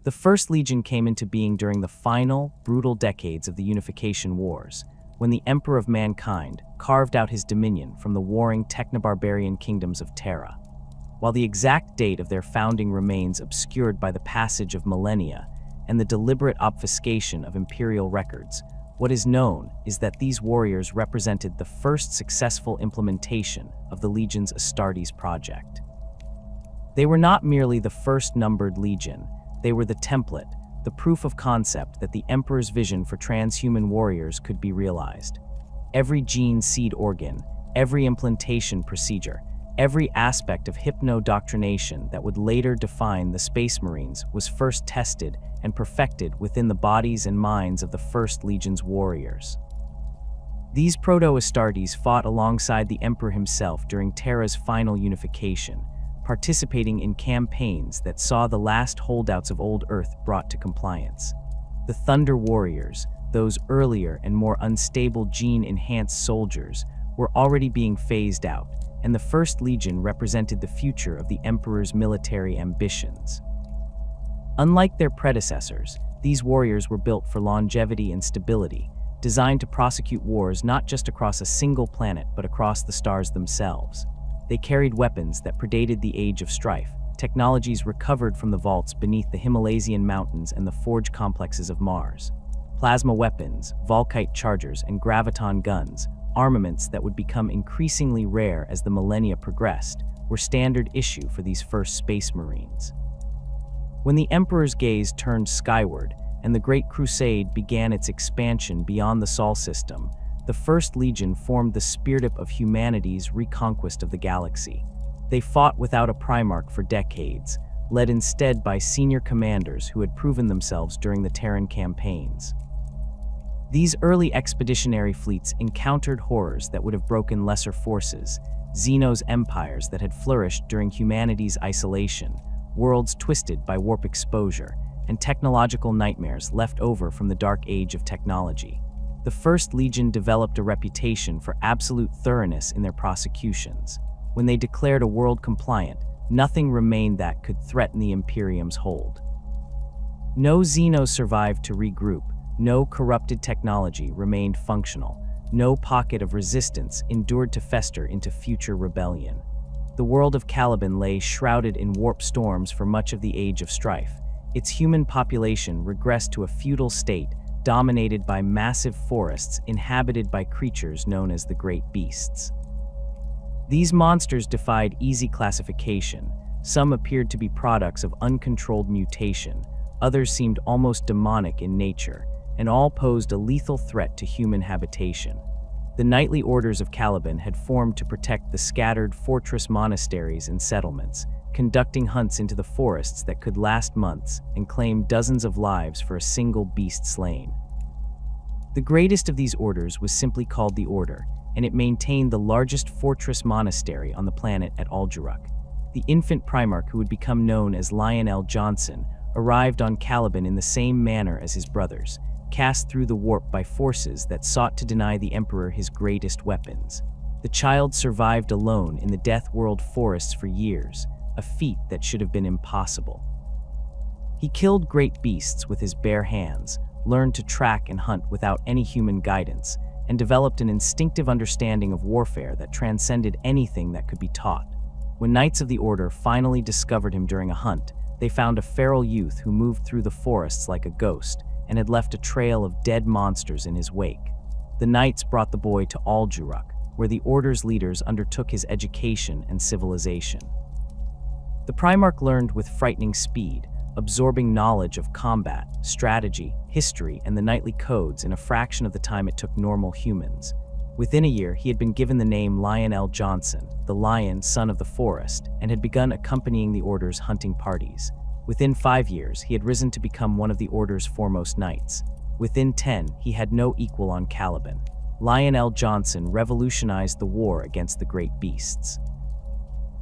The First Legion came into being during the final, brutal decades of the Unification Wars, when the Emperor of Mankind carved out his dominion from the warring techno-barbarian kingdoms of Terra. While the exact date of their founding remains obscured by the passage of millennia and the deliberate obfuscation of imperial records, what is known is that these warriors represented the first successful implementation of the Legion's Astartes project. They were not merely the first numbered legion, they were the template, the proof of concept that the Emperor's vision for transhuman warriors could be realized. Every gene seed organ, every implantation procedure, every aspect of hypno-doctrination that would later define the Space Marines was first tested and perfected within the bodies and minds of the First Legion's warriors. These proto-Astartes fought alongside the Emperor himself during Terra's final unification, participating in campaigns that saw the last holdouts of old Earth brought to compliance. The Thunder Warriors, those earlier and more unstable gene-enhanced soldiers, were already being phased out, and the First Legion represented the future of the Emperor's military ambitions. Unlike their predecessors, these warriors were built for longevity and stability, designed to prosecute wars not just across a single planet but across the stars themselves. They carried weapons that predated the Age of Strife, technologies recovered from the vaults beneath the Himalaysian mountains and the forge complexes of Mars. Plasma weapons, Volkite chargers, and graviton guns, armaments that would become increasingly rare as the millennia progressed, were standard issue for these first Space Marines. When the Emperor's gaze turned skyward and the Great Crusade began its expansion beyond the Sol system, the First Legion formed the speartip of humanity's reconquest of the galaxy. They fought without a Primarch for decades, led instead by senior commanders who had proven themselves during the Terran campaigns. These early expeditionary fleets encountered horrors that would have broken lesser forces, Xeno's empires that had flourished during humanity's isolation, worlds twisted by warp exposure, and technological nightmares left over from the dark age of technology. The First Legion developed a reputation for absolute thoroughness in their prosecutions. When they declared a world compliant, nothing remained that could threaten the Imperium's hold. No Xeno survived to regroup, no corrupted technology remained functional, no pocket of resistance endured to fester into future rebellion. The world of Caliban lay shrouded in warp storms for much of the Age of Strife. Its human population regressed to a feudal state, dominated by massive forests inhabited by creatures known as the Great Beasts. These monsters defied easy classification. Some appeared to be products of uncontrolled mutation, others seemed almost demonic in nature, and all posed a lethal threat to human habitation. The knightly orders of Caliban had formed to protect the scattered fortress monasteries and settlements, conducting hunts into the forests that could last months and claim dozens of lives for a single beast slain. The greatest of these orders was simply called the Order, and it maintained the largest fortress monastery on the planet at Alderac. The infant Primarch, who would become known as Lionel Johnson, arrived on Caliban in the same manner as his brothers, cast through the warp by forces that sought to deny the Emperor his greatest weapons. The child survived alone in the Death World forests for years, a feat that should have been impossible. He killed great beasts with his bare hands, learned to track and hunt without any human guidance, and developed an instinctive understanding of warfare that transcended anything that could be taught. When Knights of the Order finally discovered him during a hunt, they found a feral youth who moved through the forests like a ghost and had left a trail of dead monsters in his wake. The Knights brought the boy to Alderac, where the Order's leaders undertook his education and civilization. The Primarch learned with frightening speed, absorbing knowledge of combat, strategy, history, and the knightly codes in a fraction of the time it took normal humans. Within a year, he had been given the name Lionel Johnson, the Lion, son of the forest, and had begun accompanying the Order's hunting parties. Within 5 years, he had risen to become one of the Order's foremost knights. Within 10, he had no equal on Caliban. Lionel Johnson revolutionized the war against the great beasts.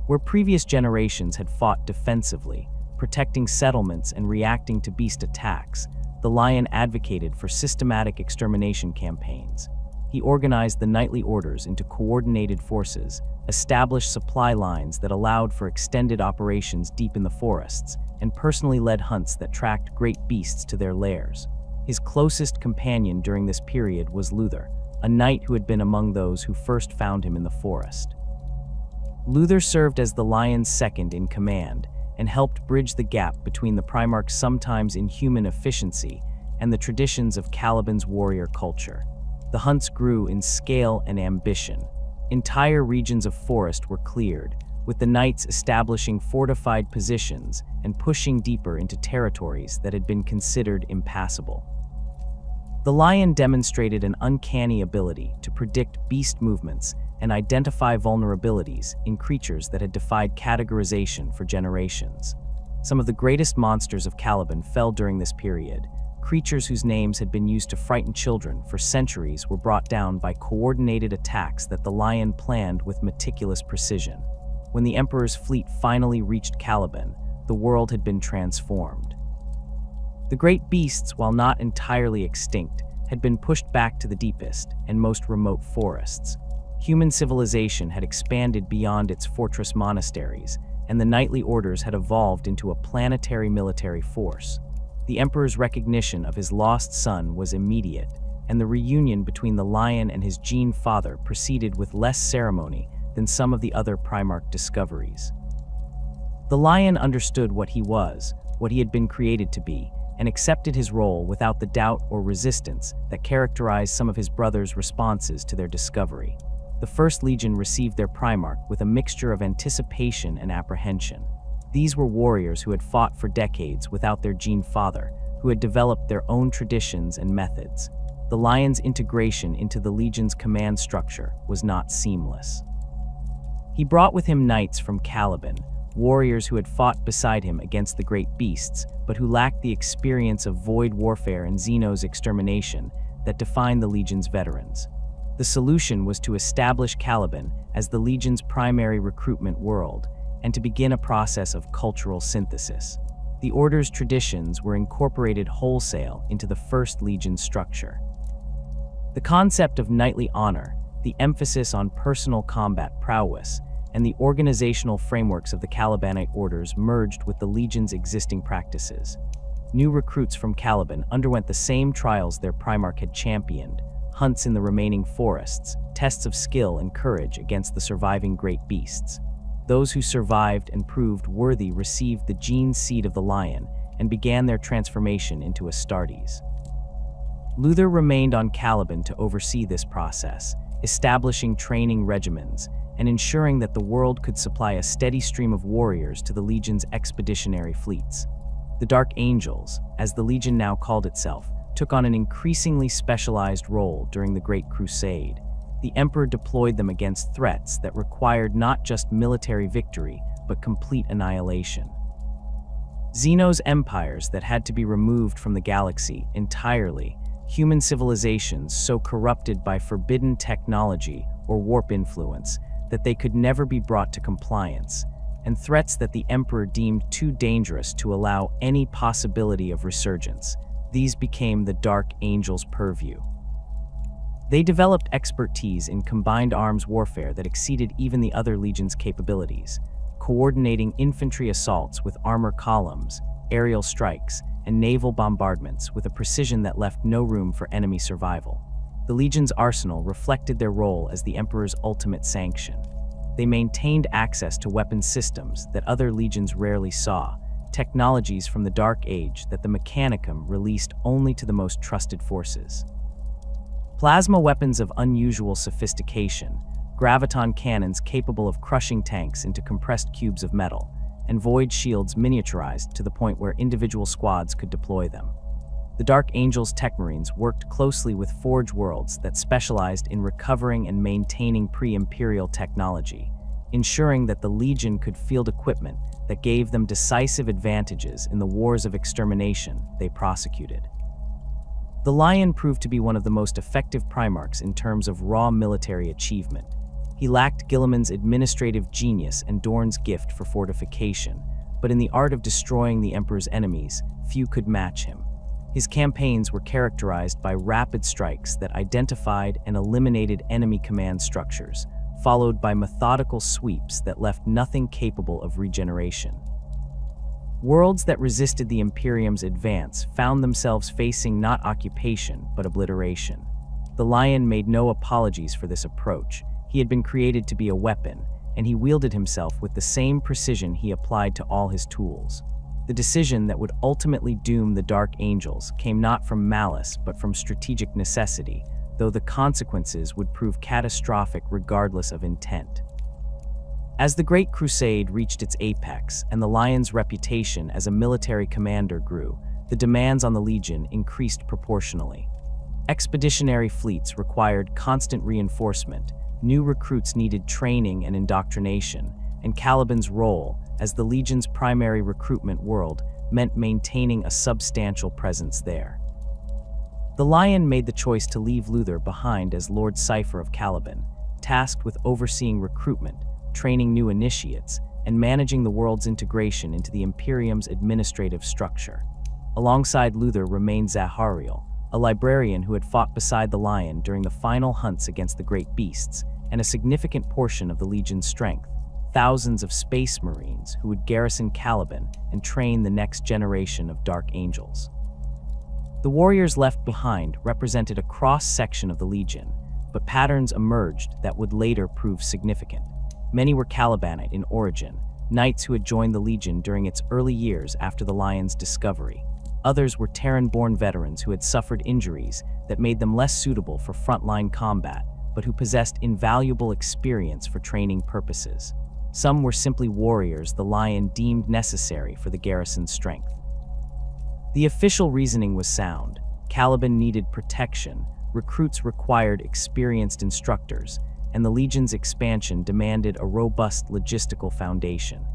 Where previous generations had fought defensively, protecting settlements and reacting to beast attacks, the Lion advocated for systematic extermination campaigns. He organized the knightly orders into coordinated forces, established supply lines that allowed for extended operations deep in the forests, and personally led hunts that tracked great beasts to their lairs. His closest companion during this period was Luther, a knight who had been among those who first found him in the forest. Luther served as the lion's second in command and helped bridge the gap between the Primarch's sometimes inhuman efficiency and the traditions of Caliban's warrior culture. The hunts grew in scale and ambition. Entire regions of forest were cleared, with the knights establishing fortified positions and pushing deeper into territories that had been considered impassable. The lion demonstrated an uncanny ability to predict beast movements and identify vulnerabilities in creatures that had defied categorization for generations. Some of the greatest monsters of Caliban fell during this period. Creatures whose names had been used to frighten children for centuries were brought down by coordinated attacks that the lion planned with meticulous precision. When the Emperor's fleet finally reached Caliban, the world had been transformed. The great beasts, while not entirely extinct, had been pushed back to the deepest and most remote forests. Human civilization had expanded beyond its fortress monasteries, and the knightly orders had evolved into a planetary military force. The Emperor's recognition of his lost son was immediate, and the reunion between the lion and his gene father proceeded with less ceremony than some of the other Primarch discoveries. The lion understood what he was, what he had been created to be, and accepted his role without the doubt or resistance that characterized some of his brother's responses to their discovery. The First Legion received their Primarch with a mixture of anticipation and apprehension. These were warriors who had fought for decades without their gene father, who had developed their own traditions and methods. The Lion's integration into the Legion's command structure was not seamless. He brought with him knights from Caliban, warriors who had fought beside him against the great beasts, but who lacked the experience of void warfare and Xeno's extermination that defined the Legion's veterans. The solution was to establish Caliban as the Legion's primary recruitment world, and to begin a process of cultural synthesis. The Order's traditions were incorporated wholesale into the First Legion structure. The concept of knightly honor, the emphasis on personal combat prowess, and the organizational frameworks of the Calibanite orders merged with the Legion's existing practices. New recruits from Caliban underwent the same trials their Primarch had championed: hunts in the remaining forests, tests of skill and courage against the surviving great beasts. Those who survived and proved worthy received the gene seed of the lion and began their transformation into Astartes. Luther remained on Caliban to oversee this process, establishing training regimens and ensuring that the world could supply a steady stream of warriors to the Legion's expeditionary fleets. The Dark Angels, as the Legion now called itself, took on an increasingly specialized role during the Great Crusade. The Emperor deployed them against threats that required not just military victory, but complete annihilation. Xeno's empires that had to be removed from the galaxy entirely, human civilizations so corrupted by forbidden technology or warp influence that they could never be brought to compliance, and threats that the Emperor deemed too dangerous to allow any possibility of resurgence. These became the Dark Angels' purview. They developed expertise in combined arms warfare that exceeded even the other Legion's capabilities, coordinating infantry assaults with armor columns, aerial strikes, and naval bombardments with a precision that left no room for enemy survival. The Legion's arsenal reflected their role as the Emperor's ultimate sanction. They maintained access to weapon systems that other Legions rarely saw, technologies from the Dark Age that the Mechanicum released only to the most trusted forces. Plasma weapons of unusual sophistication, graviton cannons capable of crushing tanks into compressed cubes of metal, and void shields miniaturized to the point where individual squads could deploy them. The Dark Angels Techmarines worked closely with Forge Worlds that specialized in recovering and maintaining pre-Imperial technology, ensuring that the Legion could field equipment that gave them decisive advantages in the wars of extermination they prosecuted. The Lion proved to be one of the most effective Primarchs in terms of raw military achievement. He lacked Guilliman's administrative genius and Dorn's gift for fortification, but in the art of destroying the Emperor's enemies, few could match him. His campaigns were characterized by rapid strikes that identified and eliminated enemy command structures, followed by methodical sweeps that left nothing capable of regeneration. Worlds that resisted the Imperium's advance found themselves facing not occupation, but obliteration. The Lion made no apologies for this approach. He had been created to be a weapon, and he wielded himself with the same precision he applied to all his tools. The decision that would ultimately doom the Dark Angels came not from malice, but from strategic necessity, though the consequences would prove catastrophic regardless of intent. As the Great Crusade reached its apex and the Lion's reputation as a military commander grew, the demands on the Legion increased proportionally. Expeditionary fleets required constant reinforcement, new recruits needed training and indoctrination, and Caliban's role as the Legion's primary recruitment world meant maintaining a substantial presence there. The Lion made the choice to leave Luther behind as Lord Cypher of Caliban, tasked with overseeing recruitment, training new initiates, and managing the world's integration into the Imperium's administrative structure. Alongside Luther remained Zahariel, a librarian who had fought beside the Lion during the final hunts against the great beasts, and a significant portion of the Legion's strength, thousands of space marines who would garrison Caliban and train the next generation of Dark Angels. The warriors left behind represented a cross-section of the Legion, but patterns emerged that would later prove significant. Many were Calibanite in origin, knights who had joined the Legion during its early years after the Lion's discovery. Others were Terran-born veterans who had suffered injuries that made them less suitable for frontline combat, but who possessed invaluable experience for training purposes. Some were simply warriors the Lion deemed necessary for the garrison's strength. The official reasoning was sound. Caliban needed protection, recruits required experienced instructors, and the Legion's expansion demanded a robust logistical foundation.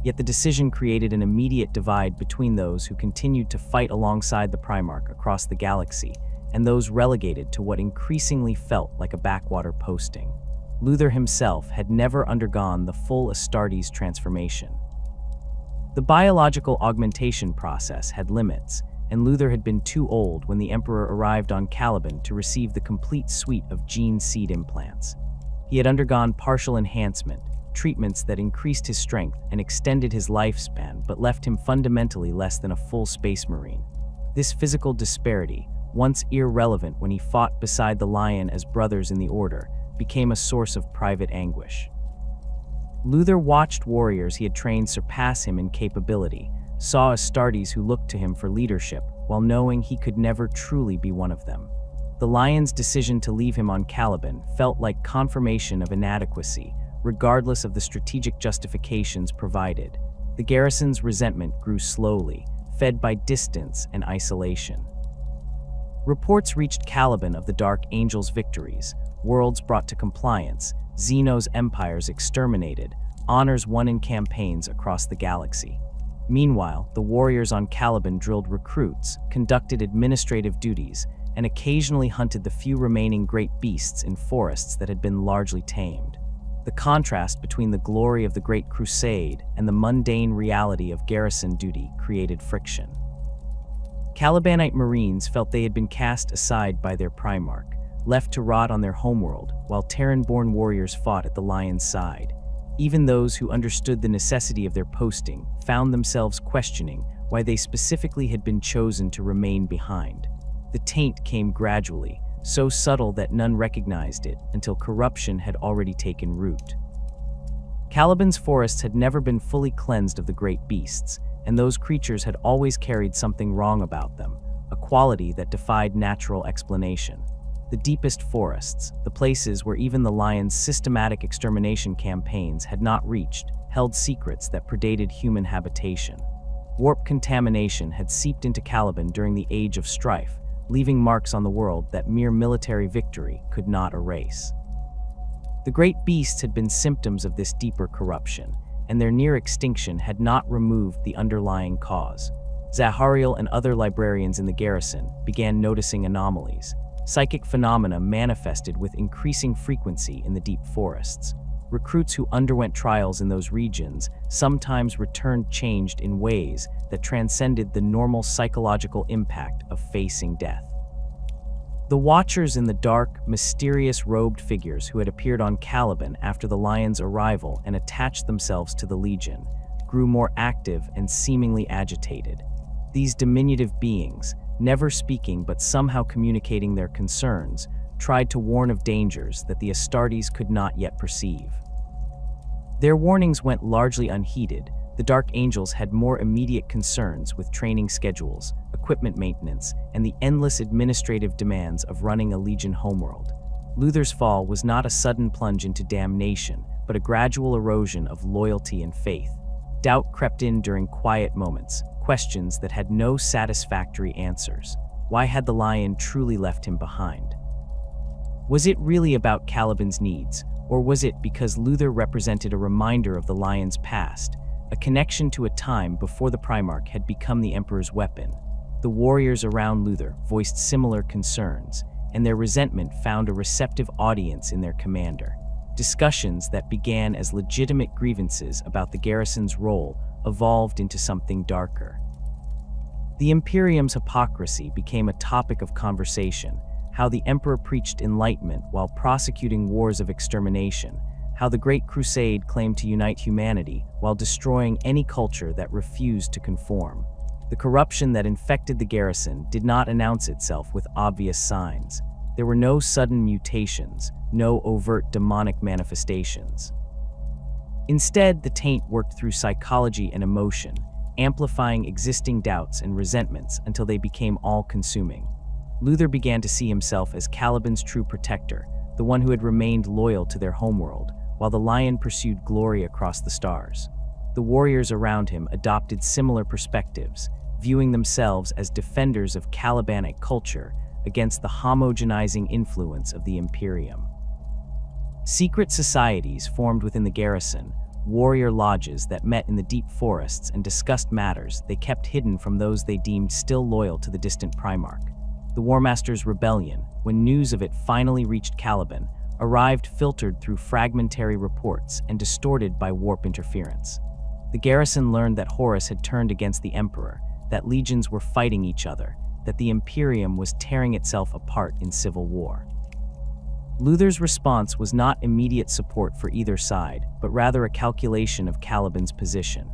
Yet the decision created an immediate divide between those who continued to fight alongside the Primarch across the galaxy and those relegated to what increasingly felt like a backwater posting. Luther himself had never undergone the full Astartes transformation. The biological augmentation process had limits, and Luther had been too old when the Emperor arrived on Caliban to receive the complete suite of gene seed implants. He had undergone partial enhancement, treatments that increased his strength and extended his lifespan but left him fundamentally less than a full space marine. This physical disparity, once irrelevant when he fought beside the Lion as brothers in the Order, became a source of private anguish. Luther watched warriors he had trained surpass him in capability, saw Astartes who looked to him for leadership while knowing he could never truly be one of them. The Lion's decision to leave him on Caliban felt like confirmation of inadequacy, regardless of the strategic justifications provided. The garrison's resentment grew slowly, fed by distance and isolation. Reports reached Caliban of the Dark Angels' victories, worlds brought to compliance, Xeno's empires exterminated, honors won in campaigns across the galaxy. Meanwhile, the warriors on Caliban drilled recruits, conducted administrative duties, and occasionally hunted the few remaining great beasts in forests that had been largely tamed. The contrast between the glory of the Great Crusade and the mundane reality of garrison duty created friction. Calibanite Marines felt they had been cast aside by their Primarch, left to rot on their homeworld, while Terran-born warriors fought at the Lion's side. Even those who understood the necessity of their posting found themselves questioning why they specifically had been chosen to remain behind. The taint came gradually, so subtle that none recognized it until corruption had already taken root. Caliban's forests had never been fully cleansed of the great beasts, and those creatures had always carried something wrong about them, a quality that defied natural explanation. The deepest forests, the places where even the Lion's systematic extermination campaigns had not reached, held secrets that predated human habitation. Warp contamination had seeped into Caliban during the Age of Strife, leaving marks on the world that mere military victory could not erase. The great beasts had been symptoms of this deeper corruption, and their near extinction had not removed the underlying cause. Zahariel and other librarians in the garrison began noticing anomalies. Psychic phenomena manifested with increasing frequency in the deep forests. Recruits who underwent trials in those regions sometimes returned changed in ways that transcended the normal psychological impact of facing death. The Watchers in the dark, mysterious robed figures who had appeared on Caliban after the Lion's arrival and attached themselves to the Legion grew more active and seemingly agitated. These diminutive beings, never speaking but somehow communicating their concerns, tried to warn of dangers that the Astartes could not yet perceive. Their warnings went largely unheeded. The Dark Angels had more immediate concerns with training schedules, equipment maintenance, and the endless administrative demands of running a Legion homeworld. Luther's fall was not a sudden plunge into damnation, but a gradual erosion of loyalty and faith. Doubt crept in during quiet moments, questions that had no satisfactory answers. Why had the Lion truly left him behind? Was it really about Caliban's needs, or was it because Luther represented a reminder of the Lion's past, a connection to a time before the Primarch had become the Emperor's weapon? The warriors around Luther voiced similar concerns, and their resentment found a receptive audience in their commander. Discussions that began as legitimate grievances about the garrison's role evolved into something darker. The Imperium's hypocrisy became a topic of conversation, how the Emperor preached enlightenment while prosecuting wars of extermination, how the Great Crusade claimed to unite humanity while destroying any culture that refused to conform. The corruption that infected the garrison did not announce itself with obvious signs. There were no sudden mutations, no overt demonic manifestations. Instead, the taint worked through psychology and emotion, amplifying existing doubts and resentments until they became all-consuming. Luther began to see himself as Caliban's true protector, the one who had remained loyal to their homeworld, while the Lion pursued glory across the stars. The warriors around him adopted similar perspectives, viewing themselves as defenders of Calibanic culture against the homogenizing influence of the Imperium. Secret societies formed within the garrison, warrior lodges that met in the deep forests and discussed matters they kept hidden from those they deemed still loyal to the distant Primarch. The War Master's rebellion, when news of it finally reached Caliban, arrived filtered through fragmentary reports and distorted by warp interference. The garrison learned that Horus had turned against the Emperor, that legions were fighting each other, that the Imperium was tearing itself apart in civil war. Luther's response was not immediate support for either side, but rather a calculation of Caliban's position.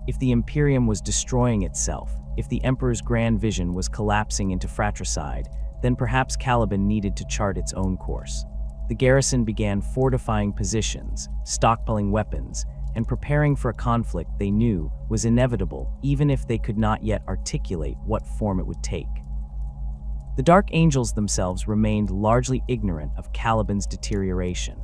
If the Imperium was destroying itself, if the Emperor's grand vision was collapsing into fratricide, then perhaps Caliban needed to chart its own course. The garrison began fortifying positions, stockpiling weapons, and preparing for a conflict they knew was inevitable, even if they could not yet articulate what form it would take. The Dark Angels themselves remained largely ignorant of Caliban's deterioration.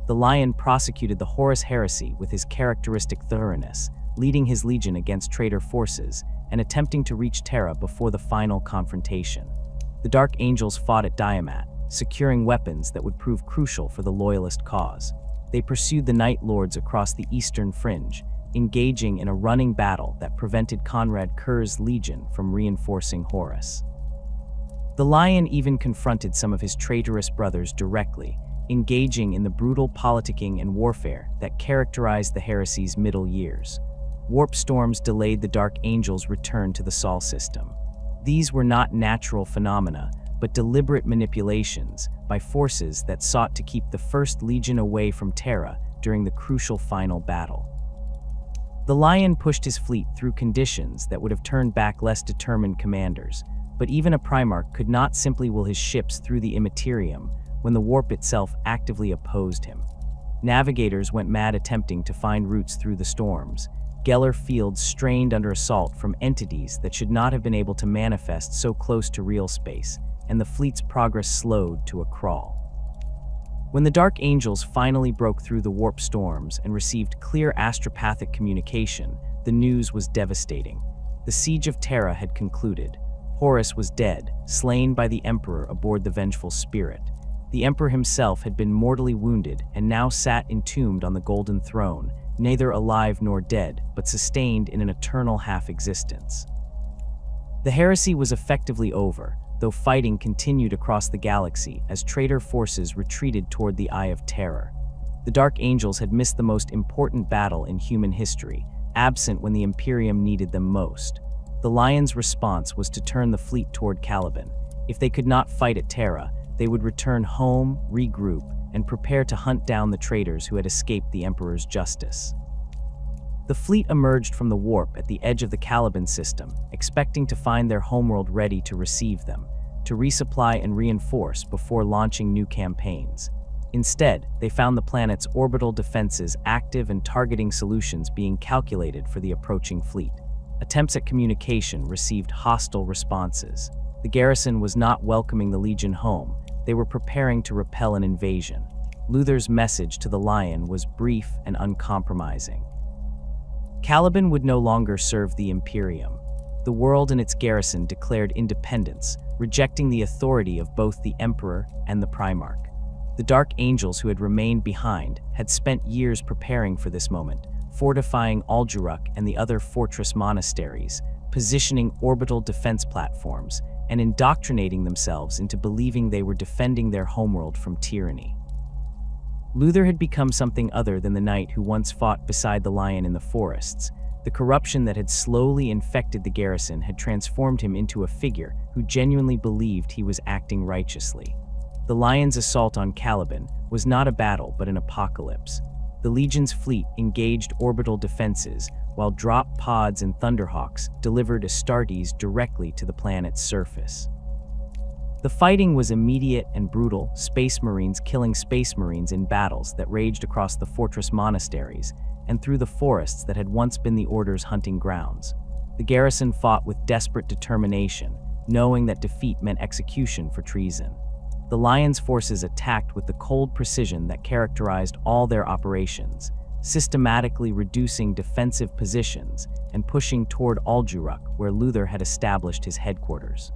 The Lion prosecuted the Horus heresy with his characteristic thoroughness, leading his legion against traitor forces and attempting to reach Terra before the final confrontation. The Dark Angels fought at Diamat, securing weapons that would prove crucial for the Loyalist cause. They pursued the Night Lords across the eastern fringe, engaging in a running battle that prevented Conrad Kerr's legion from reinforcing Horus. The Lion even confronted some of his traitorous brothers directly, engaging in the brutal politicking and warfare that characterized the heresy's middle years. Warp storms delayed the Dark Angels' return to the Sol system. These were not natural phenomena, but deliberate manipulations by forces that sought to keep the First Legion away from Terra during the crucial final battle. The Lion pushed his fleet through conditions that would have turned back less determined commanders, but even a Primarch could not simply will his ships through the Imperium when the warp itself actively opposed him. Navigators went mad attempting to find routes through the storms. Geller fields strained under assault from entities that should not have been able to manifest so close to real space, and the fleet's progress slowed to a crawl. When the Dark Angels finally broke through the warp storms and received clear astropathic communication, the news was devastating. The siege of Terra had concluded. Horus was dead, slain by the Emperor aboard the Vengeful Spirit. The Emperor himself had been mortally wounded and now sat entombed on the Golden Throne, neither alive nor dead, but sustained in an eternal half-existence. The heresy was effectively over, though fighting continued across the galaxy as traitor forces retreated toward the Eye of Terror. The Dark Angels had missed the most important battle in human history, absent when the Imperium needed them most. The Lion's response was to turn the fleet toward Caliban. If they could not fight at Terra, they would return home, regroup, and prepare to hunt down the traitors who had escaped the Emperor's justice. The fleet emerged from the warp at the edge of the Caliban system, expecting to find their homeworld ready to receive them, to resupply and reinforce before launching new campaigns. Instead, they found the planet's orbital defenses active and targeting solutions being calculated for the approaching fleet. Attempts at communication received hostile responses. The garrison was not welcoming the Legion home. They were preparing to repel an invasion. Luther's message to the Lion was brief and uncompromising. Caliban would no longer serve the Imperium. The world and its garrison declared independence, rejecting the authority of both the Emperor and the Primarch. The Dark Angels who had remained behind had spent years preparing for this moment, fortifying Ald'Ruch and the other fortress monasteries, positioning orbital defense platforms, and indoctrinating themselves into believing they were defending their homeworld from tyranny. Luther had become something other than the knight who once fought beside the lion in the forests. The corruption that had slowly infected the garrison had transformed him into a figure who genuinely believed he was acting righteously. The Lion's assault on Caliban was not a battle but an apocalypse. The Legion's fleet engaged orbital defenses, while drop pods and Thunderhawks delivered Astartes directly to the planet's surface. The fighting was immediate and brutal, Space Marines killing Space Marines in battles that raged across the fortress monasteries and through the forests that had once been the Order's hunting grounds. The garrison fought with desperate determination, knowing that defeat meant execution for treason. The Lion's forces attacked with the cold precision that characterized all their operations, systematically reducing defensive positions and pushing toward Ald'Ruch, where Luther had established his headquarters.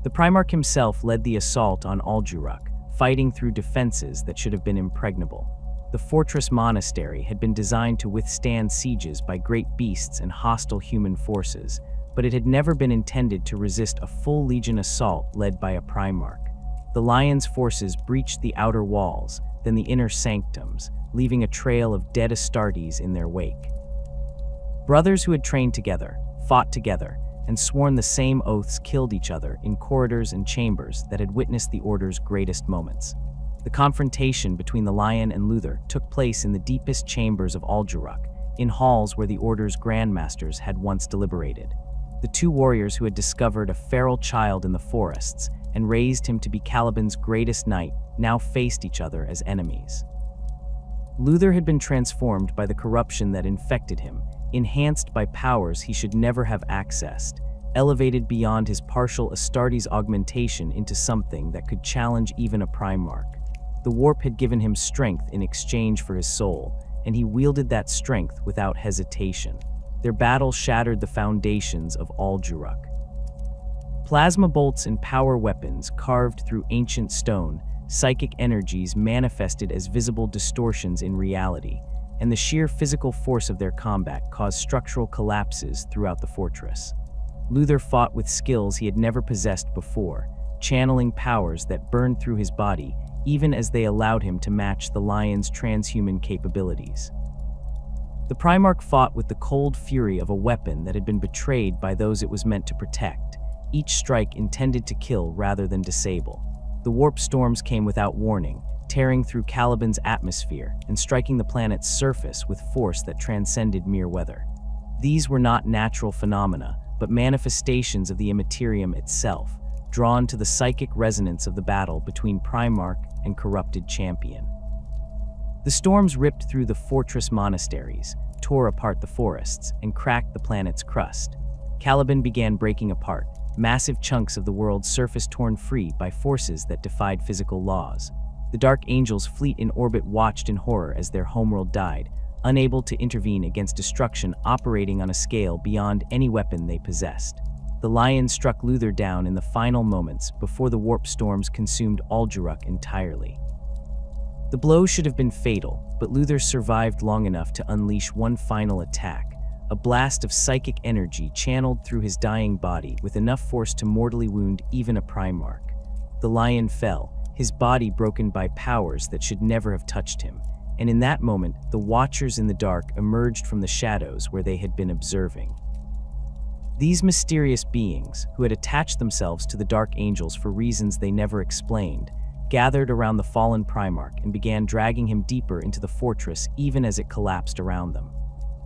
The Primarch himself led the assault on Ald'Ruch, fighting through defenses that should have been impregnable. The fortress monastery had been designed to withstand sieges by great beasts and hostile human forces, but it had never been intended to resist a full Legion assault led by a Primarch. The Lion's forces breached the outer walls, then the inner sanctums, leaving a trail of dead Astartes in their wake. Brothers who had trained together, fought together, and sworn the same oaths killed each other in corridors and chambers that had witnessed the Order's greatest moments. The confrontation between the Lion and Luther took place in the deepest chambers of Ald'Ruch, in halls where the Order's grandmasters had once deliberated. The two warriors who had discovered a feral child in the forests and raised him to be Caliban's greatest knight now faced each other as enemies. Luther had been transformed by the corruption that infected him, enhanced by powers he should never have accessed, elevated beyond his partial Astartes augmentation into something that could challenge even a Primarch. The warp had given him strength in exchange for his soul, and he wielded that strength without hesitation. Their battle shattered the foundations of Ald'Ruch. Plasma bolts and power weapons carved through ancient stone, psychic energies manifested as visible distortions in reality, and the sheer physical force of their combat caused structural collapses throughout the fortress. Luther fought with skills he had never possessed before, channeling powers that burned through his body, even as they allowed him to match the Lion's transhuman capabilities. The Primarch fought with the cold fury of a weapon that had been betrayed by those it was meant to protect, each strike intended to kill rather than disable. The warp storms came without warning, tearing through Caliban's atmosphere and striking the planet's surface with force that transcended mere weather. These were not natural phenomena, but manifestations of the Imperium itself, drawn to the psychic resonance of the battle between Primarch and corrupted champion. The storms ripped through the fortress monasteries, tore apart the forests, and cracked the planet's crust. Caliban began breaking apart, massive chunks of the world's surface torn free by forces that defied physical laws. The Dark Angels' fleet in orbit watched in horror as their homeworld died, unable to intervene against destruction operating on a scale beyond any weapon they possessed. The Lion struck Luther down in the final moments before the warp storms consumed Ald'Ruch entirely. The blow should have been fatal, but Luther survived long enough to unleash one final attack, a blast of psychic energy channeled through his dying body with enough force to mortally wound even a Primarch. The Lion fell, his body broken by powers that should never have touched him, and in that moment, the Watchers in the dark emerged from the shadows where they had been observing. These mysterious beings, who had attached themselves to the Dark Angels for reasons they never explained, gathered around the fallen Primarch and began dragging him deeper into the fortress even as it collapsed around them.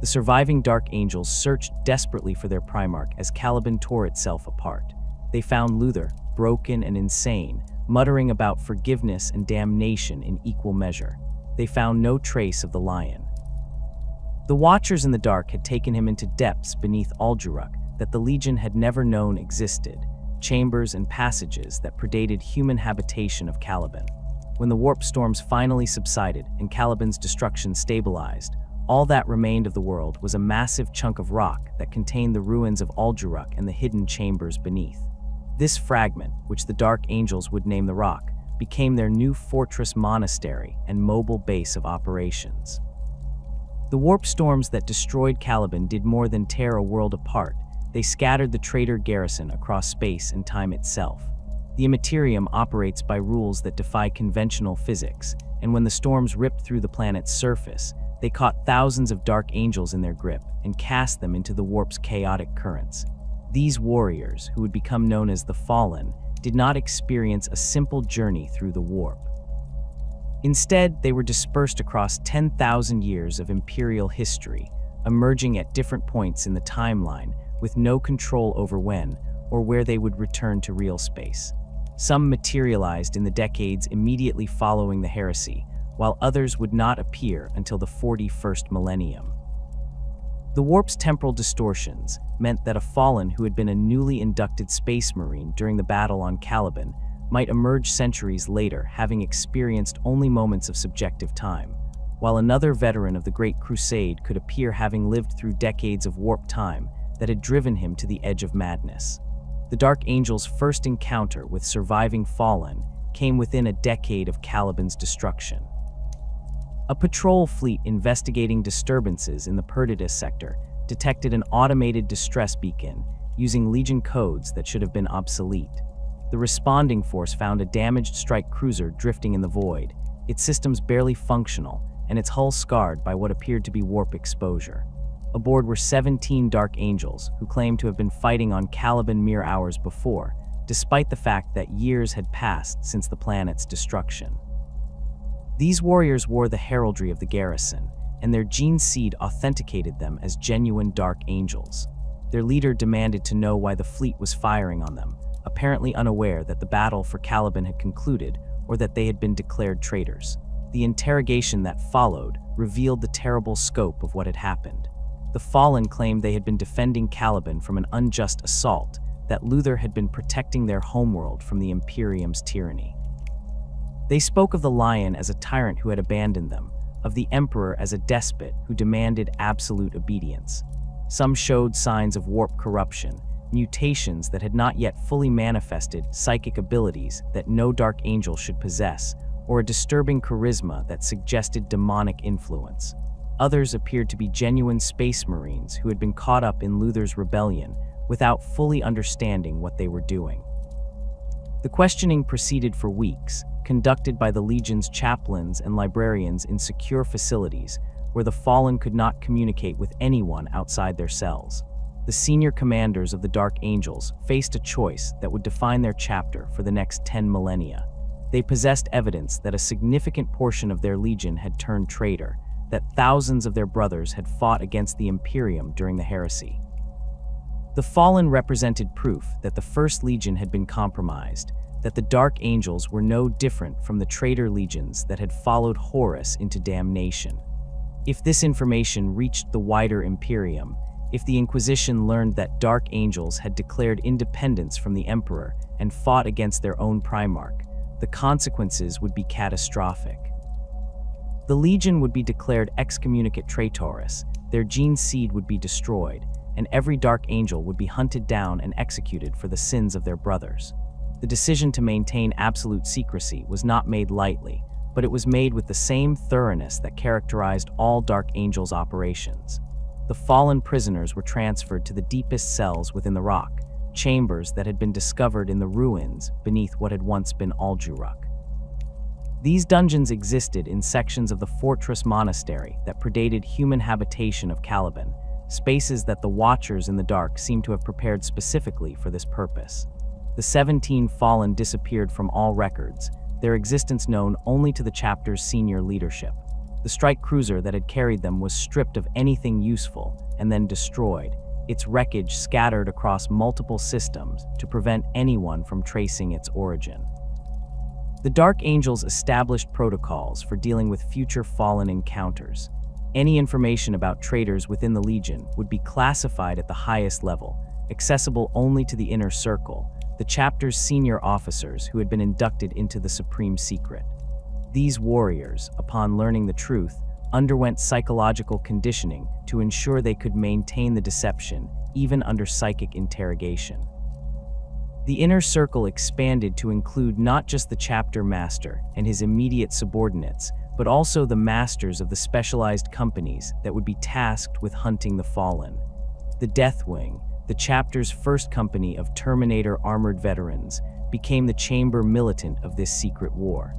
The surviving Dark Angels searched desperately for their Primarch as Caliban tore itself apart. They found Luther, broken and insane, muttering about forgiveness and damnation in equal measure. They found no trace of the lion. The Watchers in the Dark had taken him into depths beneath Ald'Ruch that the Legion had never known existed, chambers and passages that predated human habitation of Caliban. When the warp storms finally subsided and Caliban's destruction stabilized, all that remained of the world was a massive chunk of rock that contained the ruins of Ald'Ruch and the hidden chambers beneath. This fragment, which the Dark Angels would name the Rock, became their new fortress monastery and mobile base of operations. The warp storms that destroyed Caliban did more than tear a world apart. They scattered the traitor garrison across space and time itself. The Imperium operates by rules that defy conventional physics, and when the storms ripped through the planet's surface, they caught thousands of Dark Angels in their grip and cast them into the warp's chaotic currents. These warriors, who would become known as the Fallen, did not experience a simple journey through the warp. Instead, they were dispersed across 10,000 years of Imperial history, emerging at different points in the timeline with no control over when or where they would return to real space. Some materialized in the decades immediately following the heresy, while others would not appear until the 41st millennium. The warp's temporal distortions meant that a Fallen who had been a newly inducted Space Marine during the battle on Caliban might emerge centuries later, having experienced only moments of subjective time, while another veteran of the Great Crusade could appear having lived through decades of warp time that had driven him to the edge of madness. The Dark Angels' first encounter with surviving Fallen came within a decade of Caliban's destruction. A patrol fleet investigating disturbances in the Perditus sector detected an automated distress beacon using Legion codes that should have been obsolete. The responding force found a damaged strike cruiser drifting in the void, its systems barely functional, and its hull scarred by what appeared to be warp exposure. Aboard were 17 Dark Angels, who claimed to have been fighting on Caliban mere hours before, despite the fact that years had passed since the planet's destruction. These warriors wore the heraldry of the garrison, and their gene seed authenticated them as genuine Dark Angels. Their leader demanded to know why the fleet was firing on them, apparently unaware that the battle for Caliban had concluded or that they had been declared traitors. The interrogation that followed revealed the terrible scope of what had happened. The Fallen claimed they had been defending Caliban from an unjust assault, that Luther had been protecting their homeworld from the Imperium's tyranny. They spoke of the Lion as a tyrant who had abandoned them, of the Emperor as a despot who demanded absolute obedience. Some showed signs of warp corruption, mutations that had not yet fully manifested, psychic abilities that no Dark Angel should possess, or a disturbing charisma that suggested demonic influence. Others appeared to be genuine Space Marines who had been caught up in Luther's rebellion without fully understanding what they were doing. The questioning proceeded for weeks, conducted by the Legion's chaplains and librarians in secure facilities where the Fallen could not communicate with anyone outside their cells. The senior commanders of the Dark Angels faced a choice that would define their chapter for the next 10 millennia. They possessed evidence that a significant portion of their Legion had turned traitor, that thousands of their brothers had fought against the Imperium during the heresy. The Fallen represented proof that the First Legion had been compromised, that the Dark Angels were no different from the traitor legions that had followed Horus into damnation. If this information reached the wider Imperium, if the Inquisition learned that Dark Angels had declared independence from the Emperor and fought against their own Primarch, the consequences would be catastrophic. The Legion would be declared excommunicate traitores, their gene seed would be destroyed, and every Dark Angel would be hunted down and executed for the sins of their brothers. The decision to maintain absolute secrecy was not made lightly, but it was made with the same thoroughness that characterized all Dark Angels' operations. The Fallen prisoners were transferred to the deepest cells within the rock, chambers that had been discovered in the ruins beneath what had once been Ald'Ruch. These dungeons existed in sections of the fortress monastery that predated human habitation of Caliban, spaces that the Watchers in the Dark seemed to have prepared specifically for this purpose. The 17 Fallen disappeared from all records, their existence known only to the chapter's senior leadership. The strike cruiser that had carried them was stripped of anything useful and then destroyed, its wreckage scattered across multiple systems to prevent anyone from tracing its origin. The Dark Angels established protocols for dealing with future fallen encounters. Any information about traitors within the Legion would be classified at the highest level, accessible only to the Inner Circle, the chapter's senior officers who had been inducted into the Supreme Secret. These warriors, upon learning the truth, underwent psychological conditioning to ensure they could maintain the deception, even under psychic interrogation. The Inner Circle expanded to include not just the chapter master and his immediate subordinates, but also the masters of the specialized companies that would be tasked with hunting the fallen. The Deathwing, the chapter's first company of Terminator armored veterans, became the chamber militant of this secret war.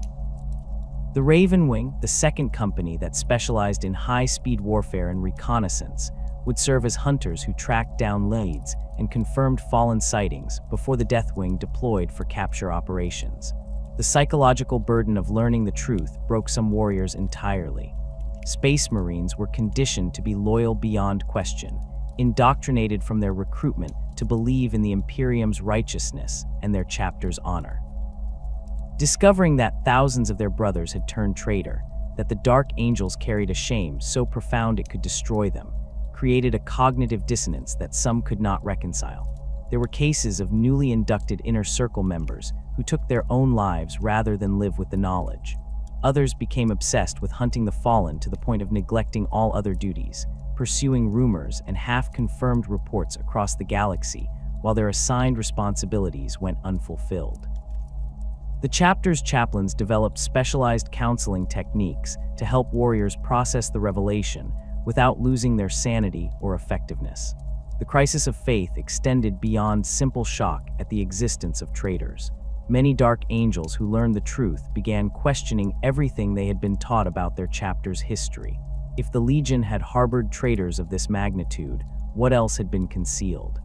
The Raven Wing, the second company that specialized in high-speed warfare and reconnaissance, would serve as hunters who tracked down leads and confirmed fallen sightings before the Deathwing deployed for capture operations. The psychological burden of learning the truth broke some warriors entirely. Space Marines were conditioned to be loyal beyond question, indoctrinated from their recruitment to believe in the Imperium's righteousness and their chapter's honor. Discovering that thousands of their brothers had turned traitor, that the Dark Angels carried a shame so profound it could destroy them, created a cognitive dissonance that some could not reconcile. There were cases of newly inducted Inner Circle members who took their own lives rather than live with the knowledge. Others became obsessed with hunting the fallen to the point of neglecting all other duties, pursuing rumors and half-confirmed reports across the galaxy while their assigned responsibilities went unfulfilled. The chapter's chaplains developed specialized counseling techniques to help warriors process the revelation without losing their sanity or effectiveness. The crisis of faith extended beyond simple shock at the existence of traitors. Many Dark Angels who learned the truth began questioning everything they had been taught about their chapter's history. If the Legion had harbored traitors of this magnitude, what else had been concealed?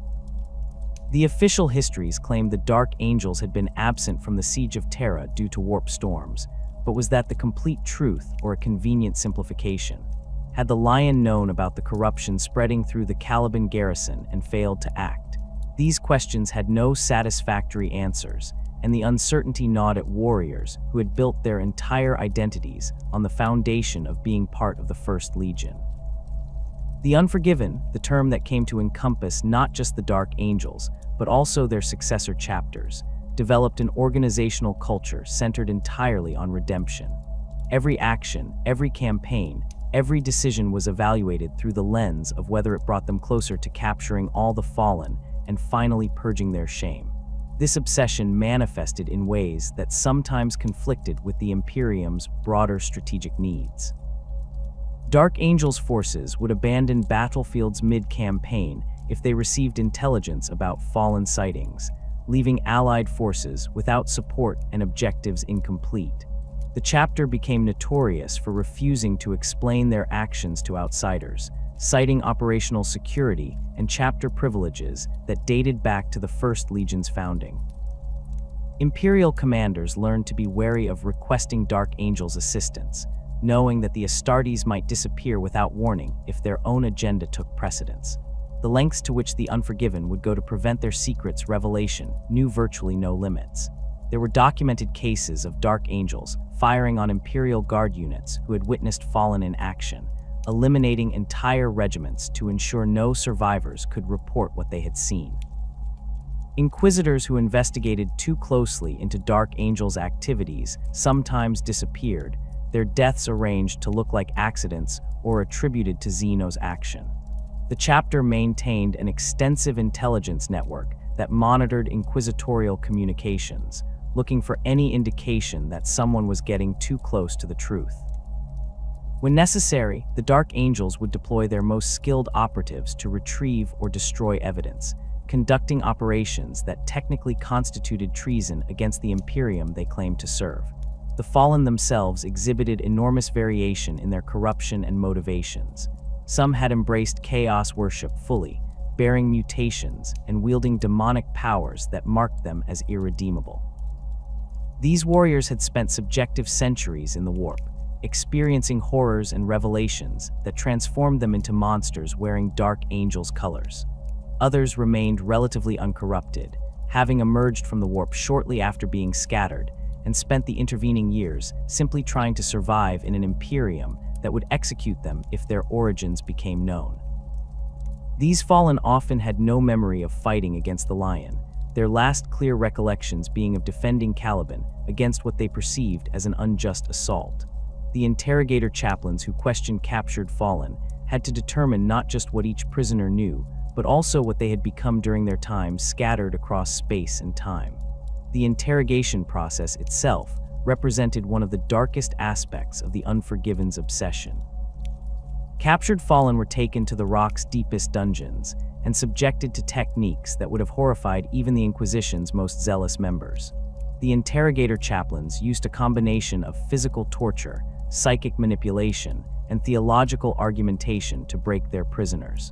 The official histories claimed the Dark Angels had been absent from the Siege of Terra due to warp storms, but was that the complete truth or a convenient simplification? Had the Lion known about the corruption spreading through the Caliban garrison and failed to act? These questions had no satisfactory answers, and the uncertainty gnawed at warriors who had built their entire identities on the foundation of being part of the First Legion. The Unforgiven, the term that came to encompass not just the Dark Angels, but also their successor chapters, developed an organizational culture centered entirely on redemption. Every action, every campaign, every decision was evaluated through the lens of whether it brought them closer to capturing all the fallen and finally purging their shame. This obsession manifested in ways that sometimes conflicted with the Imperium's broader strategic needs. Dark Angels forces would abandon battlefields mid-campaign if they received intelligence about fallen sightings, leaving Allied forces without support and objectives incomplete. The chapter became notorious for refusing to explain their actions to outsiders, citing operational security and chapter privileges that dated back to the First Legion's founding. Imperial commanders learned to be wary of requesting Dark Angels' assistance, knowing that the Astartes might disappear without warning if their own agenda took precedence. The lengths to which the Unforgiven would go to prevent their secrets' revelation knew virtually no limits. There were documented cases of Dark Angels firing on Imperial Guard units who had witnessed Fallen in action, eliminating entire regiments to ensure no survivors could report what they had seen. Inquisitors who investigated too closely into Dark Angels' activities sometimes disappeared, their deaths arranged to look like accidents or attributed to Xeno's action. The chapter maintained an extensive intelligence network that monitored inquisitorial communications, looking for any indication that someone was getting too close to the truth. When necessary, the Dark Angels would deploy their most skilled operatives to retrieve or destroy evidence, conducting operations that technically constituted treason against the Imperium they claimed to serve. The Fallen themselves exhibited enormous variation in their corruption and motivations. Some had embraced chaos worship fully, bearing mutations and wielding demonic powers that marked them as irredeemable. These warriors had spent subjective centuries in the warp, experiencing horrors and revelations that transformed them into monsters wearing Dark Angel's colors. Others remained relatively uncorrupted, having emerged from the warp shortly after being scattered, and spent the intervening years simply trying to survive in an Imperium that would execute them if their origins became known. These fallen often had no memory of fighting against the Lion, their last clear recollections being of defending Caliban against what they perceived as an unjust assault. The interrogator chaplains who questioned captured fallen had to determine not just what each prisoner knew, but also what they had become during their time scattered across space and time. The interrogation process itself represented one of the darkest aspects of the Unforgiven's obsession. Captured fallen were taken to the rock's deepest dungeons and subjected to techniques that would have horrified even the Inquisition's most zealous members. The interrogator chaplains used a combination of physical torture, psychic manipulation, and theological argumentation to break their prisoners.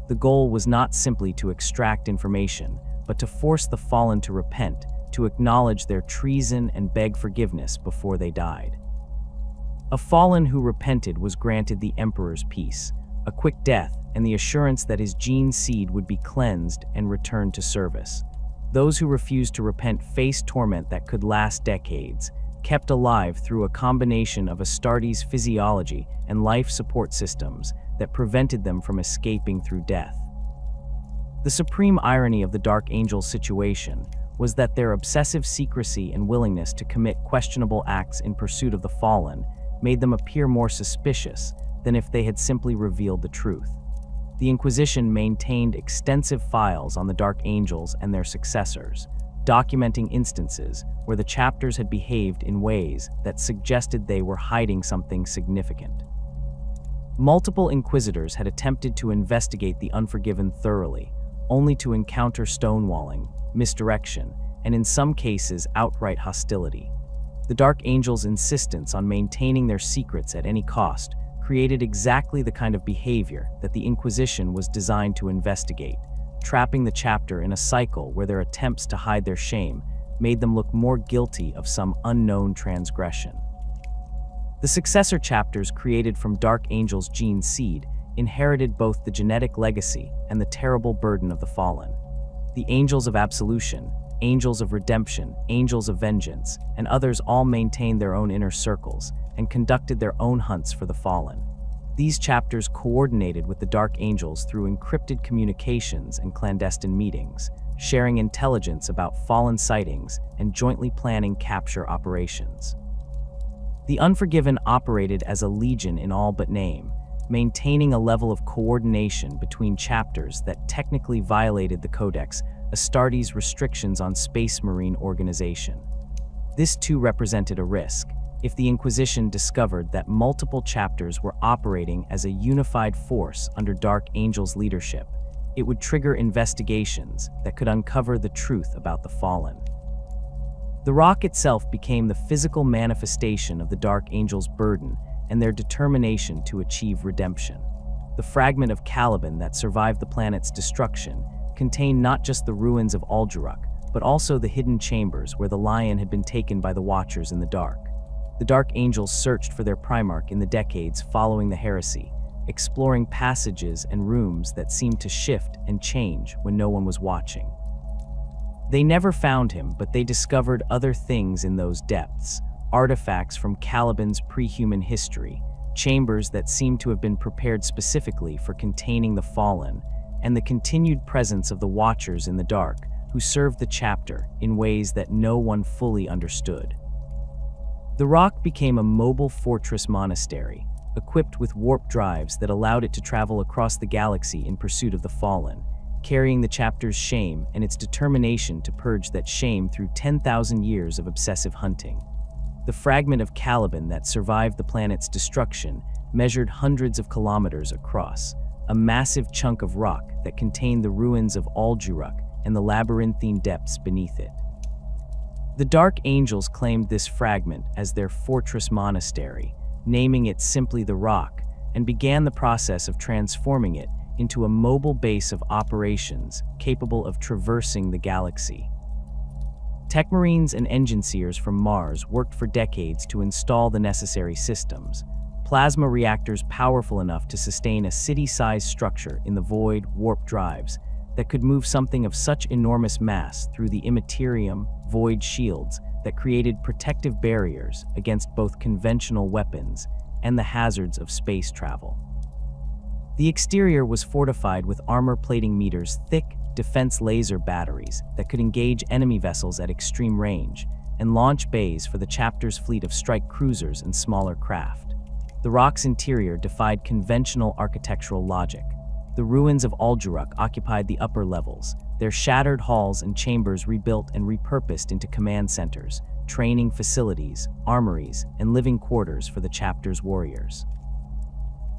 The goal was not simply to extract information, but to force the fallen to repent, to acknowledge their treason and beg forgiveness before they died. A fallen who repented was granted the Emperor's peace, a quick death, and the assurance that his gene seed would be cleansed and returned to service. Those who refused to repent faced torment that could last decades, kept alive through a combination of Astartes' physiology and life support systems that prevented them from escaping through death. The supreme irony of the Dark Angel's situation was that their obsessive secrecy and willingness to commit questionable acts in pursuit of the fallen made them appear more suspicious than if they had simply revealed the truth. The Inquisition maintained extensive files on the Dark Angels and their successors, documenting instances where the chapters had behaved in ways that suggested they were hiding something significant. Multiple inquisitors had attempted to investigate the Unforgiven thoroughly, only to encounter stonewalling, misdirection, and in some cases outright hostility. The Dark Angels' insistence on maintaining their secrets at any cost created exactly the kind of behavior that the Inquisition was designed to investigate, trapping the chapter in a cycle where their attempts to hide their shame made them look more guilty of some unknown transgression. The Successor chapters created from Dark Angel's gene seed inherited both the genetic legacy and the terrible burden of the fallen. The Angels of Absolution, Angels of Redemption, Angels of Vengeance, and others all maintained their own inner circles and conducted their own hunts for the fallen. These chapters coordinated with the Dark Angels through encrypted communications and clandestine meetings, sharing intelligence about fallen sightings and jointly planning capture operations. The Unforgiven operated as a legion in all but name, maintaining a level of coordination between chapters that technically violated the Codex Astartes' restrictions on space marine organization. This too represented a risk. If the Inquisition discovered that multiple chapters were operating as a unified force under Dark Angel's leadership, it would trigger investigations that could uncover the truth about the fallen. The rock itself became the physical manifestation of the Dark Angel's burden and their determination to achieve redemption. The fragment of Caliban that survived the planet's destruction contained not just the ruins of Alduruk, but also the hidden chambers where the Lion had been taken by the Watchers in the dark. The Dark Angels searched for their Primarch in the decades following the heresy, exploring passages and rooms that seemed to shift and change when no one was watching. They never found him, but they discovered other things in those depths, artifacts from Caliban's pre-human history, chambers that seemed to have been prepared specifically for containing the fallen, and the continued presence of the Watchers in the dark, who served the chapter in ways that no one fully understood. The rock became a mobile fortress monastery, equipped with warp drives that allowed it to travel across the galaxy in pursuit of the fallen, carrying the chapter's shame and its determination to purge that shame through 10,000 years of obsessive hunting. The fragment of Caliban that survived the planet's destruction measured hundreds of kilometers across, a massive chunk of rock that contained the ruins of Alduruk and the labyrinthine depths beneath it. The Dark Angels claimed this fragment as their fortress monastery, naming it simply the Rock, and began the process of transforming it into a mobile base of operations capable of traversing the galaxy. Techmarines and engine seers from Mars worked for decades to install the necessary systems, plasma reactors powerful enough to sustain a city-sized structure in the void warp drives that could move something of such enormous mass through the Imperium void shields that created protective barriers against both conventional weapons and the hazards of space travel. The exterior was fortified with armor plating meters thick defense laser batteries that could engage enemy vessels at extreme range, and launch bays for the chapter's fleet of strike cruisers and smaller craft. The rock's interior defied conventional architectural logic. The ruins of Alduruk occupied the upper levels, their shattered halls and chambers rebuilt and repurposed into command centers, training facilities, armories, and living quarters for the chapter's warriors.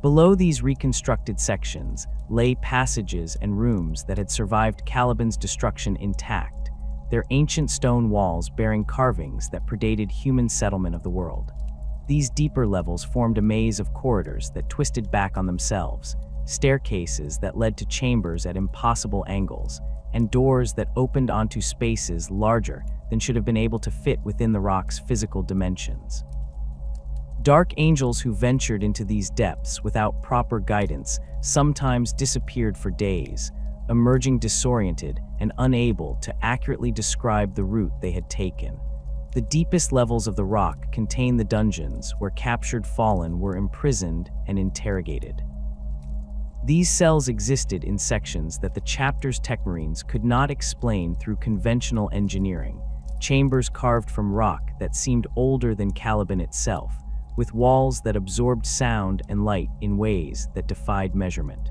Below these reconstructed sections lay passages and rooms that had survived Caliban's destruction intact, their ancient stone walls bearing carvings that predated human settlement of the world. These deeper levels formed a maze of corridors that twisted back on themselves, staircases that led to chambers at impossible angles, and doors that opened onto spaces larger than should have been able to fit within the rock's physical dimensions. Dark angels who ventured into these depths without proper guidance sometimes disappeared for days, emerging disoriented and unable to accurately describe the route they had taken. The deepest levels of the rock contained the dungeons where captured fallen were imprisoned and interrogated. These cells existed in sections that the chapter's techmarines could not explain through conventional engineering, chambers carved from rock that seemed older than Caliban itself, with walls that absorbed sound and light in ways that defied measurement.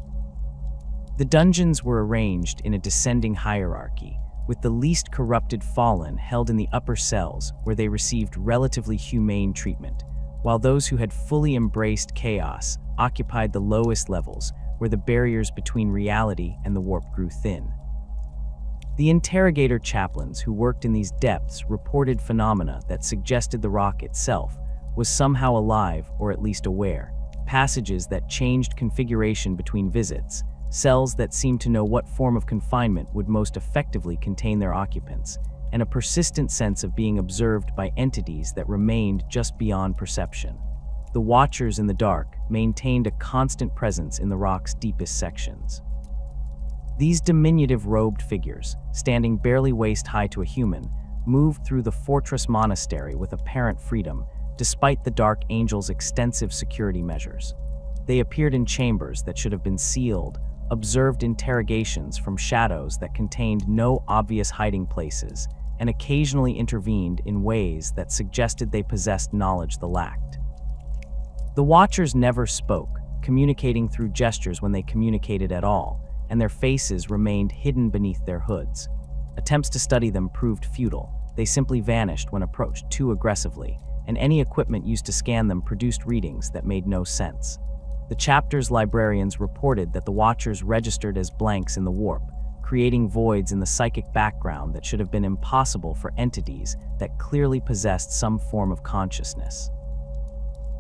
The dungeons were arranged in a descending hierarchy, with the least corrupted fallen held in the upper cells where they received relatively humane treatment, while those who had fully embraced chaos occupied the lowest levels where the barriers between reality and the warp grew thin. The interrogator chaplains who worked in these depths reported phenomena that suggested the rock itself was somehow alive or at least aware, passages that changed configuration between visits, cells that seemed to know what form of confinement would most effectively contain their occupants, and a persistent sense of being observed by entities that remained just beyond perception. The Watchers in the dark maintained a constant presence in the rock's deepest sections. These diminutive robed figures, standing barely waist-high to a human, moved through the fortress monastery with apparent freedom, despite the Dark Angel's extensive security measures. They appeared in chambers that should have been sealed, observed interrogations from shadows that contained no obvious hiding places, and occasionally intervened in ways that suggested they possessed knowledge the lacked. The Watchers never spoke, communicating through gestures when they communicated at all, and their faces remained hidden beneath their hoods. Attempts to study them proved futile. They simply vanished when approached too aggressively, and any equipment used to scan them produced readings that made no sense. The chapter's librarians reported that the Watchers registered as blanks in the warp, creating voids in the psychic background that should have been impossible for entities that clearly possessed some form of consciousness.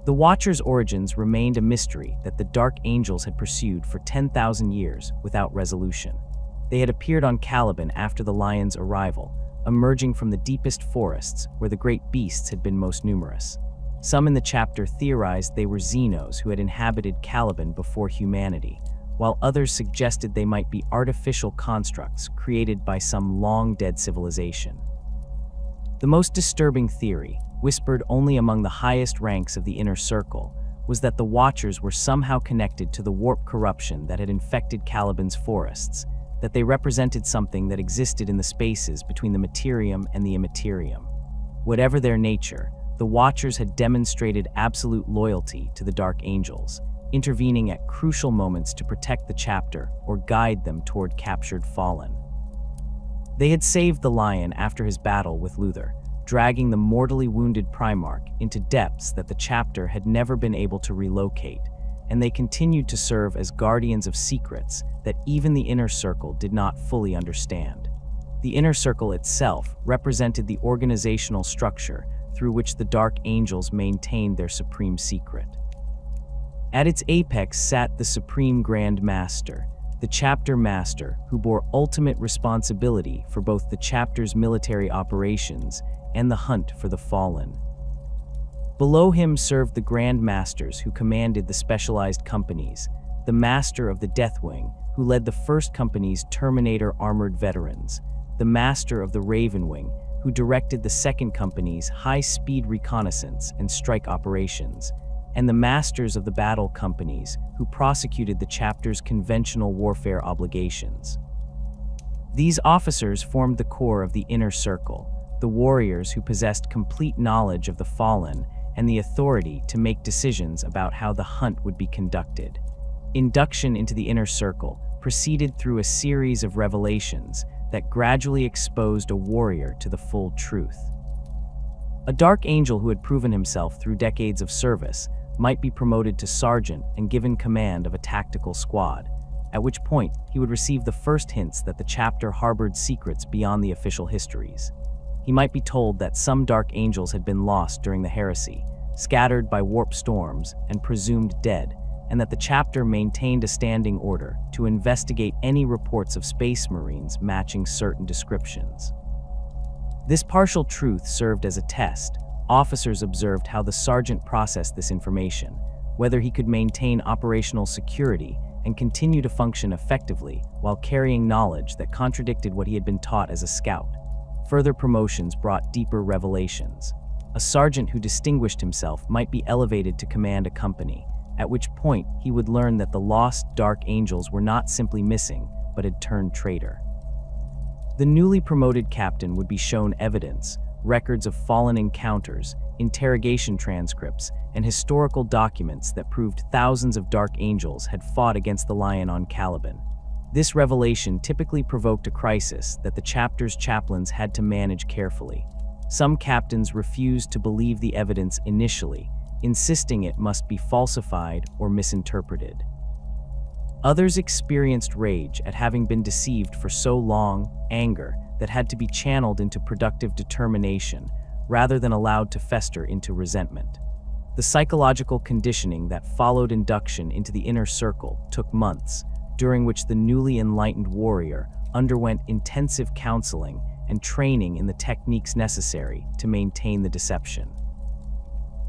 The Watchers' origins remained a mystery that the Dark Angels had pursued for 10,000 years without resolution. They had appeared on Caliban after the Lion's arrival, emerging from the deepest forests where the great beasts had been most numerous. Some in the chapter theorized they were Xenos who had inhabited Caliban before humanity, while others suggested they might be artificial constructs created by some long-dead civilization. The most disturbing theory, whispered only among the highest ranks of the inner circle, was that the Watchers were somehow connected to the warp corruption that had infected Caliban's forests, that they represented something that existed in the spaces between the Materium and the Immaterium. Whatever their nature, the Watchers had demonstrated absolute loyalty to the Dark Angels, intervening at crucial moments to protect the chapter or guide them toward captured fallen. They had saved the Lion after his battle with Luther, dragging the mortally wounded Primarch into depths that the chapter had never been able to relocate, and they continued to serve as guardians of secrets that even the Inner Circle did not fully understand. The Inner Circle itself represented the organizational structure through which the Dark Angels maintained their supreme secret. At its apex sat the Supreme Grand Master, the chapter master who bore ultimate responsibility for both the chapter's military operations and the hunt for the fallen. Below him served the Grand Masters who commanded the specialized companies, the Master of the Deathwing who led the first company's Terminator armored veterans, the Master of the Ravenwing who directed the second company's high-speed reconnaissance and strike operations, and the Masters of the Battle companies who prosecuted the chapter's conventional warfare obligations. These officers formed the core of the Inner Circle, the warriors who possessed complete knowledge of the fallen and the authority to make decisions about how the hunt would be conducted. Induction into the Inner Circle proceeded through a series of revelations that gradually exposed a warrior to the full truth. A dark angel who had proven himself through decades of service might be promoted to sergeant and given command of a tactical squad, at which point he would receive the first hints that the chapter harbored secrets beyond the official histories. He might be told that some dark angels had been lost during the heresy, scattered by warp storms and presumed dead, and that the chapter maintained a standing order to investigate any reports of space marines matching certain descriptions. This partial truth served as a test. Officers observed how the sergeant processed this information, whether he could maintain operational security and continue to function effectively while carrying knowledge that contradicted what he had been taught as a scout. Further promotions brought deeper revelations. A sergeant who distinguished himself might be elevated to command a company, at which point he would learn that the lost Dark Angels were not simply missing, but had turned traitor. The newly promoted captain would be shown evidence, records of fallen encounters, interrogation transcripts, and historical documents that proved thousands of Dark Angels had fought against the Lion on Caliban. This revelation typically provoked a crisis that the chapter's chaplains had to manage carefully. Some captains refused to believe the evidence initially, insisting it must be falsified or misinterpreted. Others experienced rage at having been deceived for so long, anger that had to be channeled into productive determination rather than allowed to fester into resentment. The psychological conditioning that followed induction into the Inner Circle took months, during which the newly enlightened warrior underwent intensive counseling and training in the techniques necessary to maintain the deception.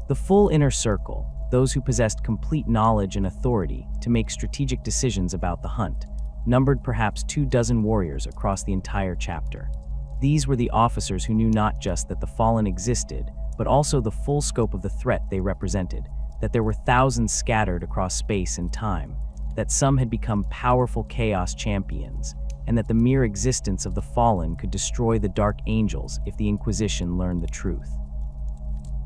The full Inner Circle, those who possessed complete knowledge and authority to make strategic decisions about the hunt, numbered perhaps 24 warriors across the entire chapter. These were the officers who knew not just that the fallen existed, but also the full scope of the threat they represented, that there were thousands scattered across space and time, that some had become powerful chaos champions, and that the mere existence of the fallen could destroy the Dark Angels if the Inquisition learned the truth.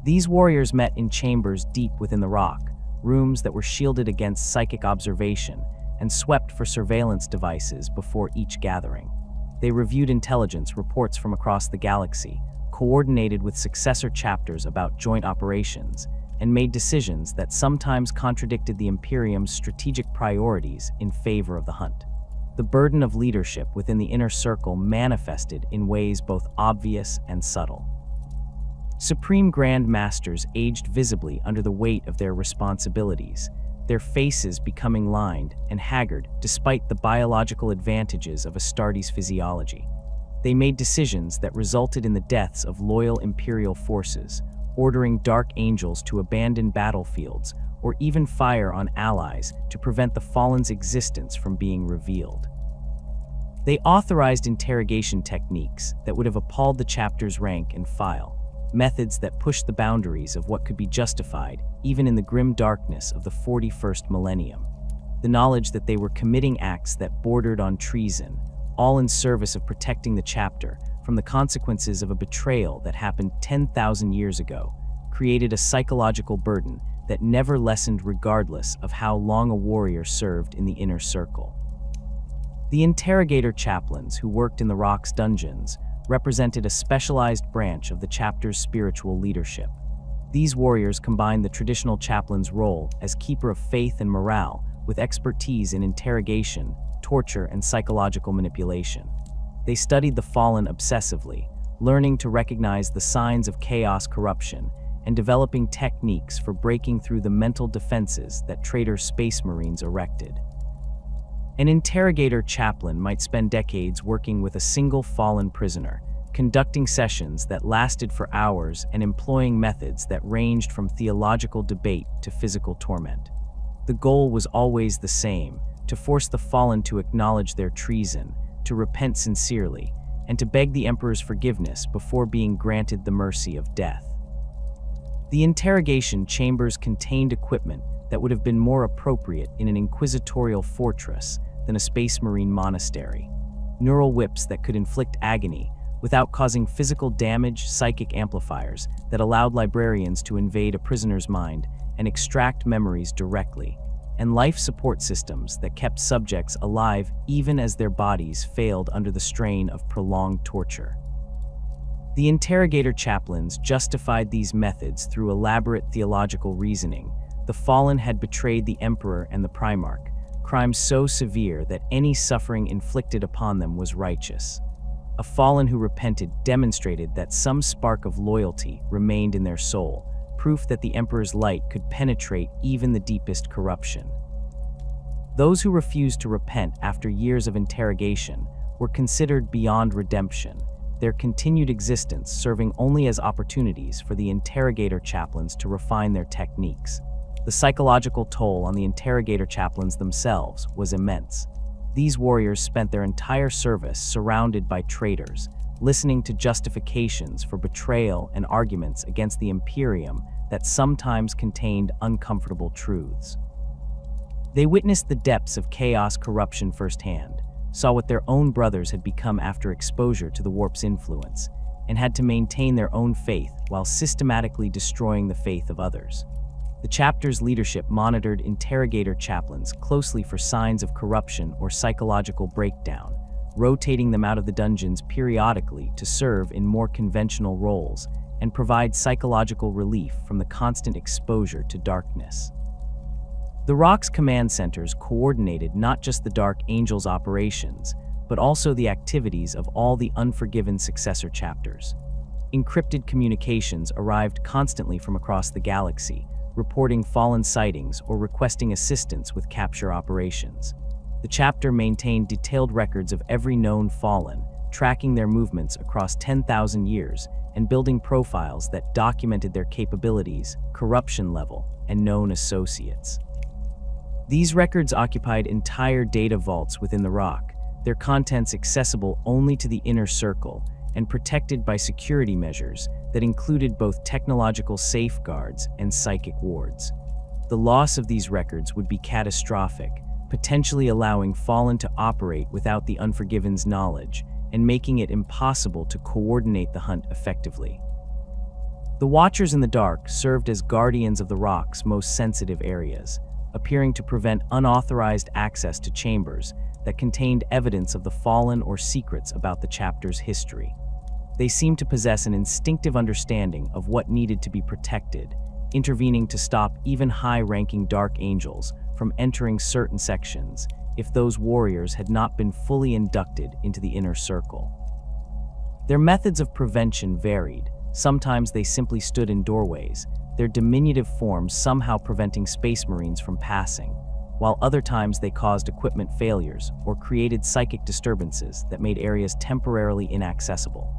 These warriors met in chambers deep within the rock, rooms that were shielded against psychic observation, and swept for surveillance devices before each gathering. They reviewed intelligence reports from across the galaxy, coordinated with successor chapters about joint operations, and made decisions that sometimes contradicted the Imperium's strategic priorities in favor of the hunt. The burden of leadership within the Inner Circle manifested in ways both obvious and subtle. Supreme Grand Masters aged visibly under the weight of their responsibilities, their faces becoming lined and haggard despite the biological advantages of Astartes' physiology. They made decisions that resulted in the deaths of loyal Imperial forces, ordering Dark Angels to abandon battlefields or even fire on allies to prevent the Fallen's existence from being revealed. They authorized interrogation techniques that would have appalled the chapter's rank and file, methods that pushed the boundaries of what could be justified even in the grim darkness of the 41st millennium. The knowledge that they were committing acts that bordered on treason, all in service of protecting the chapter from the consequences of a betrayal that happened 10,000 years ago, created a psychological burden that never lessened regardless of how long a warrior served in the Inner Circle. The interrogator chaplains who worked in the Rock's dungeons represented a specialized branch of the chapter's spiritual leadership. These warriors combined the traditional chaplain's role as keeper of faith and morale with expertise in interrogation, torture, and psychological manipulation. They studied the fallen obsessively, learning to recognize the signs of chaos corruption and developing techniques for breaking through the mental defenses that traitor space marines erected. An interrogator chaplain might spend decades working with a single fallen prisoner, conducting sessions that lasted for hours and employing methods that ranged from theological debate to physical torment. The goal was always the same: to force the fallen to acknowledge their treason, to repent sincerely, and to beg the emperor's forgiveness before being granted the mercy of death. The interrogation chambers contained equipment that would have been more appropriate in an inquisitorial fortress than a space marine monastery. Neural whips that could inflict agony without causing physical damage, psychic amplifiers that allowed librarians to invade a prisoner's mind and extract memories directly, and life support systems that kept subjects alive even as their bodies failed under the strain of prolonged torture. The interrogator chaplains justified these methods through elaborate theological reasoning. The fallen had betrayed the emperor and the primarch, crimes so severe that any suffering inflicted upon them was righteous. A fallen who repented demonstrated that some spark of loyalty remained in their soul, proof that the emperor's light could penetrate even the deepest corruption. Those who refused to repent after years of interrogation were considered beyond redemption, their continued existence serving only as opportunities for the interrogator chaplains to refine their techniques. The psychological toll on the interrogator chaplains themselves was immense. These warriors spent their entire service surrounded by traitors, listening to justifications for betrayal and arguments against the Imperium that sometimes contained uncomfortable truths. They witnessed the depths of chaos corruption firsthand, saw what their own brothers had become after exposure to the warp's influence, and had to maintain their own faith while systematically destroying the faith of others. The chapter's leadership monitored interrogator chaplains closely for signs of corruption or psychological breakdown, rotating them out of the dungeons periodically to serve in more conventional roles and provide psychological relief from the constant exposure to darkness. The Rock's command centers coordinated not just the Dark Angel's operations, but also the activities of all the Unforgiven Successor chapters. Encrypted communications arrived constantly from across the galaxy, reporting fallen sightings or requesting assistance with capture operations. The chapter maintained detailed records of every known fallen, tracking their movements across 10,000 years and building profiles that documented their capabilities, corruption level, and known associates. These records occupied entire data vaults within the Rock, their contents accessible only to the inner circle and protected by security measures that included both technological safeguards and psychic wards. The loss of these records would be catastrophic, potentially allowing Fallen to operate without the Unforgiven's knowledge and making it impossible to coordinate the hunt effectively. The Watchers in the Dark served as guardians of the Rock's most sensitive areas, appearing to prevent unauthorized access to chambers that contained evidence of the Fallen or secrets about the chapter's history. They seemed to possess an instinctive understanding of what needed to be protected, intervening to stop even high-ranking Dark Angels from entering certain sections if those warriors had not been fully inducted into the inner circle. Their methods of prevention varied. Sometimes they simply stood in doorways, their diminutive forms somehow preventing Space Marines from passing, while other times they caused equipment failures or created psychic disturbances that made areas temporarily inaccessible.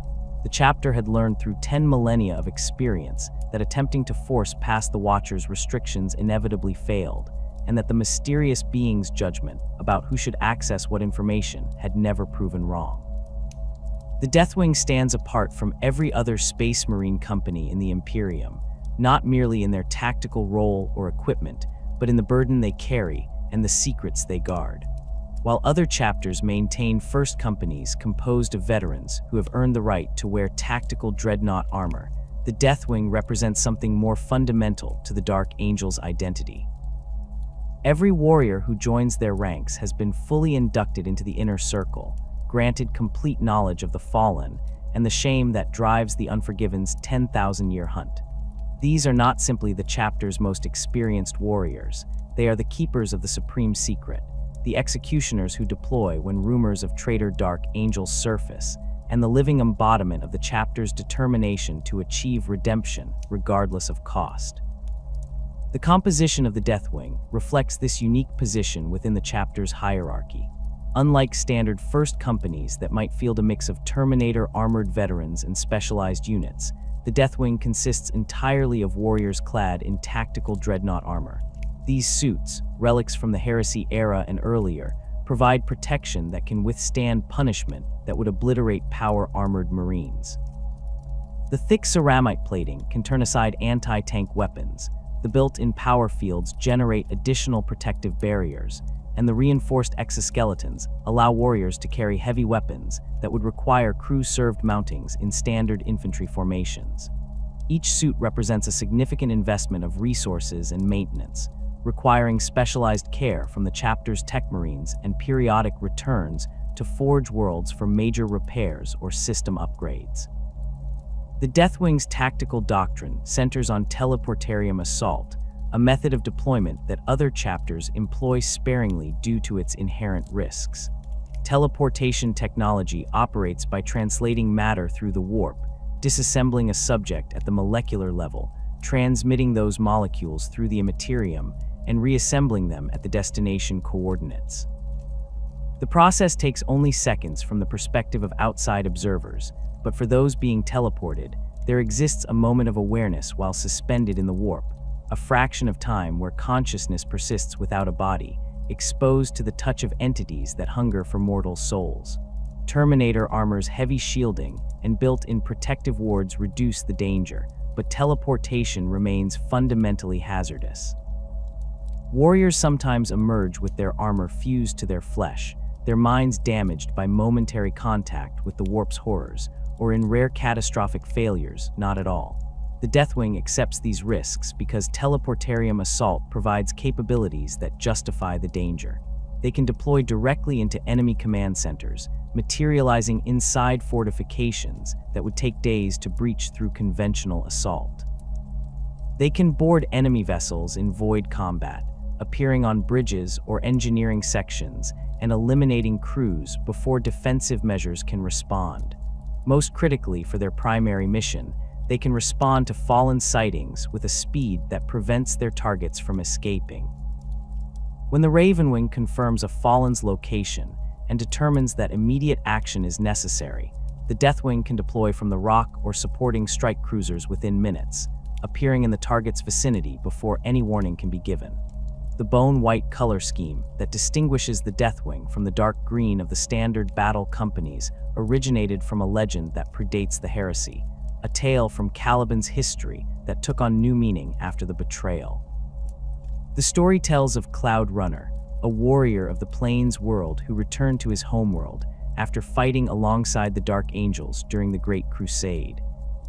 The chapter had learned through 10 millennia of experience that attempting to force past the Watchers' restrictions inevitably failed, and that the mysterious being's judgment about who should access what information had never proven wrong. The Deathwing stands apart from every other Space Marine company in the Imperium, not merely in their tactical role or equipment, but in the burden they carry and the secrets they guard. While other chapters maintain first companies composed of veterans who have earned the right to wear tactical dreadnought armor, the Deathwing represents something more fundamental to the Dark Angel's identity. Every warrior who joins their ranks has been fully inducted into the inner circle, granted complete knowledge of the Fallen and the shame that drives the Unforgiven's 10,000-year hunt. These are not simply the chapter's most experienced warriors, they are the keepers of the supreme secret, the executioners who deploy when rumors of traitor Dark Angels surface, and the living embodiment of the chapter's determination to achieve redemption regardless of cost. The composition of the Deathwing reflects this unique position within the chapter's hierarchy. Unlike standard first companies that might field a mix of Terminator armored veterans and specialized units, the Deathwing consists entirely of warriors clad in tactical dreadnought armor. These suits, relics from the Heresy era and earlier, provide protection that can withstand punishment that would obliterate power-armored Marines. The thick ceramite plating can turn aside anti-tank weapons, the built-in power fields generate additional protective barriers, and the reinforced exoskeletons allow warriors to carry heavy weapons that would require crew-served mountings in standard infantry formations. Each suit represents a significant investment of resources and maintenance, requiring specialized care from the chapter's tech marines and periodic returns to Forge worlds for major repairs or system upgrades. The Deathwing's tactical doctrine centers on teleportarium assault, a method of deployment that other chapters employ sparingly due to its inherent risks. Teleportation technology operates by translating matter through the warp, disassembling a subject at the molecular level, transmitting those molecules through the Imperium, and reassembling them at the destination coordinates. The process takes only seconds from the perspective of outside observers, but for those being teleported, there exists a moment of awareness while suspended in the warp, a fraction of time where consciousness persists without a body, exposed to the touch of entities that hunger for mortal souls. Terminator armor's heavy shielding and built-in protective wards reduce the danger, but teleportation remains fundamentally hazardous. Warriors sometimes emerge with their armor fused to their flesh, their minds damaged by momentary contact with the warp's horrors, or in rare catastrophic failures, not at all. The Deathwing accepts these risks because teleportarium assault provides capabilities that justify the danger. They can deploy directly into enemy command centers, materializing inside fortifications that would take days to breach through conventional assault. They can board enemy vessels in void combat, appearing on bridges or engineering sections, and eliminating crews before defensive measures can respond. Most critically for their primary mission, they can respond to fallen sightings with a speed that prevents their targets from escaping. When the Ravenwing confirms a fallen's location and determines that immediate action is necessary, the Deathwing can deploy from the rock or supporting strike cruisers within minutes, appearing in the target's vicinity before any warning can be given. The bone-white color scheme that distinguishes the Deathwing from the dark green of the standard battle companies originated from a legend that predates the Heresy, a tale from Caliban's history that took on new meaning after the betrayal. The story tells of Cloud Runner, a warrior of the Plains world who returned to his homeworld after fighting alongside the Dark Angels during the Great Crusade.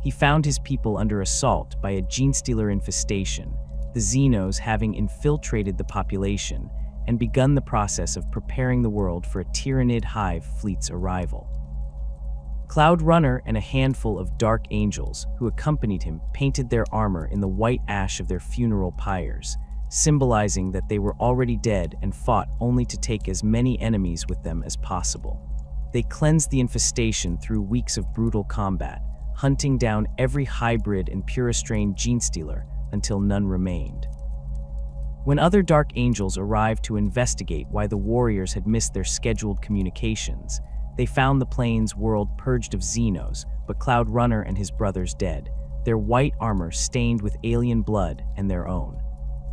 He found his people under assault by a genestealer infestation, the Xenos having infiltrated the population and begun the process of preparing the world for a Tyranid hive fleet's arrival. Cloud Runner and a handful of Dark Angels who accompanied him painted their armor in the white ash of their funeral pyres, symbolizing that they were already dead and fought only to take as many enemies with them as possible. They cleansed the infestation through weeks of brutal combat, hunting down every hybrid and pure-strain genestealer until none remained. When other Dark Angels arrived to investigate why the warriors had missed their scheduled communications, they found the Plains world purged of Xenos, but Cloud Runner and his brothers dead, their white armor stained with alien blood and their own.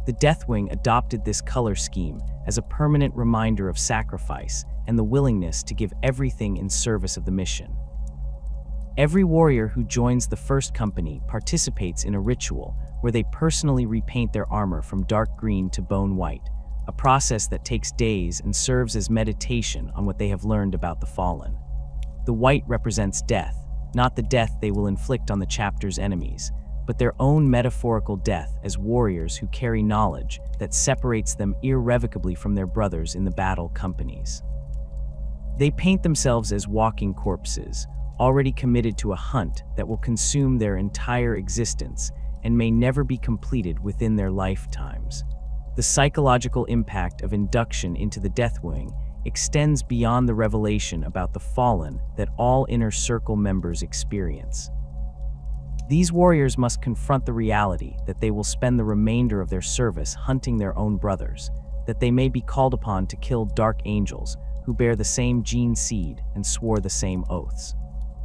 The Deathwing adopted this color scheme as a permanent reminder of sacrifice and the willingness to give everything in service of the mission. Every warrior who joins the first company participates in a ritual where they personally repaint their armor from dark green to bone white, a process that takes days and serves as meditation on what they have learned about the fallen. The white represents death, not the death they will inflict on the chapter's enemies, but their own metaphorical death as warriors who carry knowledge that separates them irrevocably from their brothers in the battle companies. They paint themselves as walking corpses, already committed to a hunt that will consume their entire existence and may never be completed within their lifetimes. The psychological impact of induction into the Deathwing extends beyond the revelation about the fallen that all Inner Circle members experience. These warriors must confront the reality that they will spend the remainder of their service hunting their own brothers, that they may be called upon to kill dark angels who bear the same gene seed and swore the same oaths.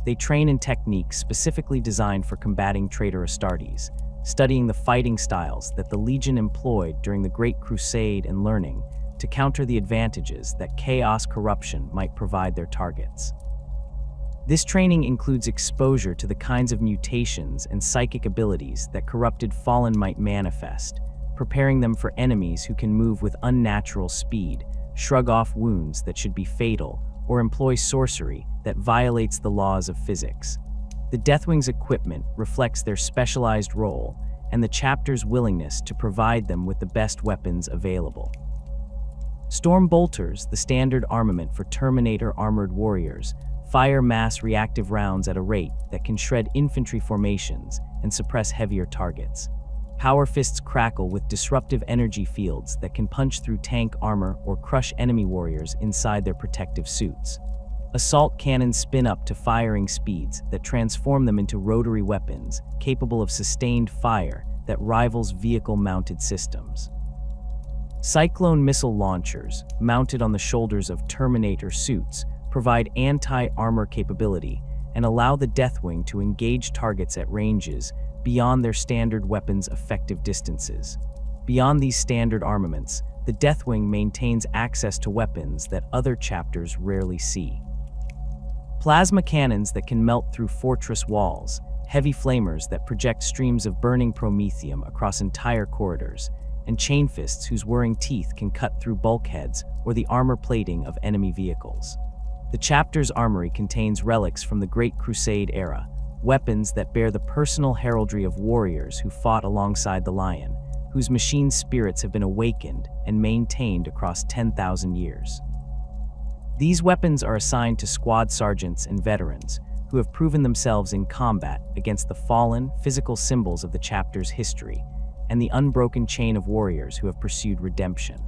They train in techniques specifically designed for combating traitor Astartes, studying the fighting styles that the Legion employed during the Great Crusade and learning to counter the advantages that chaos corruption might provide their targets. This training includes exposure to the kinds of mutations and psychic abilities that corrupted Fallen might manifest, preparing them for enemies who can move with unnatural speed, shrug off wounds that should be fatal, or employ sorcery that violates the laws of physics. The Deathwing's equipment reflects their specialized role and the chapter's willingness to provide them with the best weapons available. Storm Bolters, the standard armament for Terminator armored warriors, fire mass reactive rounds at a rate that can shred infantry formations and suppress heavier targets. Power Fists crackle with disruptive energy fields that can punch through tank armor or crush enemy warriors inside their protective suits. Assault cannons spin up to firing speeds that transform them into rotary weapons capable of sustained fire that rivals vehicle-mounted systems. Cyclone missile launchers, mounted on the shoulders of Terminator suits, provide anti-armor capability and allow the Deathwing to engage targets at ranges beyond their standard weapons' effective distances. Beyond these standard armaments, the Deathwing maintains access to weapons that other chapters rarely see. Plasma cannons that can melt through fortress walls, heavy flamers that project streams of burning promethium across entire corridors, and chain fists whose whirring teeth can cut through bulkheads or the armor plating of enemy vehicles. The chapter's armory contains relics from the Great Crusade era, weapons that bear the personal heraldry of warriors who fought alongside the Lion, whose machine spirits have been awakened and maintained across 10,000 years. These weapons are assigned to squad sergeants and veterans who have proven themselves in combat against the fallen, physical symbols of the chapter's history and the unbroken chain of warriors who have pursued redemption.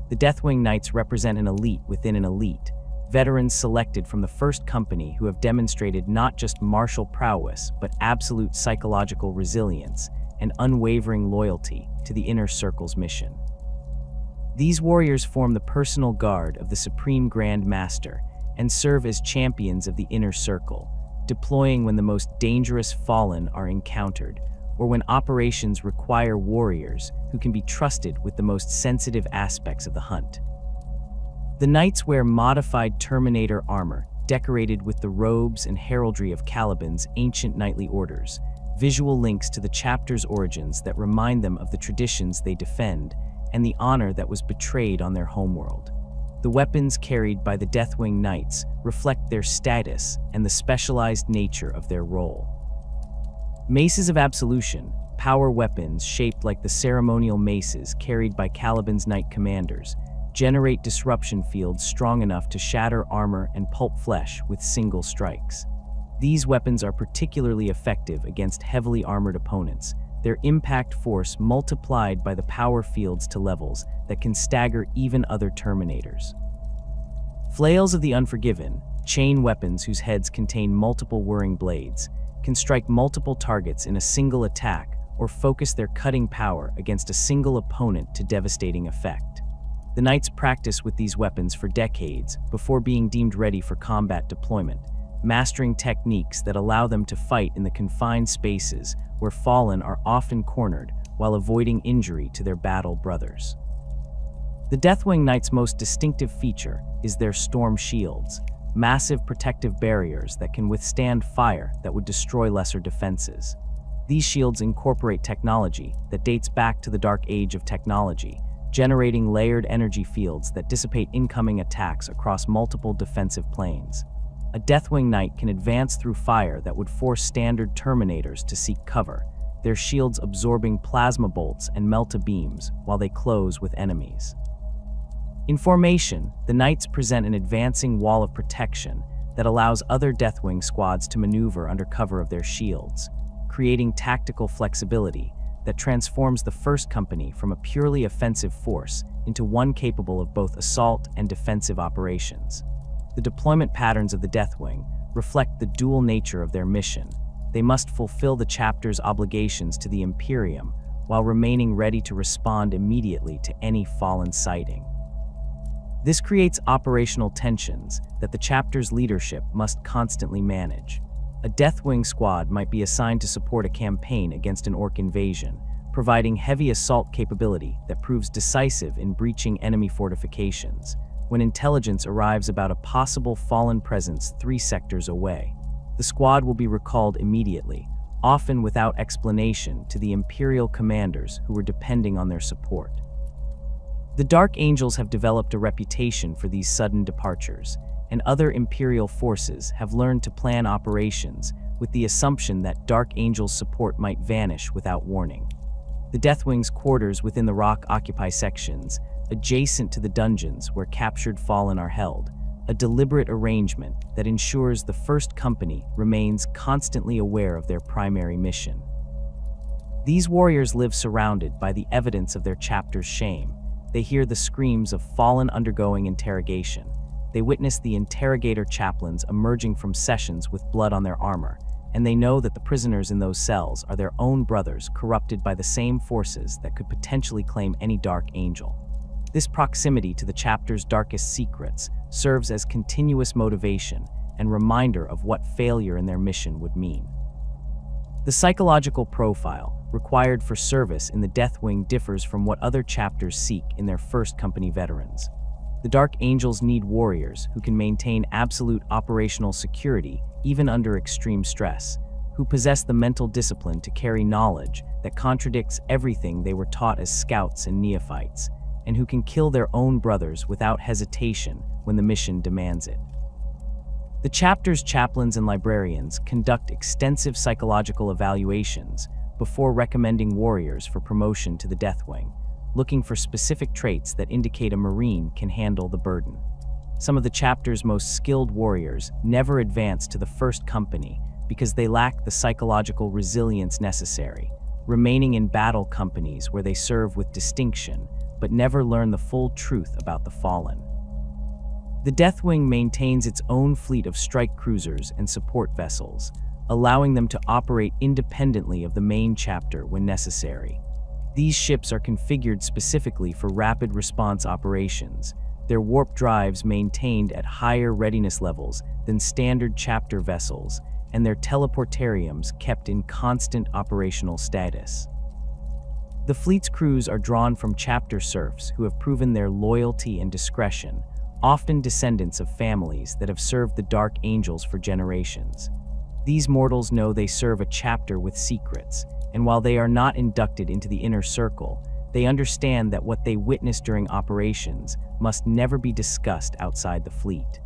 The Deathwing Knights represent an elite within an elite, veterans selected from the first company who have demonstrated not just martial prowess, but absolute psychological resilience and unwavering loyalty to the Inner Circle's mission. These warriors form the personal guard of the Supreme Grand Master and serve as champions of the Inner Circle, deploying when the most dangerous Fallen are encountered, or when operations require warriors who can be trusted with the most sensitive aspects of the hunt. The Knights wear modified Terminator armor, decorated with the robes and heraldry of Caliban's ancient knightly orders, visual links to the chapter's origins that remind them of the traditions they defend and the honor that was betrayed on their homeworld. The weapons carried by the Deathwing Knights reflect their status and the specialized nature of their role. Maces of Absolution, power weapons shaped like the ceremonial maces carried by Caliban's knight commanders, generate disruption fields strong enough to shatter armor and pulp flesh with single strikes. These weapons are particularly effective against heavily armored opponents, their impact force multiplied by the power fields to levels that can stagger even other Terminators. Flails of the Unforgiven, chain weapons whose heads contain multiple whirring blades, can strike multiple targets in a single attack or focus their cutting power against a single opponent to devastating effect. The Knights practice with these weapons for decades before being deemed ready for combat deployment, mastering techniques that allow them to fight in the confined spaces where Fallen are often cornered while avoiding injury to their battle brothers. The Deathwing Knights' most distinctive feature is their storm shields, massive protective barriers that can withstand fire that would destroy lesser defenses. These shields incorporate technology that dates back to the Dark Age of technology, generating layered energy fields that dissipate incoming attacks across multiple defensive planes. A Deathwing Knight can advance through fire that would force standard Terminators to seek cover, their shields absorbing plasma bolts and melta beams while they close with enemies. In formation, the Knights present an advancing wall of protection that allows other Deathwing squads to maneuver under cover of their shields, creating tactical flexibility that transforms the first company from a purely offensive force into one capable of both assault and defensive operations. The deployment patterns of the Deathwing reflect the dual nature of their mission, they must fulfill the chapter's obligations to the Imperium while remaining ready to respond immediately to any fallen sighting. This creates operational tensions that the chapter's leadership must constantly manage. A Deathwing squad might be assigned to support a campaign against an Orc invasion, providing heavy assault capability that proves decisive in breaching enemy fortifications, when intelligence arrives about a possible fallen presence 3 sectors away. The squad will be recalled immediately, often without explanation, to the Imperial commanders who were depending on their support. The Dark Angels have developed a reputation for these sudden departures, and other Imperial forces have learned to plan operations with the assumption that Dark Angels' support might vanish without warning. The Deathwing's quarters within the rock occupy sections adjacent to the dungeons where captured fallen are held, a deliberate arrangement that ensures the First Company remains constantly aware of their primary mission. These warriors live surrounded by the evidence of their chapter's shame. They hear the screams of fallen undergoing interrogation. They witness the interrogator chaplains emerging from sessions with blood on their armor, and they know that the prisoners in those cells are their own brothers corrupted by the same forces that could potentially claim any Dark Angel. This proximity to the chapter's darkest secrets serves as continuous motivation and reminder of what failure in their mission would mean. The psychological profile required for service in the Deathwing differs from what other chapters seek in their First Company veterans. The Dark Angels need warriors who can maintain absolute operational security even under extreme stress, who possess the mental discipline to carry knowledge that contradicts everything they were taught as scouts and neophytes, and who can kill their own brothers without hesitation when the mission demands it. The chapter's chaplains and librarians conduct extensive psychological evaluations before recommending warriors for promotion to the Deathwing, looking for specific traits that indicate a Marine can handle the burden. Some of the chapter's most skilled warriors never advance to the First Company because they lack the psychological resilience necessary, remaining in battle companies where they serve with distinction but never learn the full truth about the fallen. The Deathwing maintains its own fleet of strike cruisers and support vessels, allowing them to operate independently of the main chapter when necessary. These ships are configured specifically for rapid response operations, their warp drives maintained at higher readiness levels than standard chapter vessels, and their teleportariums kept in constant operational status. The fleet's crews are drawn from chapter serfs who have proven their loyalty and discretion, often descendants of families that have served the Dark Angels for generations. These mortals know they serve a chapter with secrets, and while they are not inducted into the inner circle, they understand that what they witness during operations must never be discussed outside the fleet.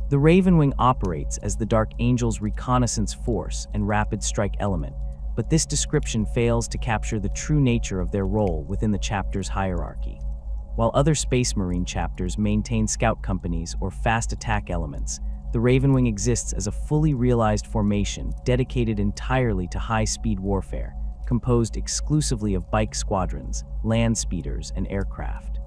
The Ravenwing operates as the Dark Angels' reconnaissance force and rapid strike element, but this description fails to capture the true nature of their role within the chapter's hierarchy. While other Space Marine chapters maintain scout companies or fast attack elements, the Ravenwing exists as a fully realized formation dedicated entirely to high-speed warfare, composed exclusively of bike squadrons, land speeders, and aircraft.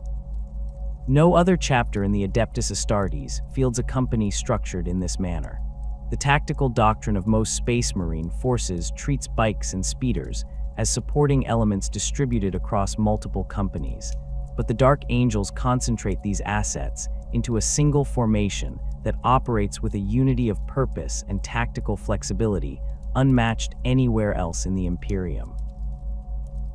No other chapter in the Adeptus Astartes fields a company structured in this manner. The tactical doctrine of most Space Marine forces treats bikes and speeders as supporting elements distributed across multiple companies, but the Dark Angels concentrate these assets into a single formation that operates with a unity of purpose and tactical flexibility unmatched anywhere else in the Imperium.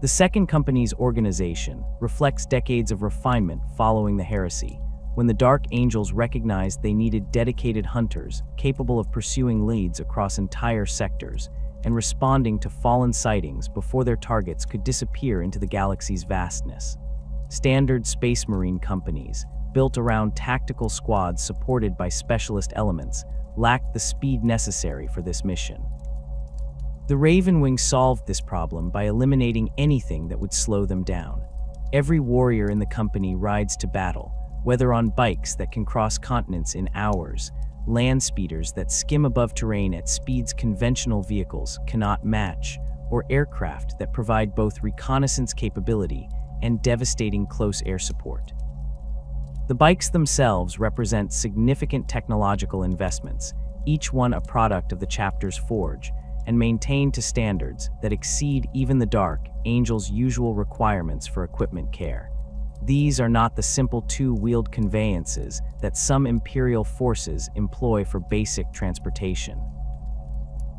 The Second Company's organization reflects decades of refinement following the heresy, when the Dark Angels recognized they needed dedicated hunters capable of pursuing leads across entire sectors and responding to fallen sightings before their targets could disappear into the galaxy's vastness. Standard Space Marine companies, built around tactical squads supported by specialist elements, lacked the speed necessary for this mission. The Ravenwing solved this problem by eliminating anything that would slow them down. Every warrior in the company rides to battle, whether on bikes that can cross continents in hours, land speeders that skim above terrain at speeds conventional vehicles cannot match, or aircraft that provide both reconnaissance capability and devastating close air support. The bikes themselves represent significant technological investments, each one a product of the chapter's forge, and maintained to standards that exceed even the Dark Angel's usual requirements for equipment care. These are not the simple two-wheeled conveyances that some Imperial forces employ for basic transportation.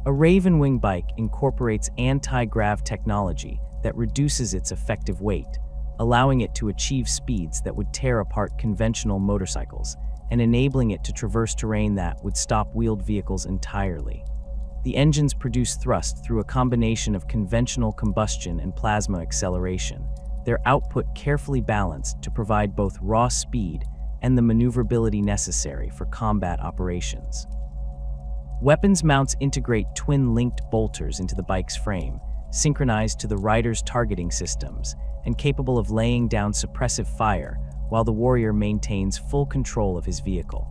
A Ravenwing bike incorporates anti-grav technology that reduces its effective weight, allowing it to achieve speeds that would tear apart conventional motorcycles and enabling it to traverse terrain that would stop wheeled vehicles entirely. The engines produce thrust through a combination of conventional combustion and plasma acceleration, their output carefully balanced to provide both raw speed and the maneuverability necessary for combat operations. Weapons mounts integrate twin-linked bolters into the bike's frame, synchronized to the rider's targeting systems, and capable of laying down suppressive fire while the warrior maintains full control of his vehicle.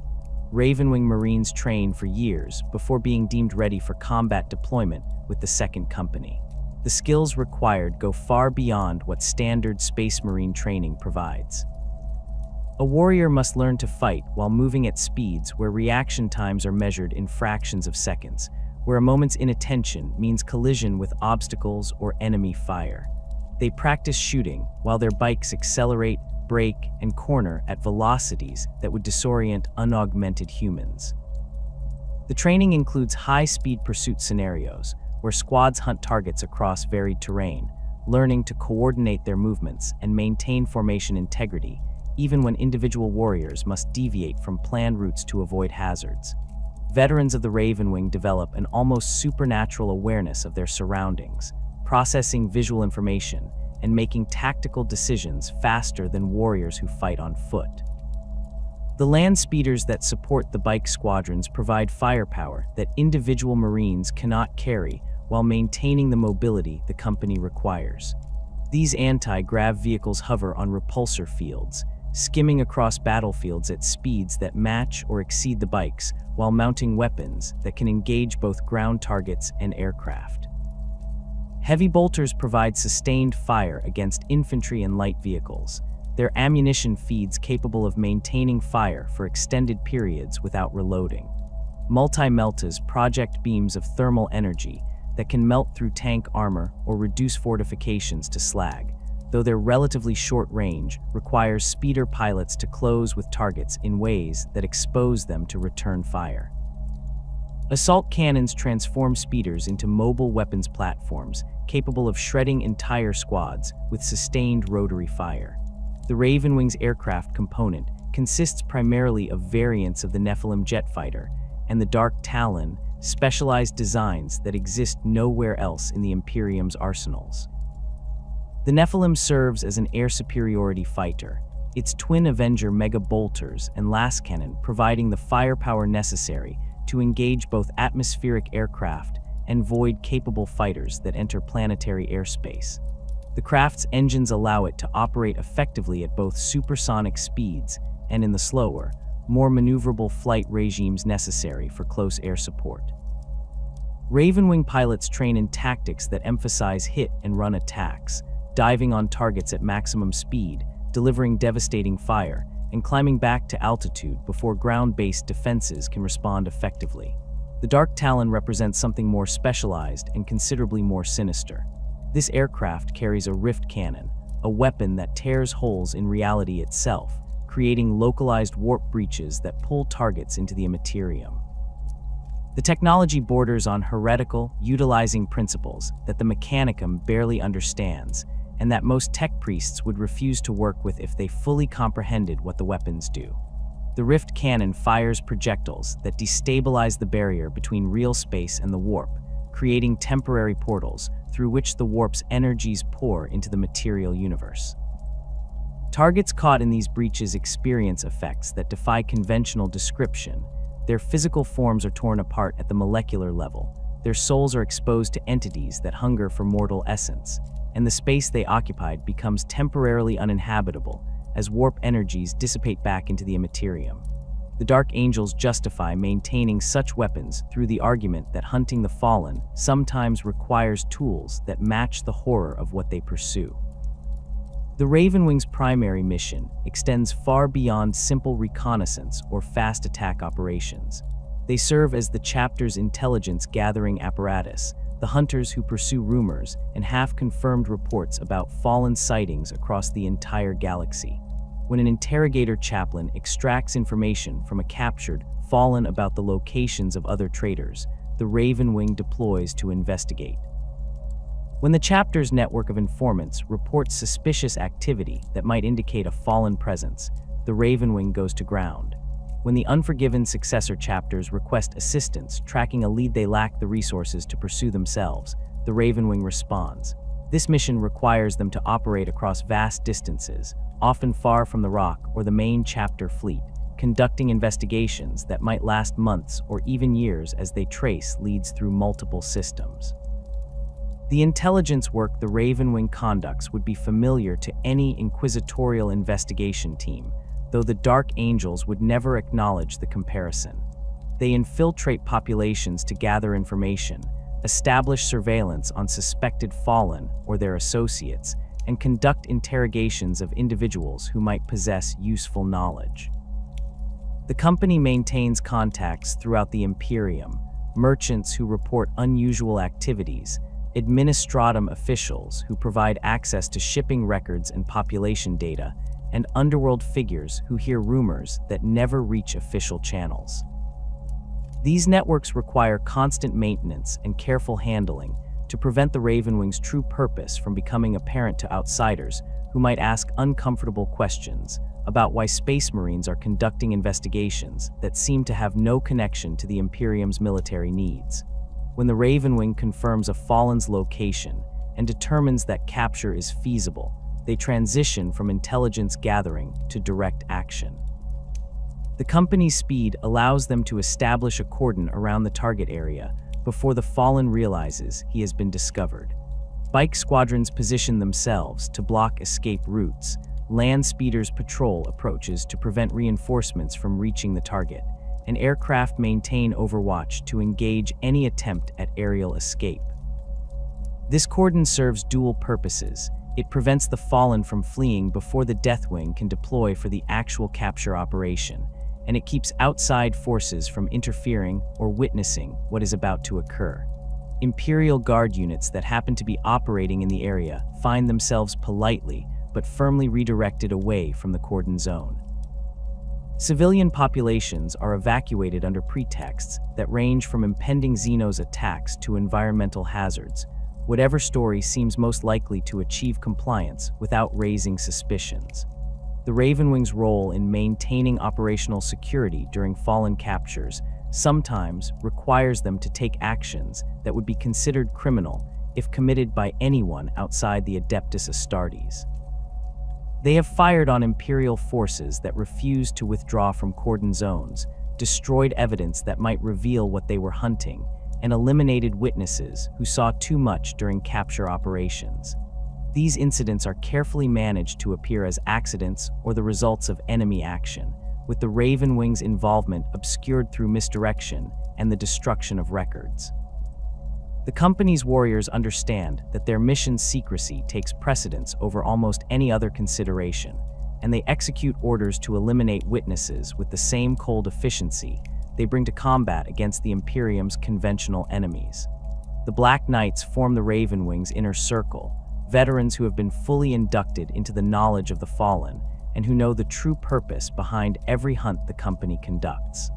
Ravenwing Marines train for years before being deemed ready for combat deployment with the Second Company. The skills required go far beyond what standard Space Marine training provides. A warrior must learn to fight while moving at speeds where reaction times are measured in fractions of seconds, where a moment's inattention means collision with obstacles or enemy fire. They practice shooting while their bikes accelerate, brake, and corner at velocities that would disorient unaugmented humans. The training includes high-speed pursuit scenarios, where squads hunt targets across varied terrain, learning to coordinate their movements and maintain formation integrity, even when individual warriors must deviate from planned routes to avoid hazards. Veterans of the Ravenwing develop an almost supernatural awareness of their surroundings, processing visual information and making tactical decisions faster than warriors who fight on foot. The land speeders that support the bike squadrons provide firepower that individual Marines cannot carry while maintaining the mobility the company requires. These anti-grav vehicles hover on repulsor fields, skimming across battlefields at speeds that match or exceed the bikes, while mounting weapons that can engage both ground targets and aircraft. Heavy bolters provide sustained fire against infantry and light vehicles, their ammunition feeds capable of maintaining fire for extended periods without reloading. Multi-meltas project beams of thermal energy that can melt through tank armor or reduce fortifications to slag, though their relatively short range requires speeder pilots to close with targets in ways that expose them to return fire. Assault cannons transform speeders into mobile weapons platforms capable of shredding entire squads with sustained rotary fire. The Ravenwing's aircraft component consists primarily of variants of the Nephilim jet fighter and the Dark Talon, specialized designs that exist nowhere else in the Imperium's arsenals. The Nephilim serves as an air superiority fighter, its twin Avenger mega bolters and lascannon providing the firepower necessary to engage both atmospheric aircraft and void-capable fighters that enter planetary airspace. The craft's engines allow it to operate effectively at both supersonic speeds and in the slower, more maneuverable flight regimes necessary for close air support. Ravenwing pilots train in tactics that emphasize hit-and-run attacks, diving on targets at maximum speed, delivering devastating fire, and climbing back to altitude before ground-based defenses can respond effectively. The Dark Talon represents something more specialized and considerably more sinister. This aircraft carries a rift cannon, a weapon that tears holes in reality itself, creating localized warp breaches that pull targets into the Imperium. The technology borders on heretical, utilizing principles that the Mechanicum barely understands, and that most tech priests would refuse to work with if they fully comprehended what the weapons do. The rift cannon fires projectiles that destabilize the barrier between real space and the warp, creating temporary portals through which the warp's energies pour into the material universe. Targets caught in these breaches experience effects that defy conventional description. Their physical forms are torn apart at the molecular level, their souls are exposed to entities that hunger for mortal essence, and the space they occupied becomes temporarily uninhabitable as warp energies dissipate back into the Imperium. The Dark Angels justify maintaining such weapons through the argument that hunting the fallen sometimes requires tools that match the horror of what they pursue. The Ravenwing's primary mission extends far beyond simple reconnaissance or fast attack operations. They serve as the chapter's intelligence gathering apparatus, the hunters who pursue rumors and half-confirmed reports about fallen sightings across the entire galaxy. When an interrogator chaplain extracts information from a captured fallen about the locations of other traitors, the Raven Wing deploys to investigate. When the chapter's network of informants reports suspicious activity that might indicate a fallen presence, the Raven Wing goes to ground. When the Unforgiven Successor chapters request assistance tracking a lead they lack the resources to pursue themselves, the Raven Wing responds. This mission requires them to operate across vast distances, often far from the Rock or the main chapter fleet, conducting investigations that might last months or even years as they trace leads through multiple systems. The intelligence work the Raven Wing conducts would be familiar to any inquisitorial investigation team, though the Dark Angels would never acknowledge the comparison. They infiltrate populations to gather information, establish surveillance on suspected fallen or their associates, and conduct interrogations of individuals who might possess useful knowledge. The company maintains contacts throughout the Imperium, merchants who report unusual activities, administratum officials who provide access to shipping records and population data, and underworld figures who hear rumors that never reach official channels. These networks require constant maintenance and careful handling to prevent the Raven Wing's true purpose from becoming apparent to outsiders who might ask uncomfortable questions about why Space Marines are conducting investigations that seem to have no connection to the Imperium's military needs. When the Raven Wing confirms a fallen's location and determines that capture is feasible, they transition from intelligence gathering to direct action. The company's speed allows them to establish a cordon around the target area before the fallen realizes he has been discovered. Bike squadrons position themselves to block escape routes. Land speeders patrol approaches to prevent reinforcements from reaching the target, and aircraft maintain overwatch to engage any attempt at aerial escape. This cordon serves dual purposes. It prevents the fallen from fleeing before the Deathwing can deploy for the actual capture operation, and it keeps outside forces from interfering or witnessing what is about to occur. Imperial Guard units that happen to be operating in the area find themselves politely but firmly redirected away from the cordon zone. Civilian populations are evacuated under pretexts that range from impending Xenos attacks to environmental hazards, whatever story seems most likely to achieve compliance without raising suspicions. The Raven Wing's role in maintaining operational security during fallen captures sometimes requires them to take actions that would be considered criminal if committed by anyone outside the Adeptus Astartes. They have fired on Imperial forces that refused to withdraw from cordon zones, destroyed evidence that might reveal what they were hunting, and eliminated witnesses who saw too much during capture operations. These incidents are carefully managed to appear as accidents or the results of enemy action, with the Raven Wing's involvement obscured through misdirection and the destruction of records. The company's warriors understand that their mission's secrecy takes precedence over almost any other consideration, and they execute orders to eliminate witnesses with the same cold efficiency they bring to combat against the Imperium's conventional enemies. The Black Knights form the Raven Wing's inner circle, veterans who have been fully inducted into the knowledge of the fallen and who know the true purpose behind every hunt the company conducts.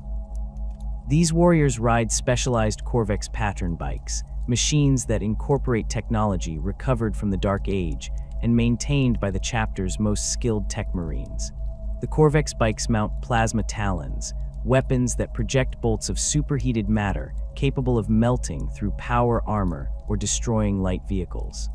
These warriors ride specialized Corvex pattern bikes, machines that incorporate technology recovered from the Dark Age and maintained by the chapter's most skilled tech marines. The Corvex bikes mount plasma talons, weapons that project bolts of superheated matter capable of melting through power armor or destroying light vehicles.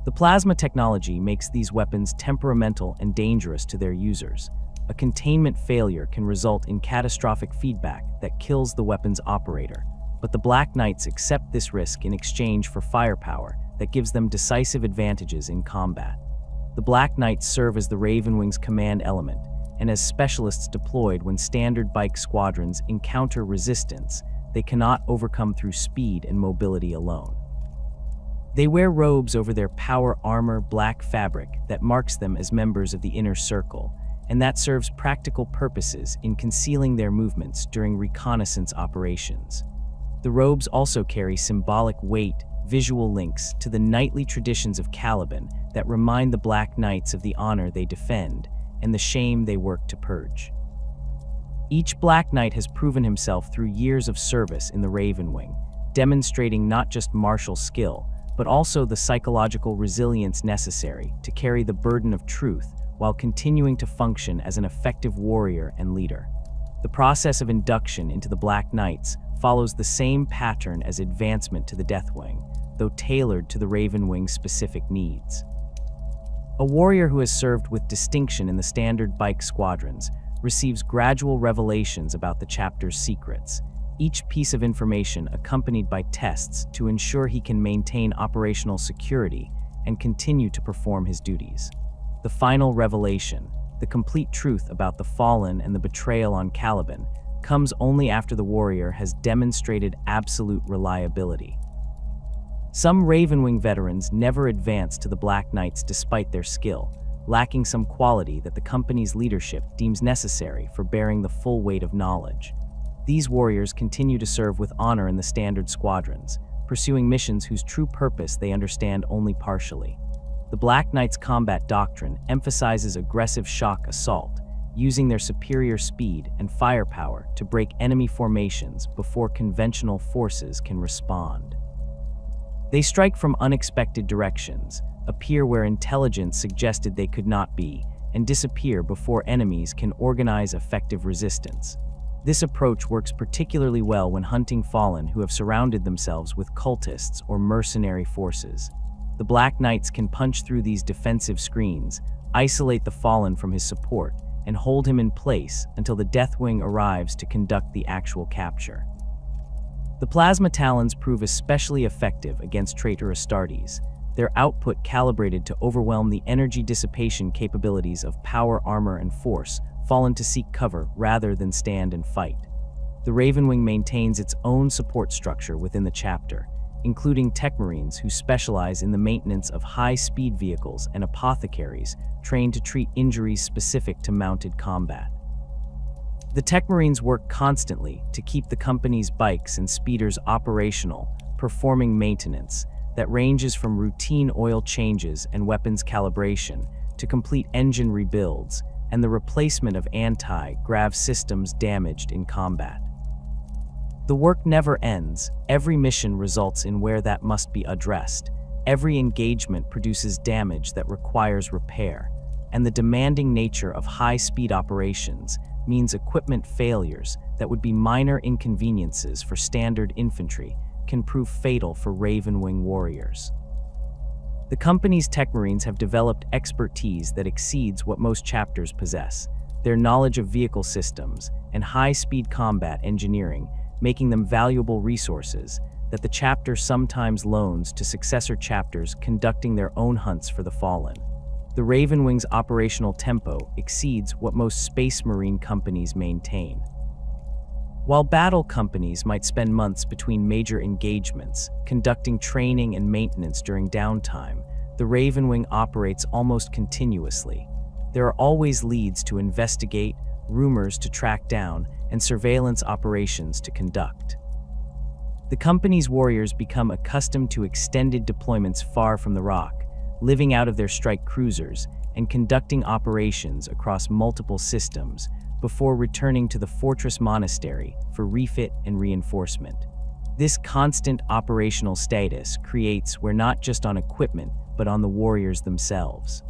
The plasma technology makes these weapons temperamental and dangerous to their users. A containment failure can result in catastrophic feedback that kills the weapon's operator, but the Black Knights accept this risk in exchange for firepower that gives them decisive advantages in combat. The Black Knights serve as the Raven Wing's command element, and as specialists deployed when standard bike squadrons encounter resistance they cannot overcome through speed and mobility alone. They wear robes over their power armor black fabric that marks them as members of the inner circle, and that serves practical purposes in concealing their movements during reconnaissance operations. The robes also carry symbolic weight, visual links to the knightly traditions of Caliban that remind the Black Knights of the honor they defend and the shame they work to purge. Each Black Knight has proven himself through years of service in the Raven Wing, demonstrating not just martial skill, but also the psychological resilience necessary to carry the burden of truth while continuing to function as an effective warrior and leader. The process of induction into the Black Knights follows the same pattern as advancement to the Deathwing, though tailored to the Raven Wing's specific needs. A warrior who has served with distinction in the standard bike squadrons receives gradual revelations about the chapter's secrets, each piece of information accompanied by tests to ensure he can maintain operational security and continue to perform his duties. The final revelation, the complete truth about the Fallen and the betrayal on Caliban, comes only after the warrior has demonstrated absolute reliability. Some Ravenwing veterans never advance to the Black Knights despite their skill, lacking some quality that the company's leadership deems necessary for bearing the full weight of knowledge. These warriors continue to serve with honor in the standard squadrons, pursuing missions whose true purpose they understand only partially. The Black Knights' combat doctrine emphasizes aggressive shock assault, using their superior speed and firepower to break enemy formations before conventional forces can respond. They strike from unexpected directions, appear where intelligence suggested they could not be, and disappear before enemies can organize effective resistance. This approach works particularly well when hunting Fallen who have surrounded themselves with cultists or mercenary forces. The Black Knights can punch through these defensive screens, isolate the Fallen from his support, and hold him in place until the Deathwing arrives to conduct the actual capture. The Plasma Talons prove especially effective against traitor Astartes, their output calibrated to overwhelm the energy dissipation capabilities of power, armor, and force, Fallen to seek cover rather than stand and fight. The Ravenwing maintains its own support structure within the chapter, including Tech Marines who specialize in the maintenance of high-speed vehicles and apothecaries trained to treat injuries specific to mounted combat. The Tech Marines work constantly to keep the company's bikes and speeders operational, performing maintenance that ranges from routine oil changes and weapons calibration to complete engine rebuilds and the replacement of anti-grav systems damaged in combat. The work never ends. Every mission results in where that must be addressed. Every engagement produces damage that requires repair, and the demanding nature of high-speed operations means equipment failures that would be minor inconveniences for standard infantry can prove fatal for Ravenwing warriors. The company's Tech Marines have developed expertise that exceeds what most chapters possess. Their knowledge of vehicle systems and high-speed combat engineering making them valuable resources that the chapter sometimes loans to successor chapters conducting their own hunts for the Fallen. The Ravenwing's operational tempo exceeds what most Space Marine companies maintain. While battle companies might spend months between major engagements, conducting training and maintenance during downtime, the Ravenwing operates almost continuously. There are always leads to investigate, rumors to track down, and surveillance operations to conduct. The company's warriors become accustomed to extended deployments far from the Rock, living out of their strike cruisers and conducting operations across multiple systems before returning to the Fortress Monastery for refit and reinforcement. This constant operational status creates wear not just on equipment, but on the warriors themselves.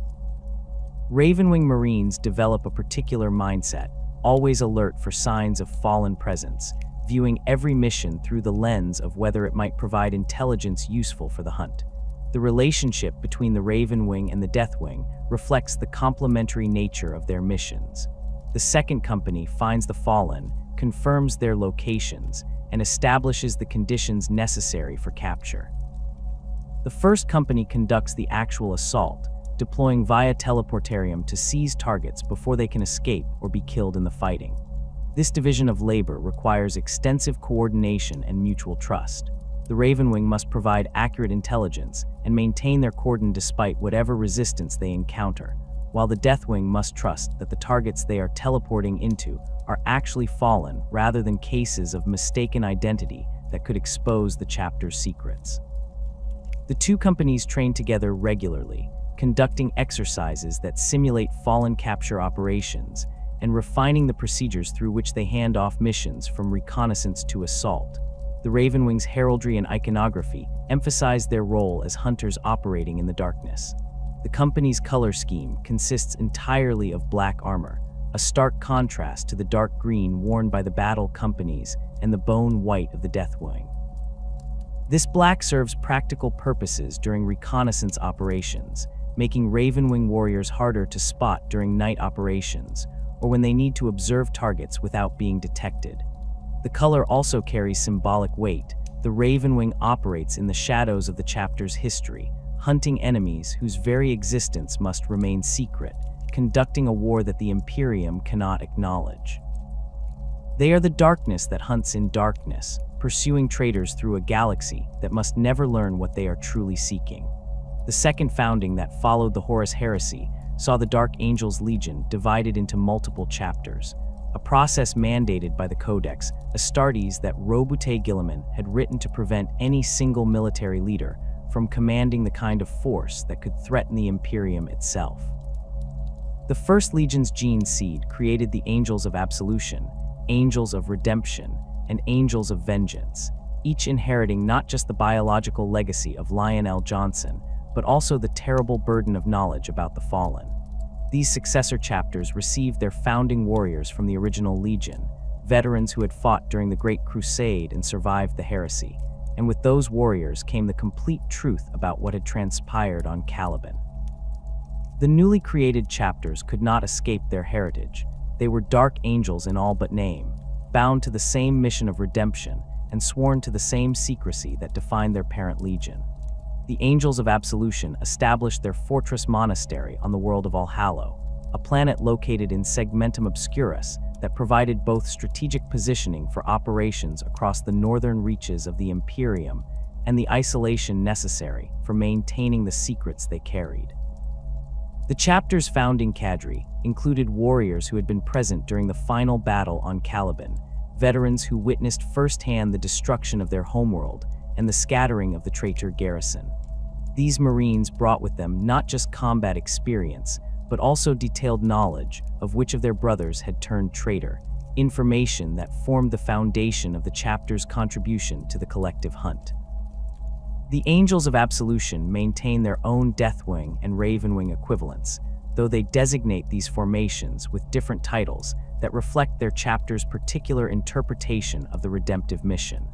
Ravenwing Marines develop a particular mindset, always alert for signs of Fallen presence, viewing every mission through the lens of whether it might provide intelligence useful for the hunt. The relationship between the Ravenwing and the Deathwing reflects the complementary nature of their missions. The second company finds the Fallen, confirms their locations, and establishes the conditions necessary for capture. The first company conducts the actual assault, deploying via teleportarium to seize targets before they can escape or be killed in the fighting. This division of labor requires extensive coordination and mutual trust. The Ravenwing must provide accurate intelligence and maintain their cordon despite whatever resistance they encounter, while the Deathwing must trust that the targets they are teleporting into are actually Fallen rather than cases of mistaken identity that could expose the chapter's secrets. The two companies trained together regularly, conducting exercises that simulate fallen capture operations and refining the procedures through which they hand off missions from reconnaissance to assault. The Ravenwing's heraldry and iconography emphasize their role as hunters operating in the darkness. The company's color scheme consists entirely of black armor, a stark contrast to the dark green worn by the battle companies and the bone white of the Deathwing. This black serves practical purposes during reconnaissance operations, making Ravenwing warriors harder to spot during night operations or when they need to observe targets without being detected. The color also carries symbolic weight. The Ravenwing operates in the shadows of the chapter's history, hunting enemies whose very existence must remain secret, conducting a war that the Imperium cannot acknowledge. They are the darkness that hunts in darkness, pursuing traitors through a galaxy that must never learn what they are truly seeking. The second founding that followed the Horus Heresy saw the Dark Angels Legion divided into multiple chapters, a process mandated by the Codex Astartes that Robute Guilliman had written to prevent any single military leader from commanding the kind of force that could threaten the Imperium itself. The First Legion's gene seed created the Angels of Absolution, Angels of Redemption, and Angels of Vengeance, each inheriting not just the biological legacy of Lionel Johnson, but also the terrible burden of knowledge about the fallen. These successor chapters received their founding warriors from the original Legion, veterans who had fought during the Great Crusade and survived the heresy, and with those warriors came the complete truth about what had transpired on Caliban. The newly created chapters could not escape their heritage. They were dark angels in all but name, bound to the same mission of redemption and sworn to the same secrecy that defined their parent legion. The Angels of Absolution established their fortress monastery on the world of Allhallow, a planet located in Segmentum Obscurus that provided both strategic positioning for operations across the northern reaches of the Imperium and the isolation necessary for maintaining the secrets they carried. The chapter's founding cadre included warriors who had been present during the final battle on Caliban, veterans who witnessed firsthand the destruction of their homeworld and the scattering of the traitor garrison. These Marines brought with them not just combat experience, but also detailed knowledge of which of their brothers had turned traitor, information that formed the foundation of the chapter's contribution to the collective hunt. The Angels of Absolution maintain their own Deathwing and Ravenwing equivalents, though they designate these formations with different titles that reflect their chapter's particular interpretation of the redemptive mission.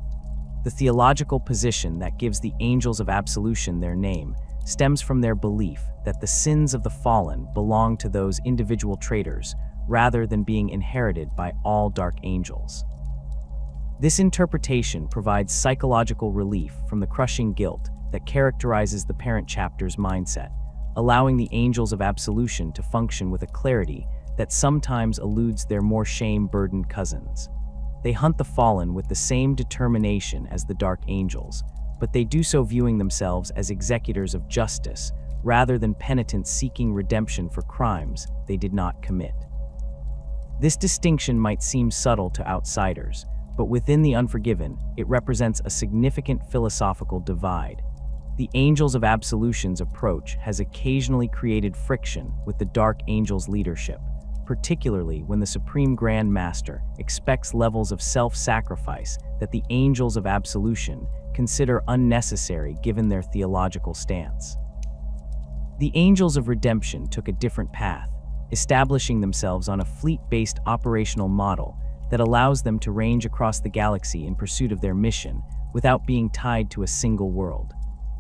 The theological position that gives the Angels of Absolution their name stems from their belief that the sins of the fallen belong to those individual traitors rather than being inherited by all dark angels. This interpretation provides psychological relief from the crushing guilt that characterizes the parent chapter's mindset, allowing the Angels of Absolution to function with a clarity that sometimes eludes their more shame-burdened cousins. They hunt the fallen with the same determination as the Dark Angels, but they do so viewing themselves as executors of justice rather than penitents seeking redemption for crimes they did not commit. This distinction might seem subtle to outsiders, but within the Unforgiven, it represents a significant philosophical divide. The Angels of Absolution's approach has occasionally created friction with the Dark Angels' leadership, particularly when the Supreme Grand Master expects levels of self-sacrifice that the Angels of Absolution consider unnecessary given their theological stance. The Angels of Redemption took a different path, establishing themselves on a fleet-based operational model that allows them to range across the galaxy in pursuit of their mission without being tied to a single world.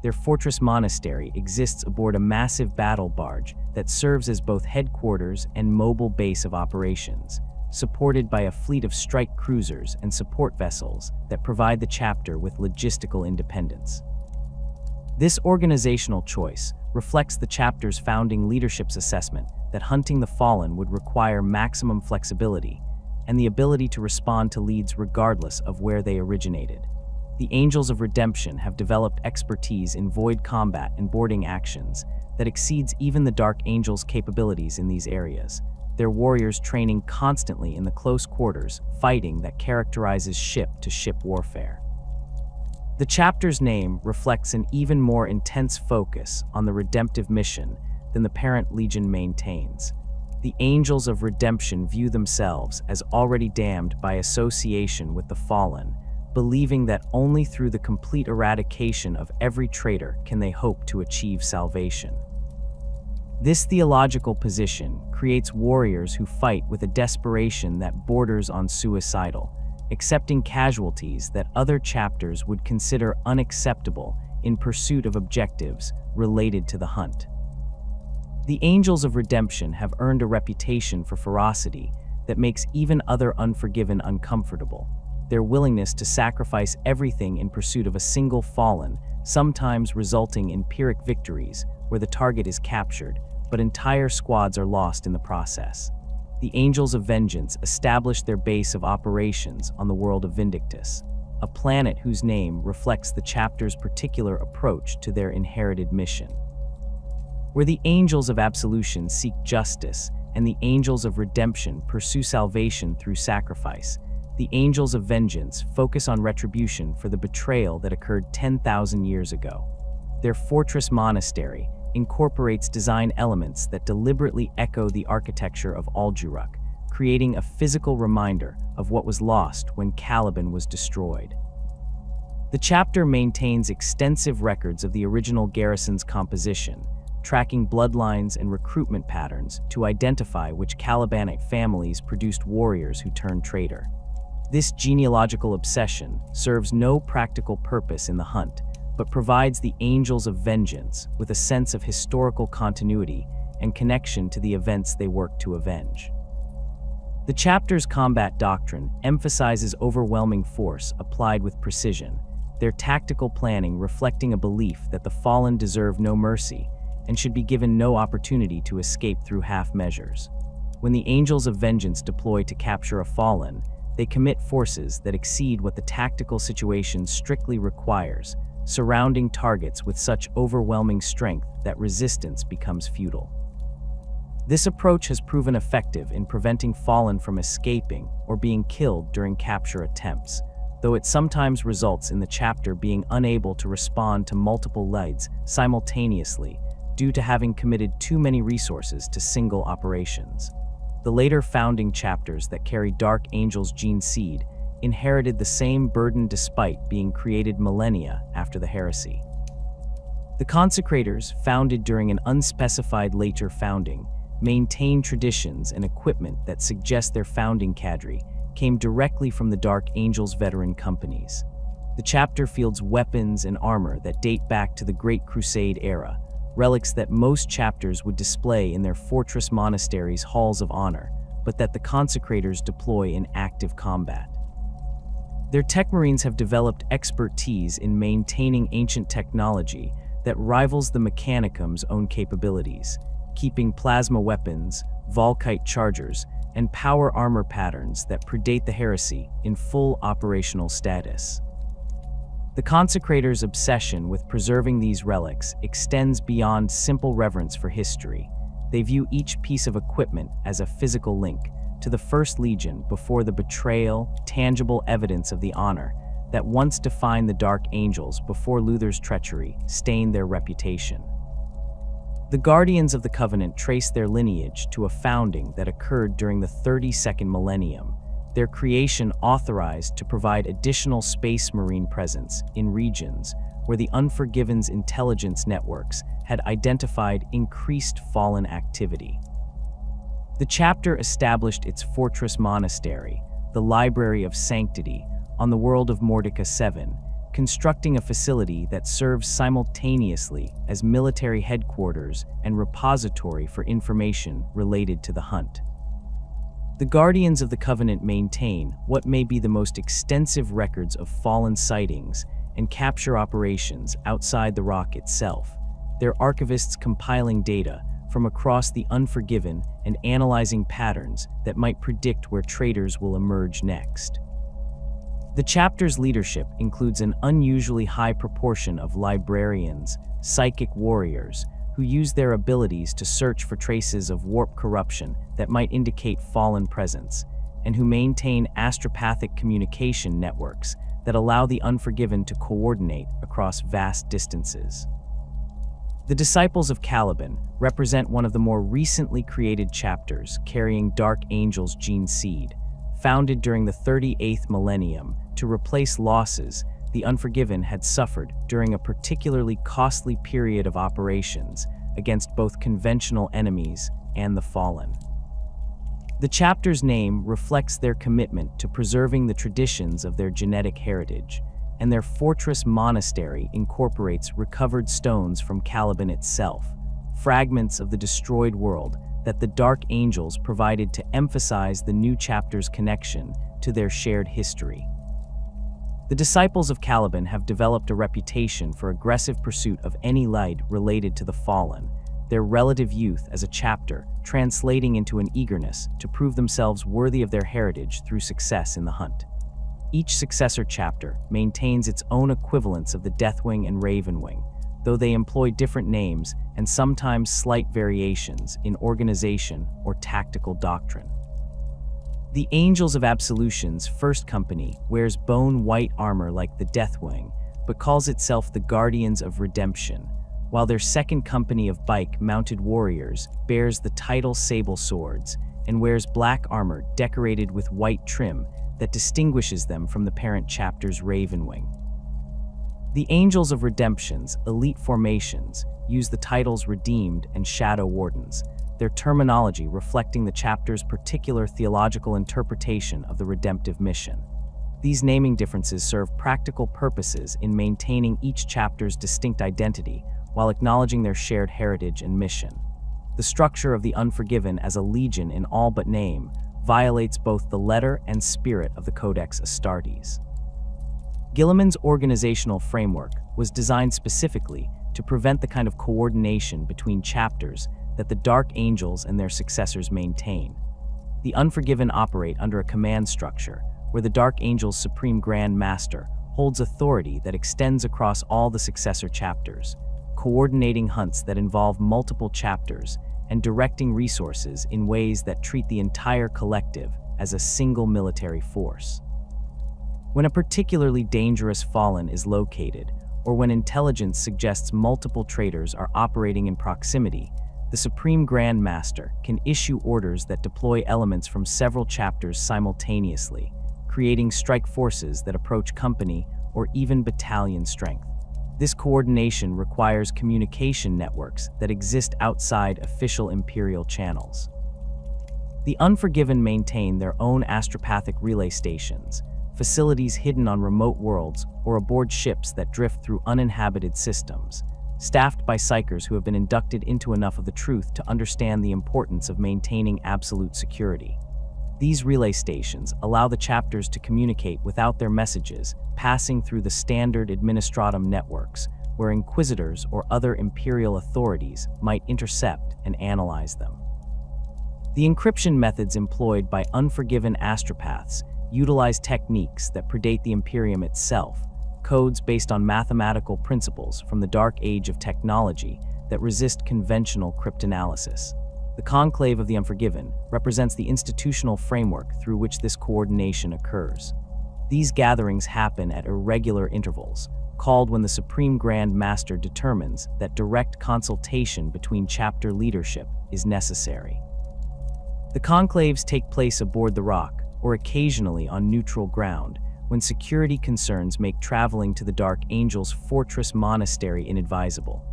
Their fortress monastery exists aboard a massive battle barge that serves as both headquarters and mobile base of operations, supported by a fleet of strike cruisers and support vessels that provide the chapter with logistical independence. This organizational choice reflects the chapter's founding leadership's assessment that hunting the fallen would require maximum flexibility and the ability to respond to leads regardless of where they originated. The Angels of Redemption have developed expertise in void combat and boarding actions that exceeds even the Dark Angels' capabilities in these areas, their warriors training constantly in the close quarters fighting that characterizes ship-to-ship warfare. The chapter's name reflects an even more intense focus on the redemptive mission than the parent legion maintains. The Angels of Redemption view themselves as already damned by association with the fallen, believing that only through the complete eradication of every traitor can they hope to achieve salvation. This theological position creates warriors who fight with a desperation that borders on suicidal, accepting casualties that other chapters would consider unacceptable in pursuit of objectives related to the hunt. The Angels of Redemption have earned a reputation for ferocity that makes even other Unforgiven uncomfortable. Their willingness to sacrifice everything in pursuit of a single fallen, sometimes resulting in Pyrrhic victories where the target is captured, but entire squads are lost in the process. The Angels of Vengeance established their base of operations on the world of Vindictus, a planet whose name reflects the chapter's particular approach to their inherited mission. Where the Angels of Absolution seek justice and the Angels of Redemption pursue salvation through sacrifice, the Angels of Vengeance focus on retribution for the betrayal that occurred 10,000 years ago. Their fortress monastery incorporates design elements that deliberately echo the architecture of Aljuruk, creating a physical reminder of what was lost when Caliban was destroyed. The chapter maintains extensive records of the original garrison's composition, tracking bloodlines and recruitment patterns to identify which Calibanite families produced warriors who turned traitor. This genealogical obsession serves no practical purpose in the hunt, but provides the Angels of Vengeance with a sense of historical continuity and connection to the events they work to avenge. The chapter's combat doctrine emphasizes overwhelming force applied with precision, their tactical planning reflecting a belief that the fallen deserve no mercy and should be given no opportunity to escape through half measures. When the Angels of Vengeance deploy to capture a fallen, they commit forces that exceed what the tactical situation strictly requires, surrounding targets with such overwhelming strength that resistance becomes futile. This approach has proven effective in preventing fallen from escaping or being killed during capture attempts, though it sometimes results in the chapter being unable to respond to multiple leads simultaneously due to having committed too many resources to single operations. The later founding chapters that carry Dark Angel's gene seed inherited the same burden despite being created millennia after the heresy. The consecrators, founded during an unspecified later founding, maintain traditions and equipment that suggest their founding cadre came directly from the Dark Angel's veteran companies. The chapter fields weapons and armor that date back to the Great Crusade era, relics that most chapters would display in their fortress monasteries' halls of honor, but that the consecrators deploy in active combat. Their tech marines have developed expertise in maintaining ancient technology that rivals the Mechanicum's own capabilities, keeping plasma weapons, Volkite chargers, and power armor patterns that predate the heresy in full operational status. The consecrators' obsession with preserving these relics extends beyond simple reverence for history. They view each piece of equipment as a physical link to the First Legion before the betrayal, tangible evidence of the honor that once defined the Dark Angels before Luther's treachery stained their reputation. The Guardians of the Covenant trace their lineage to a founding that occurred during the 32nd millennium, their creation authorized to provide additional space marine presence in regions where the Unforgiven's intelligence networks had identified increased fallen activity. The chapter established its fortress monastery, the Library of Sanctity, on the world of Mordecai 7, constructing a facility that serves simultaneously as military headquarters and repository for information related to the hunt. The Guardians of the Covenant maintain what may be the most extensive records of fallen sightings and capture operations outside the rock itself, their archivists compiling data from across the Unforgiven and analyzing patterns that might predict where traitors will emerge next. The chapter's leadership includes an unusually high proportion of librarians, psychic warriors, who use their abilities to search for traces of warp corruption that might indicate fallen presence, and who maintain astropathic communication networks that allow the Unforgiven to coordinate across vast distances. The Disciples of Caliban represent one of the more recently created chapters carrying Dark Angel's gene seed, founded during the 38th millennium to replace losses the Unforgiven had suffered during a particularly costly period of operations against both conventional enemies and the Fallen. The chapter's name reflects their commitment to preserving the traditions of their genetic heritage, and their fortress monastery incorporates recovered stones from Caliban itself, fragments of the destroyed world that the Dark Angels provided to emphasize the new chapter's connection to their shared history. The Disciples of Caliban have developed a reputation for aggressive pursuit of any light related to the Fallen, their relative youth as a chapter translating into an eagerness to prove themselves worthy of their heritage through success in the hunt. Each Successor chapter maintains its own equivalents of the Deathwing and Ravenwing, though they employ different names and sometimes slight variations in organization or tactical doctrine. The Angels of Absolution's first company wears bone-white armor like the Deathwing, but calls itself the Guardians of Redemption, while their second company of bike-mounted warriors bears the title Sable Swords and wears black armor decorated with white trim that distinguishes them from the parent chapter's Ravenwing. The Angels of Redemption's elite formations use the titles Redeemed and Shadow Wardens, their terminology reflecting the chapter's particular theological interpretation of the redemptive mission. These naming differences serve practical purposes in maintaining each chapter's distinct identity while acknowledging their shared heritage and mission. The structure of the Unforgiven as a legion in all but name violates both the letter and spirit of the Codex Astartes. Gilliman's organizational framework was designed specifically to prevent the kind of coordination between chapters that the Dark Angels and their successors maintain. The Unforgiven operate under a command structure where the Dark Angel's Supreme Grand Master holds authority that extends across all the successor chapters, coordinating hunts that involve multiple chapters and directing resources in ways that treat the entire collective as a single military force. When a particularly dangerous Fallen is located, or when intelligence suggests multiple traitors are operating in proximity, the Supreme Grand Master can issue orders that deploy elements from several chapters simultaneously, creating strike forces that approach company or even battalion strength. This coordination requires communication networks that exist outside official Imperial channels. The Unforgiven maintain their own astropathic relay stations, facilities hidden on remote worlds or aboard ships that drift through uninhabited systems, staffed by psychers who have been inducted into enough of the truth to understand the importance of maintaining absolute security. These relay stations allow the chapters to communicate without their messages passing through the standard administratum networks, where inquisitors or other imperial authorities might intercept and analyze them. The encryption methods employed by Unforgiven astropaths utilize techniques that predate the Imperium itself, codes based on mathematical principles from the dark age of technology that resist conventional cryptanalysis. The Conclave of the Unforgiven represents the institutional framework through which this coordination occurs. These gatherings happen at irregular intervals, called when the Supreme Grand Master determines that direct consultation between chapter leadership is necessary. The conclaves take place aboard the Rock, or occasionally on neutral ground, when security concerns make traveling to the Dark Angel's fortress monastery inadvisable.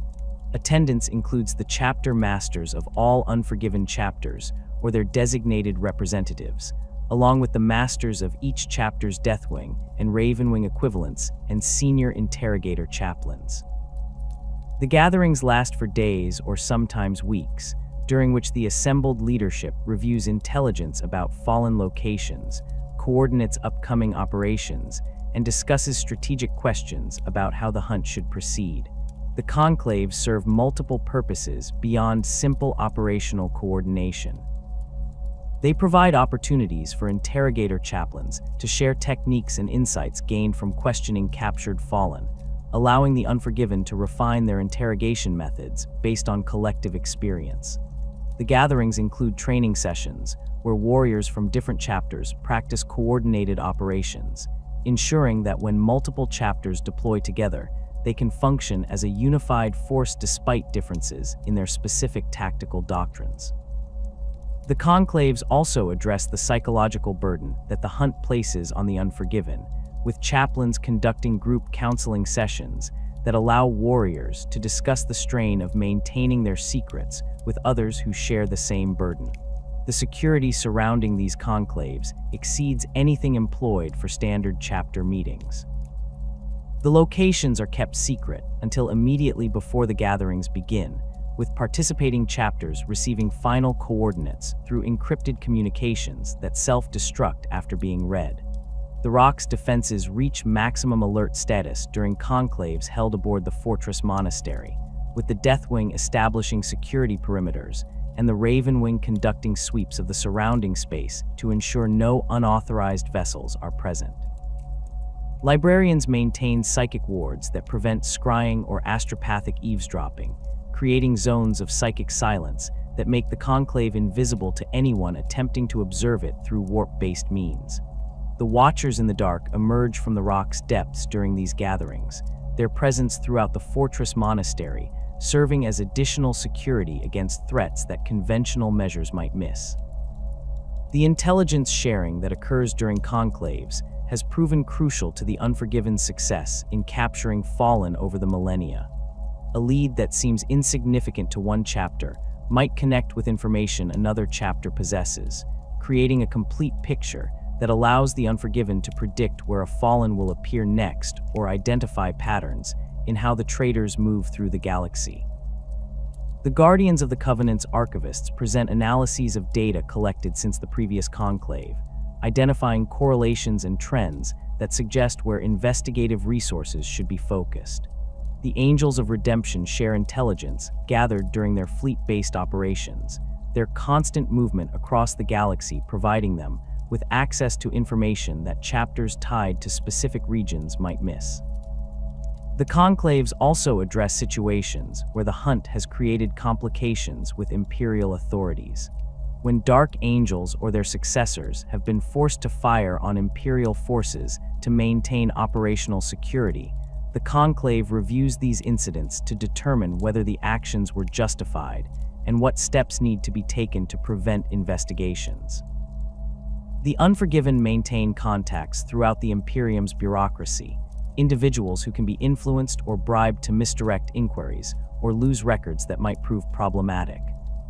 Attendance includes the chapter masters of all Unforgiven chapters, or their designated representatives, along with the masters of each chapter's Deathwing and Ravenwing equivalents and senior interrogator chaplains. The gatherings last for days or sometimes weeks, during which the assembled leadership reviews intelligence about fallen locations, coordinates upcoming operations, and discusses strategic questions about how the hunt should proceed. The conclaves serve multiple purposes beyond simple operational coordination. They provide opportunities for interrogator chaplains to share techniques and insights gained from questioning captured Fallen, allowing the Unforgiven to refine their interrogation methods based on collective experience. The gatherings include training sessions, where warriors from different chapters practice coordinated operations, ensuring that when multiple chapters deploy together, they can function as a unified force despite differences in their specific tactical doctrines. The conclaves also address the psychological burden that the hunt places on the Unforgiven, with chaplains conducting group counseling sessions that allow warriors to discuss the strain of maintaining their secrets with others who share the same burden. The security surrounding these conclaves exceeds anything employed for standard chapter meetings. The locations are kept secret until immediately before the gatherings begin, with participating chapters receiving final coordinates through encrypted communications that self-destruct after being read. The Rock's defenses reach maximum alert status during conclaves held aboard the fortress monastery, with the Deathwing establishing security perimeters and the Ravenwing conducting sweeps of the surrounding space to ensure no unauthorized vessels are present. Librarians maintain psychic wards that prevent scrying or astropathic eavesdropping, creating zones of psychic silence that make the conclave invisible to anyone attempting to observe it through warp-based means. The Watchers in the Dark emerge from the Rock's depths during these gatherings, their presence throughout the fortress monastery serving as additional security against threats that conventional measures might miss. The intelligence sharing that occurs during conclaves has proven crucial to the Unforgiven's success in capturing Fallen over the millennia. A lead that seems insignificant to one chapter might connect with information another chapter possesses, creating a complete picture that allows the Unforgiven to predict where a Fallen will appear next or identify patterns in how the traders move through the galaxy. The Guardians of the Covenant's archivists present analyses of data collected since the previous conclave, identifying correlations and trends that suggest where investigative resources should be focused. The Angels of Redemption share intelligence gathered during their fleet-based operations, their constant movement across the galaxy providing them with access to information that chapters tied to specific regions might miss. The conclaves also address situations where the hunt has created complications with Imperial authorities. When Dark Angels or their successors have been forced to fire on Imperial forces to maintain operational security, the conclave reviews these incidents to determine whether the actions were justified and what steps need to be taken to prevent investigations. The Unforgiven maintain contacts throughout the Imperium's bureaucracy, individuals who can be influenced or bribed to misdirect inquiries or lose records that might prove problematic.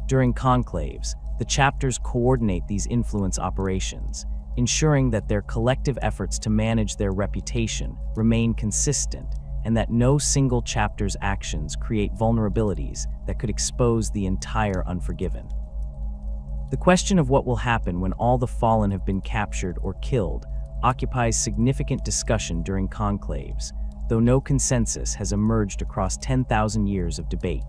During conclaves, the chapters coordinate these influence operations, ensuring that their collective efforts to manage their reputation remain consistent and that no single chapter's actions create vulnerabilities that could expose the entire Unforgiven. The question of what will happen when all the Fallen have been captured or killed occupies significant discussion during conclaves, though no consensus has emerged across 10,000 years of debate.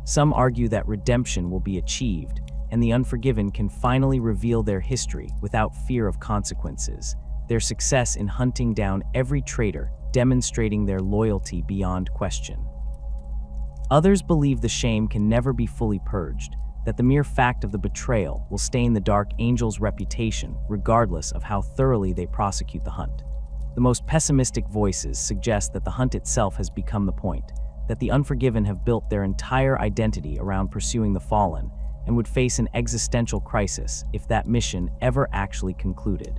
Some argue that redemption will be achieved, and the Unforgiven can finally reveal their history without fear of consequences, their success in hunting down every traitor demonstrating their loyalty beyond question. Others believe the shame can never be fully purged, that the mere fact of the betrayal will stain the Dark Angel's reputation regardless of how thoroughly they prosecute the hunt. The most pessimistic voices suggest that the hunt itself has become the point, that the Unforgiven have built their entire identity around pursuing the Fallen and would face an existential crisis if that mission ever actually concluded.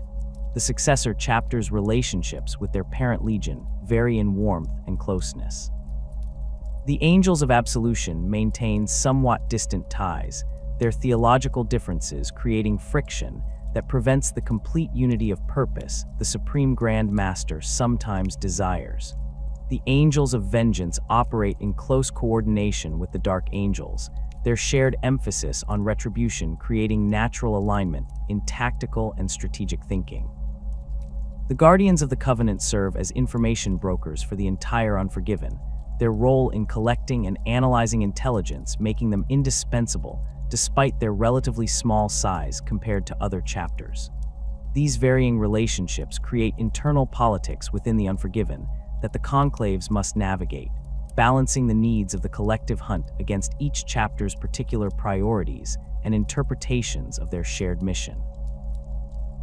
The Successor chapter's relationships with their parent legion vary in warmth and closeness. The Angels of Absolution maintain somewhat distant ties, their theological differences creating friction that prevents the complete unity of purpose the Supreme Grand Master sometimes desires. The Angels of Vengeance operate in close coordination with the Dark Angels, their shared emphasis on retribution creating natural alignment in tactical and strategic thinking. The Guardians of the Covenant serve as information brokers for the entire Unforgiven, their role in collecting and analyzing intelligence making them indispensable despite their relatively small size compared to other chapters. These varying relationships create internal politics within the Unforgiven that the conclaves must navigate, balancing the needs of the collective hunt against each chapter's particular priorities and interpretations of their shared mission.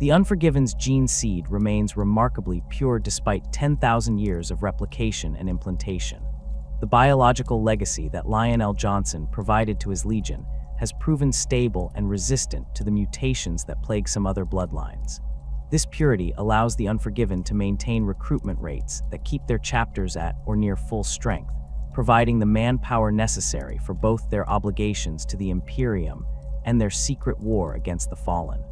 The Unforgiven's gene seed remains remarkably pure despite 10,000 years of replication and implantation. The biological legacy that Lionel Johnson provided to his legion has proven stable and resistant to the mutations that plague some other bloodlines. This purity allows the Unforgiven to maintain recruitment rates that keep their chapters at or near full strength, providing the manpower necessary for both their obligations to the Imperium and their secret war against the Fallen.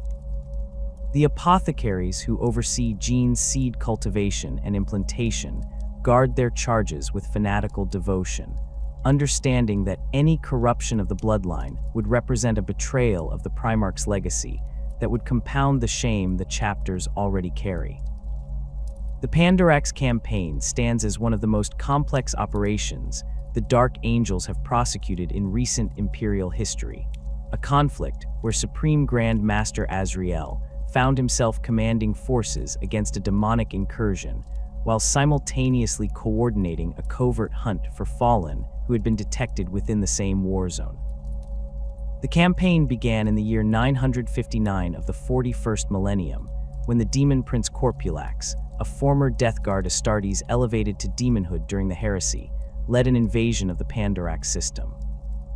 The apothecaries who oversee gene seed cultivation and implantation guard their charges with fanatical devotion, understanding that any corruption of the bloodline would represent a betrayal of the Primarch's legacy that would compound the shame the chapters already carry. The Pandarax campaign stands as one of the most complex operations the Dark Angels have prosecuted in recent Imperial history, a conflict where Supreme Grand Master Azrael found himself commanding forces against a demonic incursion while simultaneously coordinating a covert hunt for Fallen who had been detected within the same war zone. The campaign began in the year 959 of the 41st millennium, when the demon prince Corpulax, a former Death Guard Astartes elevated to demonhood during the heresy, led an invasion of the Pandarax system.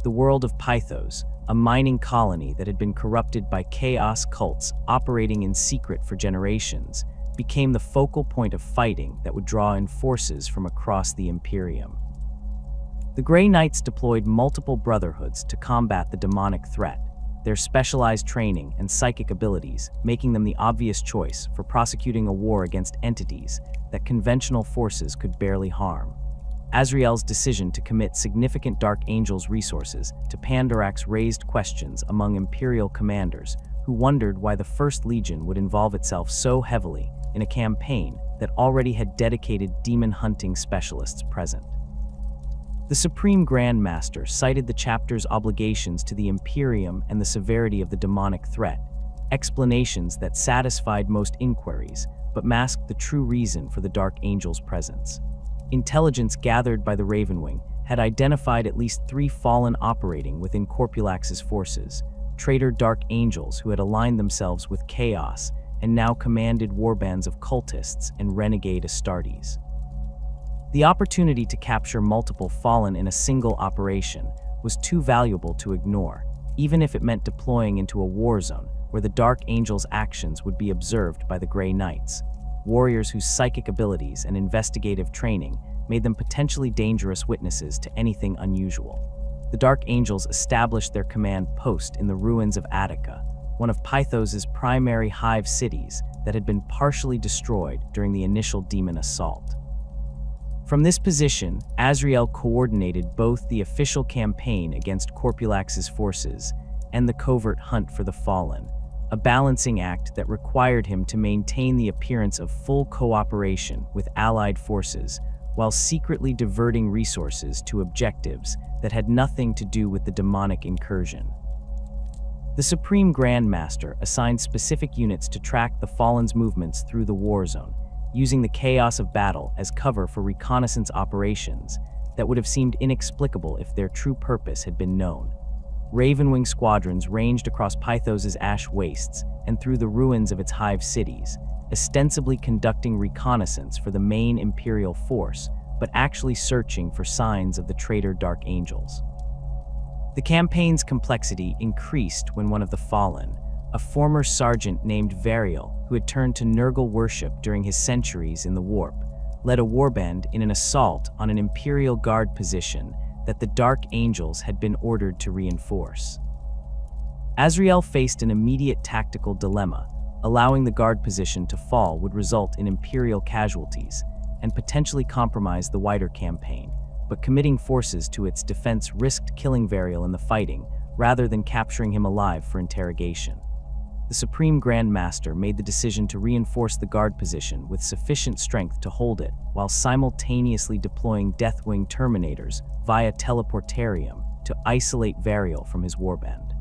The world of Pythos, a mining colony that had been corrupted by chaos cults operating in secret for generations, became the focal point of fighting that would draw in forces from across the Imperium. The Grey Knights deployed multiple brotherhoods to combat the demonic threat, their specialized training and psychic abilities making them the obvious choice for prosecuting a war against entities that conventional forces could barely harm. Azrael's decision to commit significant Dark Angels resources to Pandarax raised questions among Imperial commanders who wondered why the First Legion would involve itself so heavily in a campaign that already had dedicated demon-hunting specialists present. The Supreme Grand Master cited the chapter's obligations to the Imperium and the severity of the demonic threat, explanations that satisfied most inquiries but masked the true reason for the Dark Angels' presence. Intelligence gathered by the Ravenwing had identified at least 3 Fallen operating within Corpulax's forces, traitor Dark Angels who had aligned themselves with Chaos and now commanded warbands of cultists and renegade Astartes. The opportunity to capture multiple Fallen in a single operation was too valuable to ignore, even if it meant deploying into a war zone where the Dark Angels' actions would be observed by the Grey Knights, warriors whose psychic abilities and investigative training made them potentially dangerous witnesses to anything unusual. The Dark Angels established their command post in the ruins of Attica, one of Pythos' primary hive cities that had been partially destroyed during the initial demon assault. From this position, Azrael coordinated both the official campaign against Corpulax's forces and the covert hunt for the Fallen, a balancing act that required him to maintain the appearance of full cooperation with allied forces while secretly diverting resources to objectives that had nothing to do with the demonic incursion. The Supreme Grand Master assigned specific units to track the Fallen's movements through the war zone, using the chaos of battle as cover for reconnaissance operations that would have seemed inexplicable if their true purpose had been known. Ravenwing squadrons ranged across Pythos' ash wastes and through the ruins of its hive cities, ostensibly conducting reconnaissance for the main Imperial force, but actually searching for signs of the traitor Dark Angels. The campaign's complexity increased when one of the Fallen, a former sergeant named Varial who had turned to Nurgle worship during his centuries in the Warp, led a warband in an assault on an Imperial Guard position that the Dark Angels had been ordered to reinforce. Azrael faced an immediate tactical dilemma. Allowing the guard position to fall would result in Imperial casualties and potentially compromise the wider campaign, but committing forces to its defense risked killing Varial in the fighting rather than capturing him alive for interrogation. The Supreme Grand Master made the decision to reinforce the guard position with sufficient strength to hold it while simultaneously deploying Deathwing Terminators via teleportarium to isolate Varial from his warband.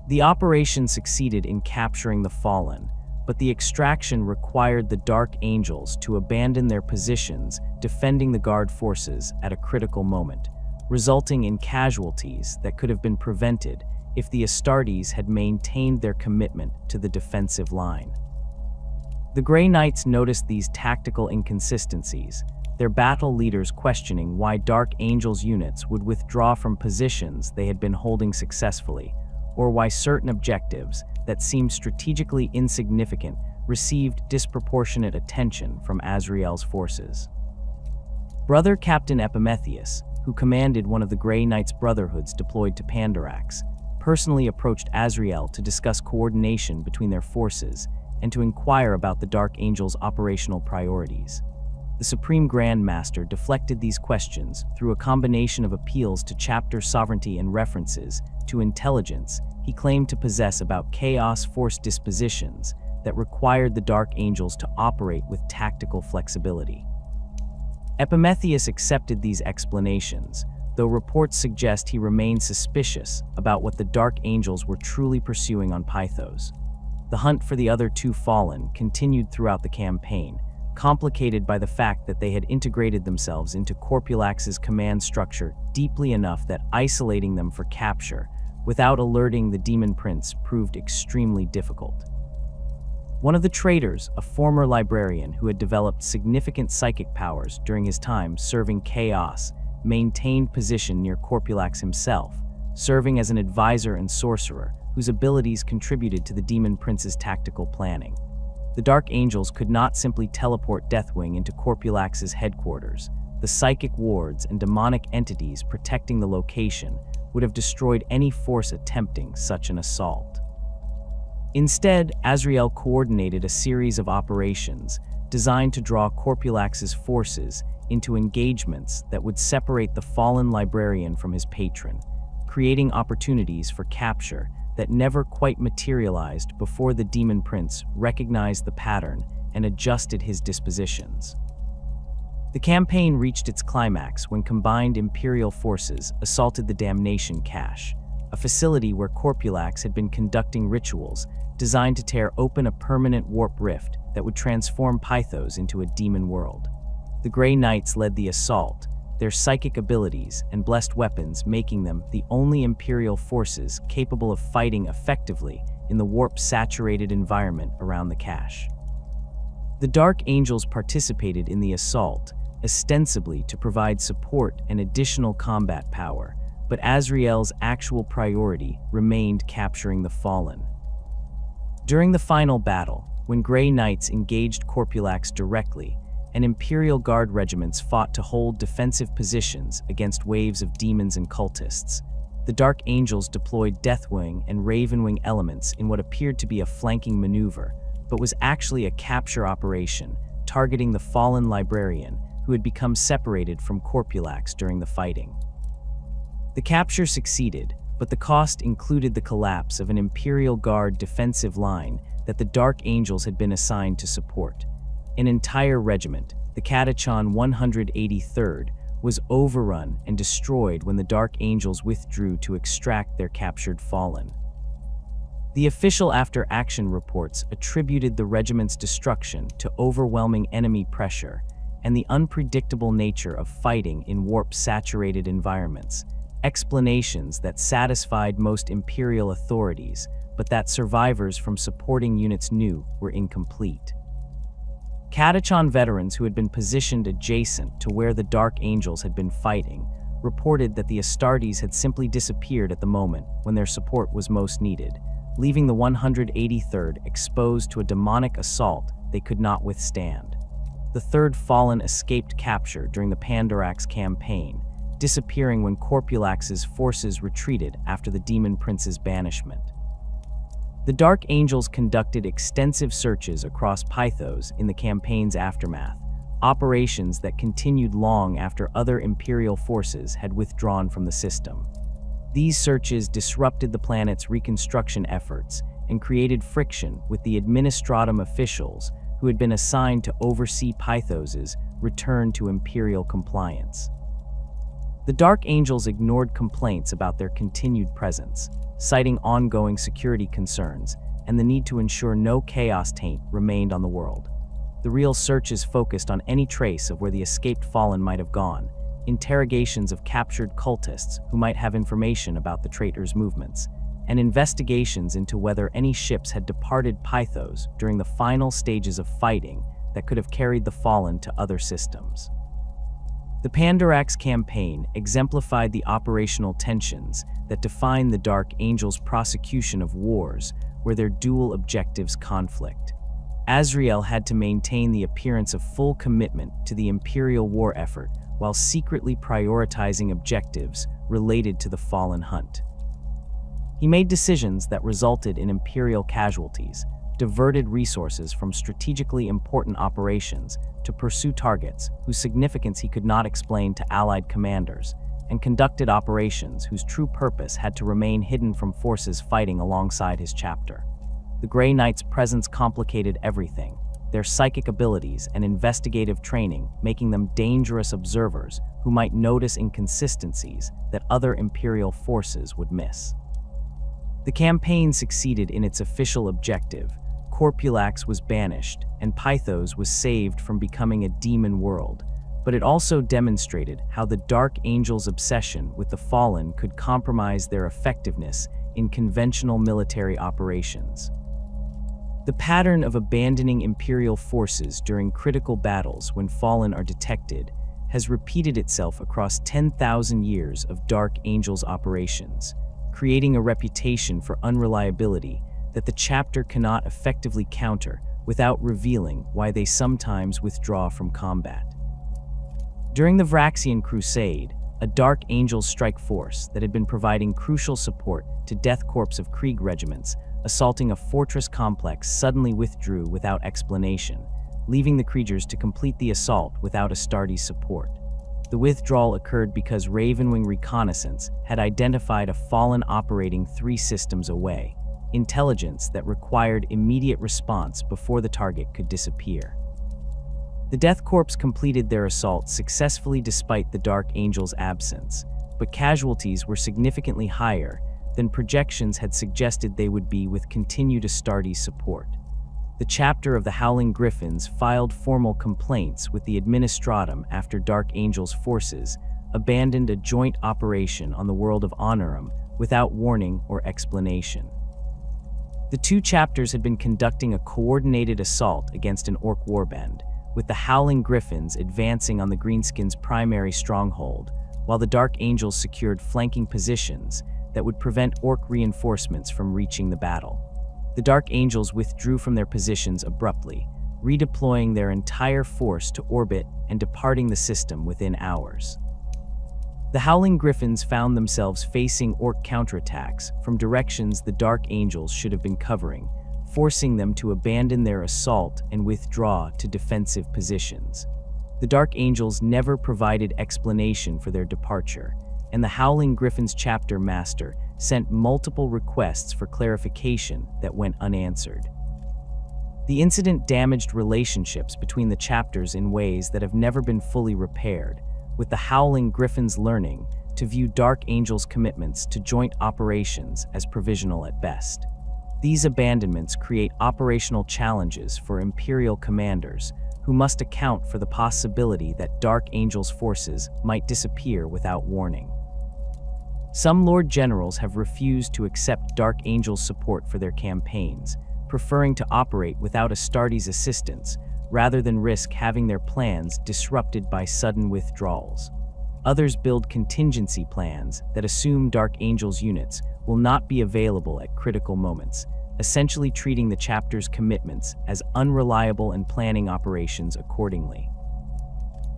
The operation succeeded in capturing the Fallen, but the extraction required the Dark Angels to abandon their positions defending the guard forces at a critical moment, resulting in casualties that could have been prevented if the Astartes had maintained their commitment to the defensive line. The Grey Knights noticed these tactical inconsistencies, their battle leaders questioning why Dark Angel's units would withdraw from positions they had been holding successfully, or why certain objectives that seemed strategically insignificant received disproportionate attention from Azrael's forces. Brother Captain Epimetheus, who commanded one of the Grey Knights' brotherhoods deployed to Pandarax, personally approached Azrael to discuss coordination between their forces and to inquire about the Dark Angel's operational priorities. The Supreme Grand Master deflected these questions through a combination of appeals to chapter sovereignty and references to intelligence he claimed to possess about chaos force dispositions that required the Dark Angels to operate with tactical flexibility. Epimetheus accepted these explanations, though reports suggest he remained suspicious about what the Dark Angels were truly pursuing on Pythos. The hunt for the other two Fallen continued throughout the campaign, complicated by the fact that they had integrated themselves into Corpulax's command structure deeply enough that isolating them for capture without alerting the Demon Prince proved extremely difficult. One of the traitors, a former librarian who had developed significant psychic powers during his time serving Chaos, maintained position near Corpulax himself, serving as an advisor and sorcerer whose abilities contributed to the Demon Prince's tactical planning. The Dark Angels could not simply teleport Deathwing into Corpulax's headquarters. The psychic wards and demonic entities protecting the location would have destroyed any force attempting such an assault. Instead, Azrael coordinated a series of operations designed to draw Corpulax's forces into engagements that would separate the fallen librarian from his patron, creating opportunities for capture that never quite materialized before the Demon Prince recognized the pattern and adjusted his dispositions. The campaign reached its climax when combined Imperial forces assaulted the Damnation Cache, a facility where Corpulax had been conducting rituals designed to tear open a permanent warp rift that would transform Pythos into a demon world. The Grey Knights led the assault, their psychic abilities and blessed weapons making them the only Imperial forces capable of fighting effectively in the warp-saturated environment around the cache. The Dark Angels participated in the assault, ostensibly to provide support and additional combat power, but Azrael's actual priority remained capturing the Fallen. During the final battle, when Grey Knights engaged Corpulax directly, and Imperial Guard regiments fought to hold defensive positions against waves of demons and cultists, the Dark Angels deployed Deathwing and Ravenwing elements in what appeared to be a flanking maneuver, but was actually a capture operation targeting the fallen librarian who had become separated from Corpulax during the fighting. The capture succeeded, but the cost included the collapse of an Imperial Guard defensive line that the Dark Angels had been assigned to support. An entire regiment, the Catachan 183rd, was overrun and destroyed when the Dark Angels withdrew to extract their captured Fallen. The official after-action reports attributed the regiment's destruction to overwhelming enemy pressure and the unpredictable nature of fighting in warp-saturated environments, explanations that satisfied most Imperial authorities, but that survivors from supporting units knew were incomplete. Catachan veterans who had been positioned adjacent to where the Dark Angels had been fighting reported that the Astartes had simply disappeared at the moment when their support was most needed, leaving the 183rd exposed to a demonic assault they could not withstand. The third Fallen escaped capture during the Pandarax campaign, disappearing when Corpulax's forces retreated after the Demon Prince's banishment. The Dark Angels conducted extensive searches across Pythos in the campaign's aftermath, operations that continued long after other Imperial forces had withdrawn from the system. These searches disrupted the planet's reconstruction efforts and created friction with the Administratum officials who had been assigned to oversee Pythos's return to Imperial compliance. The Dark Angels ignored complaints about their continued presence, citing ongoing security concerns and the need to ensure no chaos taint remained on the world. The real searches focused on any trace of where the escaped Fallen might have gone, interrogations of captured cultists who might have information about the traitors' movements, and investigations into whether any ships had departed Pythos during the final stages of fighting that could have carried the Fallen to other systems. The Pandarax campaign exemplified the operational tensions that define the Dark Angels' prosecution of wars where their dual objectives conflict. Azrael had to maintain the appearance of full commitment to the Imperial war effort while secretly prioritizing objectives related to the Fallen hunt. He made decisions that resulted in Imperial casualties, diverted resources from strategically important operations to pursue targets whose significance he could not explain to Allied commanders, and conducted operations whose true purpose had to remain hidden from forces fighting alongside his chapter. The Grey Knight's presence complicated everything, their psychic abilities and investigative training making them dangerous observers who might notice inconsistencies that other Imperial forces would miss. The campaign succeeded in its official objective. Corpulax was banished, and Pythos was saved from becoming a demon world, but it also demonstrated how the Dark Angels' obsession with the Fallen could compromise their effectiveness in conventional military operations. The pattern of abandoning Imperial forces during critical battles when Fallen are detected has repeated itself across 10,000 years of Dark Angels operations, creating a reputation for unreliability that the chapter cannot effectively counter without revealing why they sometimes withdraw from combat. During the Vraxian Crusade, a Dark Angels strike force that had been providing crucial support to Death Corps of Krieg regiments assaulting a fortress complex suddenly withdrew without explanation, leaving the Kriegers to complete the assault without Astartes' support. The withdrawal occurred because Ravenwing reconnaissance had identified a Fallen operating 3 systems away, intelligence that required immediate response before the target could disappear. The Death Corps completed their assault successfully despite the Dark Angels' absence, but casualties were significantly higher than projections had suggested they would be with continued Astartes support. The chapter of the Howling Griffins filed formal complaints with the Administratum after Dark Angels' forces abandoned a joint operation on the world of Honorum without warning or explanation. The 2 chapters had been conducting a coordinated assault against an Orc warband, with the Howling Griffins advancing on the Greenskins' primary stronghold, while the Dark Angels secured flanking positions that would prevent Orc reinforcements from reaching the battle. The Dark Angels withdrew from their positions abruptly, redeploying their entire force to orbit and departing the system within hours. The Howling Griffins found themselves facing Orc counterattacks from directions the Dark Angels should have been covering, forcing them to abandon their assault and withdraw to defensive positions. The Dark Angels never provided explanation for their departure, and the Howling Griffins chapter master sent multiple requests for clarification that went unanswered. The incident damaged relationships between the chapters in ways that have never been fully repaired, with the Howling Griffins learning to view Dark Angels' commitments to joint operations as provisional at best. These abandonments create operational challenges for Imperial commanders who must account for the possibility that Dark Angels' forces might disappear without warning. Some Lord Generals have refused to accept Dark Angels' support for their campaigns, preferring to operate without Astartes' assistance rather than risk having their plans disrupted by sudden withdrawals. Others build contingency plans that assume Dark Angels units will not be available at critical moments, essentially treating the chapter's commitments as unreliable and planning operations accordingly.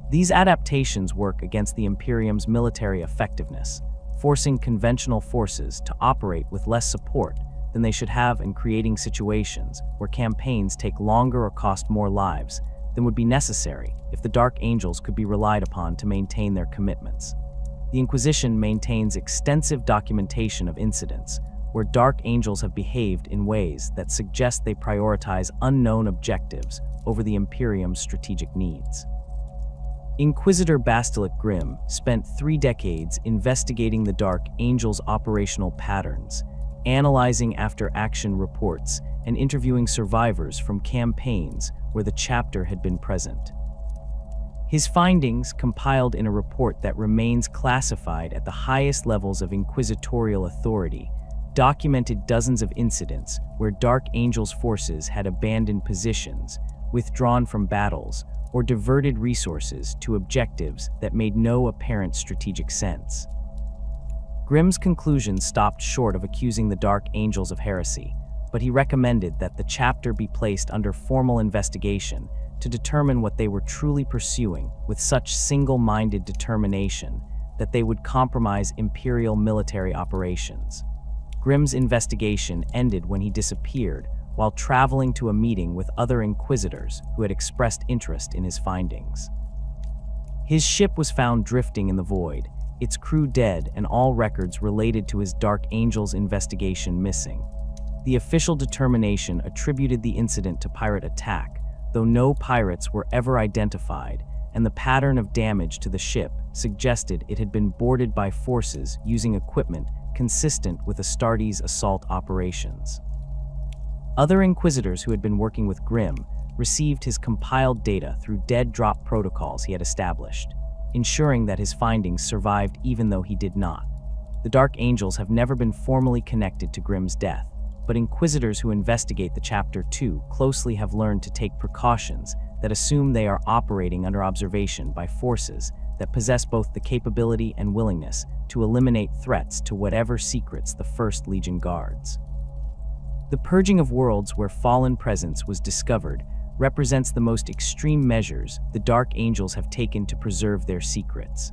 These adaptations work against the Imperium's military effectiveness, forcing conventional forces to operate with less support than they should have and creating situations where campaigns take longer or cost more lives than would be necessary if the Dark Angels could be relied upon to maintain their commitments. The Inquisition maintains extensive documentation of incidents where Dark Angels have behaved in ways that suggest they prioritize unknown objectives over the Imperium's strategic needs. Inquisitor Bastilic Grimm spent 3 decades investigating the Dark Angels' operational patterns, analyzing after-action reports, and interviewing survivors from campaigns where the chapter had been present. His findings, compiled in a report that remains classified at the highest levels of inquisitorial authority, documented dozens of incidents where Dark Angel's forces had abandoned positions, withdrawn from battles, or diverted resources to objectives that made no apparent strategic sense. Grimm's conclusion stopped short of accusing the Dark Angels of heresy, but he recommended that the chapter be placed under formal investigation to determine what they were truly pursuing with such single-minded determination that they would compromise Imperial military operations. Grimm's investigation ended when he disappeared while traveling to a meeting with other Inquisitors who had expressed interest in his findings. His ship was found drifting in the void, its crew dead and all records related to his Dark Angel's investigation missing. The official determination attributed the incident to pirate attack, though no pirates were ever identified, and the pattern of damage to the ship suggested it had been boarded by forces using equipment consistent with Astartes' assault operations. Other Inquisitors who had been working with Grimm received his compiled data through dead drop protocols he had established, ensuring that his findings survived even though he did not. The Dark Angels have never been formally connected to Grimm's death, but Inquisitors who investigate the Chapter 2 closely have learned to take precautions that assume they are operating under observation by forces that possess both the capability and willingness to eliminate threats to whatever secrets the First Legion guards. The purging of worlds where fallen presence was discovered represents the most extreme measures the Dark Angels have taken to preserve their secrets.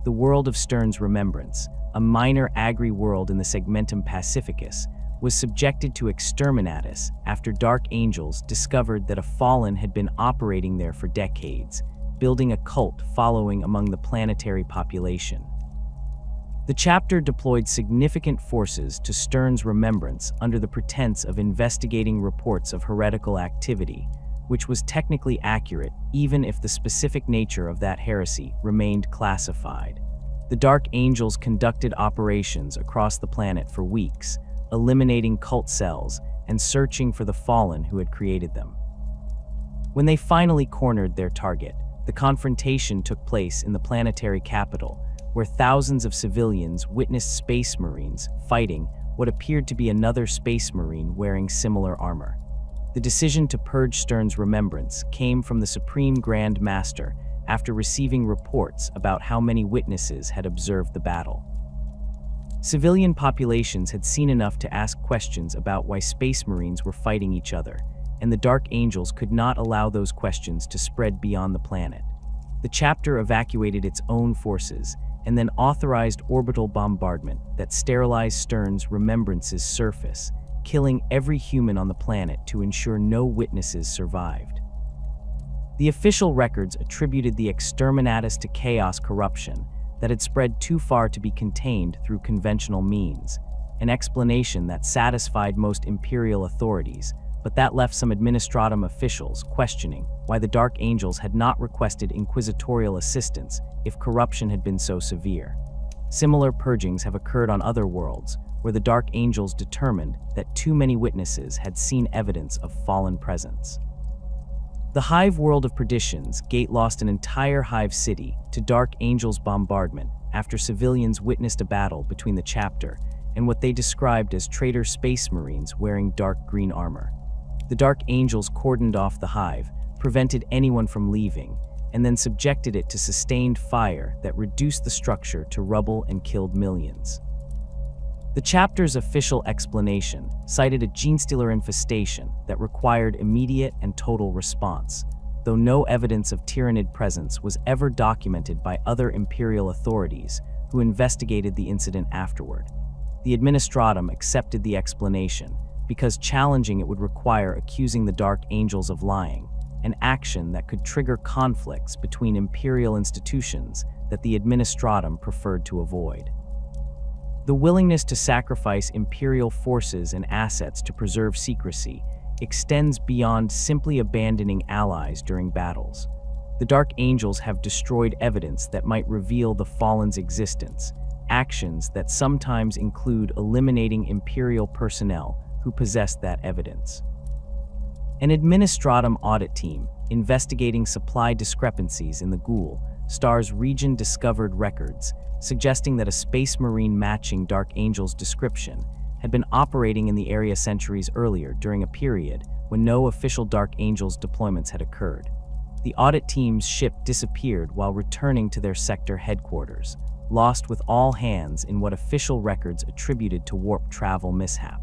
The world of Stern's Remembrance, a minor agri-world in the Segmentum Pacificus, was subjected to exterminatus after Dark Angels discovered that a Fallen had been operating there for decades, building a cult following among the planetary population. The chapter deployed significant forces to Stern's Remembrance under the pretense of investigating reports of heretical activity, which was technically accurate even if the specific nature of that heresy remained classified. The Dark Angels conducted operations across the planet for weeks, eliminating cult cells and searching for the Fallen who had created them. When they finally cornered their target, the confrontation took place in the planetary capital, where thousands of civilians witnessed Space Marines fighting what appeared to be another Space Marine wearing similar armor. The decision to purge Stern's Remembrance came from the Supreme Grand Master after receiving reports about how many witnesses had observed the battle. Civilian populations had seen enough to ask questions about why Space Marines were fighting each other, and the Dark Angels could not allow those questions to spread beyond the planet. The chapter evacuated its own forces and then authorized orbital bombardment that sterilized Stern's Remembrance's surface, killing every human on the planet to ensure no witnesses survived. The official records attributed the exterminatus to chaos corruption that had spread too far to be contained through conventional means, an explanation that satisfied most Imperial authorities, but that left some administratum officials questioning why the Dark Angels had not requested inquisitorial assistance if corruption had been so severe. Similar purgings have occurred on other worlds, where the Dark Angels determined that too many witnesses had seen evidence of fallen presence. The Hive world of Perditions Gate lost an entire Hive city to Dark Angels' bombardment after civilians witnessed a battle between the chapter and what they described as traitor Space Marines wearing dark green armor. The Dark Angels cordoned off the Hive, prevented anyone from leaving, and then subjected it to sustained fire that reduced the structure to rubble and killed millions. The chapter's official explanation cited a genestealer infestation that required immediate and total response, though no evidence of Tyrannid presence was ever documented by other Imperial authorities who investigated the incident afterward. The administratum accepted the explanation because challenging it would require accusing the Dark Angels of lying, an action that could trigger conflicts between Imperial institutions that the administratum preferred to avoid. The willingness to sacrifice Imperial forces and assets to preserve secrecy extends beyond simply abandoning allies during battles. The Dark Angels have destroyed evidence that might reveal the Fallen's existence, actions that sometimes include eliminating Imperial personnel who possess that evidence. An administratum audit team investigating supply discrepancies in the Ghoul Star's region discovered records suggesting that a Space Marine matching Dark Angel's description had been operating in the area centuries earlier during a period when no official Dark Angels deployments had occurred. The audit team's ship disappeared while returning to their sector headquarters, lost with all hands in what official records attributed to warp travel mishap.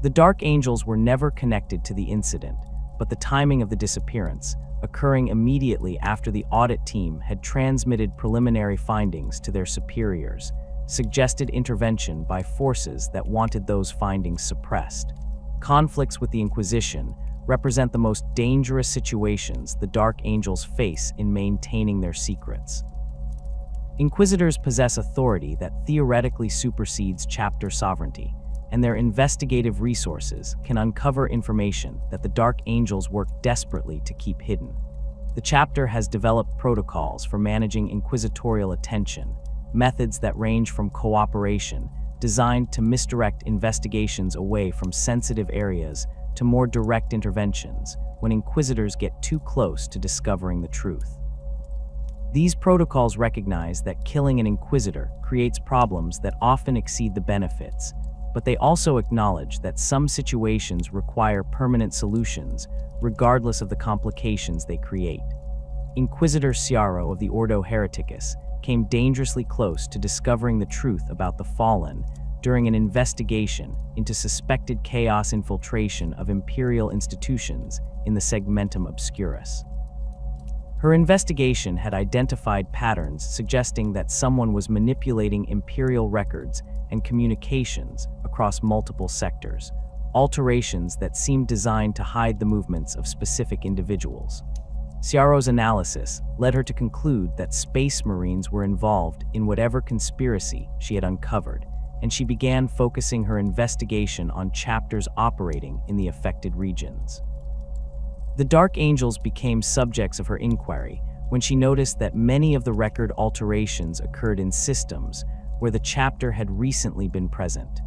The Dark Angels were never connected to the incident, but the timing of the disappearance, occurring immediately after the audit team had transmitted preliminary findings to their superiors, suggested intervention by forces that wanted those findings suppressed. Conflicts with the Inquisition represent the most dangerous situations the Dark Angels face in maintaining their secrets. Inquisitors possess authority that theoretically supersedes chapter sovereignty, and their investigative resources can uncover information that the Dark Angels work desperately to keep hidden. The chapter has developed protocols for managing inquisitorial attention, methods that range from cooperation, designed to misdirect investigations away from sensitive areas, to more direct interventions when inquisitors get too close to discovering the truth. These protocols recognize that killing an inquisitor creates problems that often exceed the benefits, but they also acknowledge that some situations require permanent solutions, regardless of the complications they create. Inquisitor Ciaro of the Ordo Hereticus came dangerously close to discovering the truth about the Fallen during an investigation into suspected chaos infiltration of Imperial institutions in the Segmentum Obscurus. Her investigation had identified patterns suggesting that someone was manipulating Imperial records and communications across multiple sectors, alterations that seemed designed to hide the movements of specific individuals. Ciaro's analysis led her to conclude that Space Marines were involved in whatever conspiracy she had uncovered, and she began focusing her investigation on chapters operating in the affected regions. The Dark Angels became subjects of her inquiry when she noticed that many of the record alterations occurred in systems where the chapter had recently been present.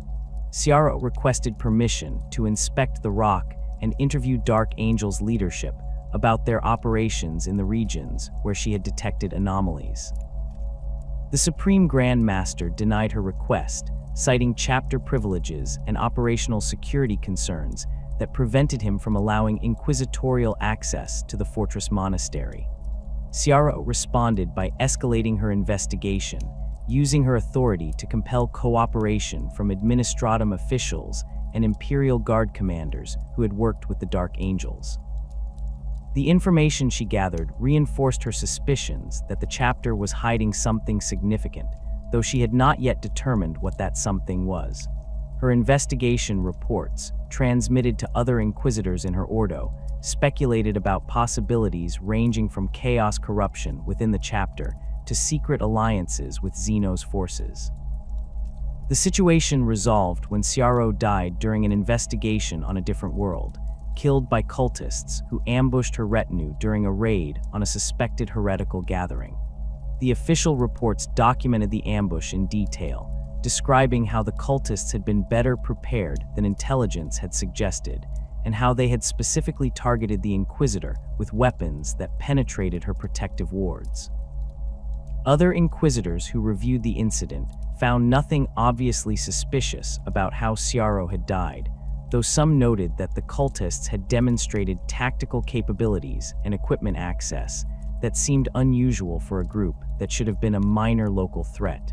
Ciaro requested permission to inspect the rock and interview Dark Angels leadership about their operations in the regions where she had detected anomalies. The Supreme Grand Master denied her request, citing chapter privileges and operational security concerns that prevented him from allowing inquisitorial access to the fortress monastery. Ciaro responded by escalating her investigation, using her authority to compel cooperation from administratum officials and Imperial Guard commanders who had worked with the Dark Angels. The information she gathered reinforced her suspicions that the chapter was hiding something significant, though she had not yet determined what that something was. Her investigation reports, transmitted to other inquisitors in her ordo, speculated about possibilities ranging from chaos corruption within the chapter to secret alliances with Xeno's forces. The situation resolved when Ciaro died during an investigation on a different world, killed by cultists who ambushed her retinue during a raid on a suspected heretical gathering. The official reports documented the ambush in detail, describing how the cultists had been better prepared than intelligence had suggested, and how they had specifically targeted the Inquisitor with weapons that penetrated her protective wards. Other Inquisitors who reviewed the incident found nothing obviously suspicious about how Ciaro had died, though some noted that the cultists had demonstrated tactical capabilities and equipment access that seemed unusual for a group that should have been a minor local threat.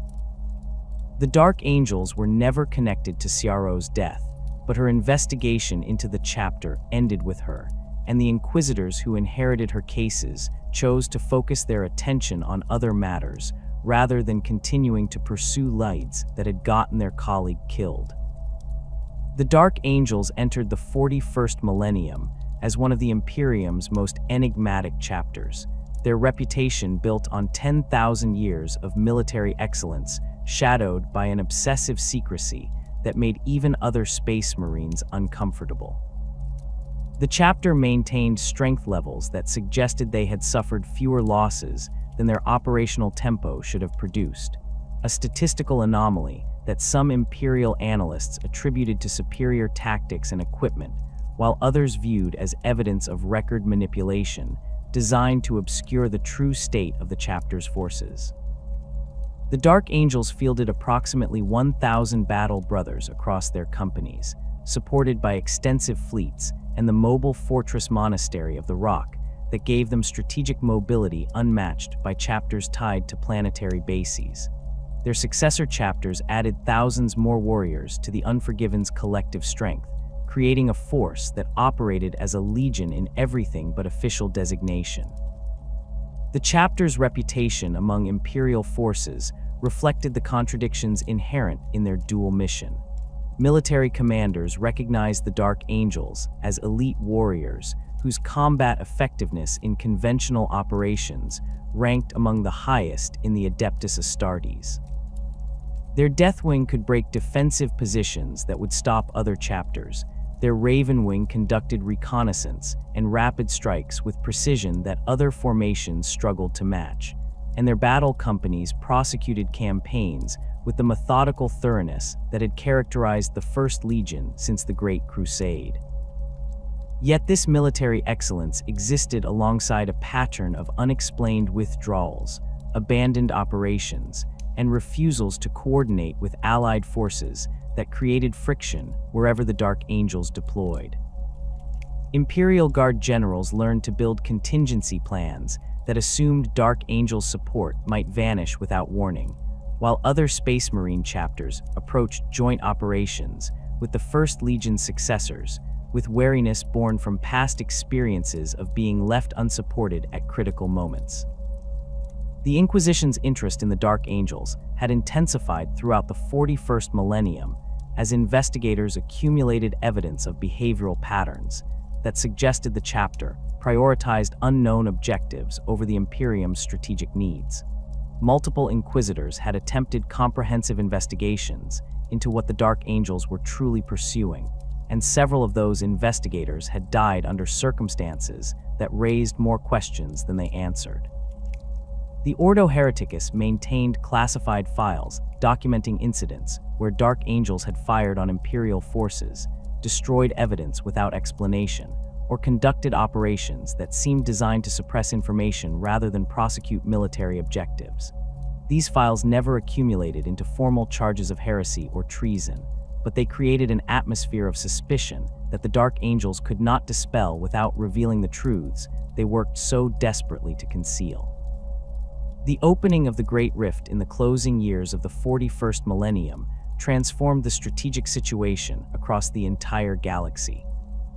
The Dark Angels were never connected to Ciaro's death, but her investigation into the chapter ended with her, and the Inquisitors who inherited her cases chose to focus their attention on other matters rather than continuing to pursue leads that had gotten their colleague killed. The Dark Angels entered the 41st millennium as one of the Imperium's most enigmatic chapters, their reputation built on 10,000 years of military excellence, shadowed by an obsessive secrecy that made even other Space Marines uncomfortable. The chapter maintained strength levels that suggested they had suffered fewer losses than their operational tempo should have produced, a statistical anomaly that some Imperial analysts attributed to superior tactics and equipment, while others viewed as evidence of record manipulation designed to obscure the true state of the chapter's forces. The Dark Angels fielded approximately 1,000 battle brothers across their companies, supported by extensive fleets and the mobile fortress monastery of the Rock that gave them strategic mobility unmatched by chapters tied to planetary bases. Their successor chapters added thousands more warriors to the Unforgiven's collective strength, creating a force that operated as a legion in everything but official designation. The chapter's reputation among Imperial forces reflected the contradictions inherent in their dual mission. Military commanders recognized the Dark Angels as elite warriors whose combat effectiveness in conventional operations ranked among the highest in the Adeptus Astartes. Their Deathwing could break defensive positions that would stop other chapters. Their Raven Wing conducted reconnaissance and rapid strikes with precision that other formations struggled to match, and their battle companies prosecuted campaigns with the methodical thoroughness that had characterized the First Legion since the Great Crusade. Yet this military excellence existed alongside a pattern of unexplained withdrawals, abandoned operations, and refusals to coordinate with allied forces that created friction wherever the Dark Angels deployed. Imperial Guard generals learned to build contingency plans that assumed Dark Angel support might vanish without warning, while other Space Marine chapters approached joint operations with the First Legion's successors, with wariness born from past experiences of being left unsupported at critical moments. The Inquisition's interest in the Dark Angels had intensified throughout the 41st millennium as investigators accumulated evidence of behavioral patterns that suggested the chapter prioritized unknown objectives over the Imperium's strategic needs. Multiple inquisitors had attempted comprehensive investigations into what the Dark Angels were truly pursuing, and several of those investigators had died under circumstances that raised more questions than they answered. The Ordo Hereticus maintained classified files documenting incidents where Dark Angels had fired on Imperial forces, destroyed evidence without explanation, or conducted operations that seemed designed to suppress information rather than prosecute military objectives. These files never accumulated into formal charges of heresy or treason, but they created an atmosphere of suspicion that the Dark Angels could not dispel without revealing the truths they worked so desperately to conceal. The opening of the Great Rift in the closing years of the 41st millennium transformed the strategic situation across the entire galaxy.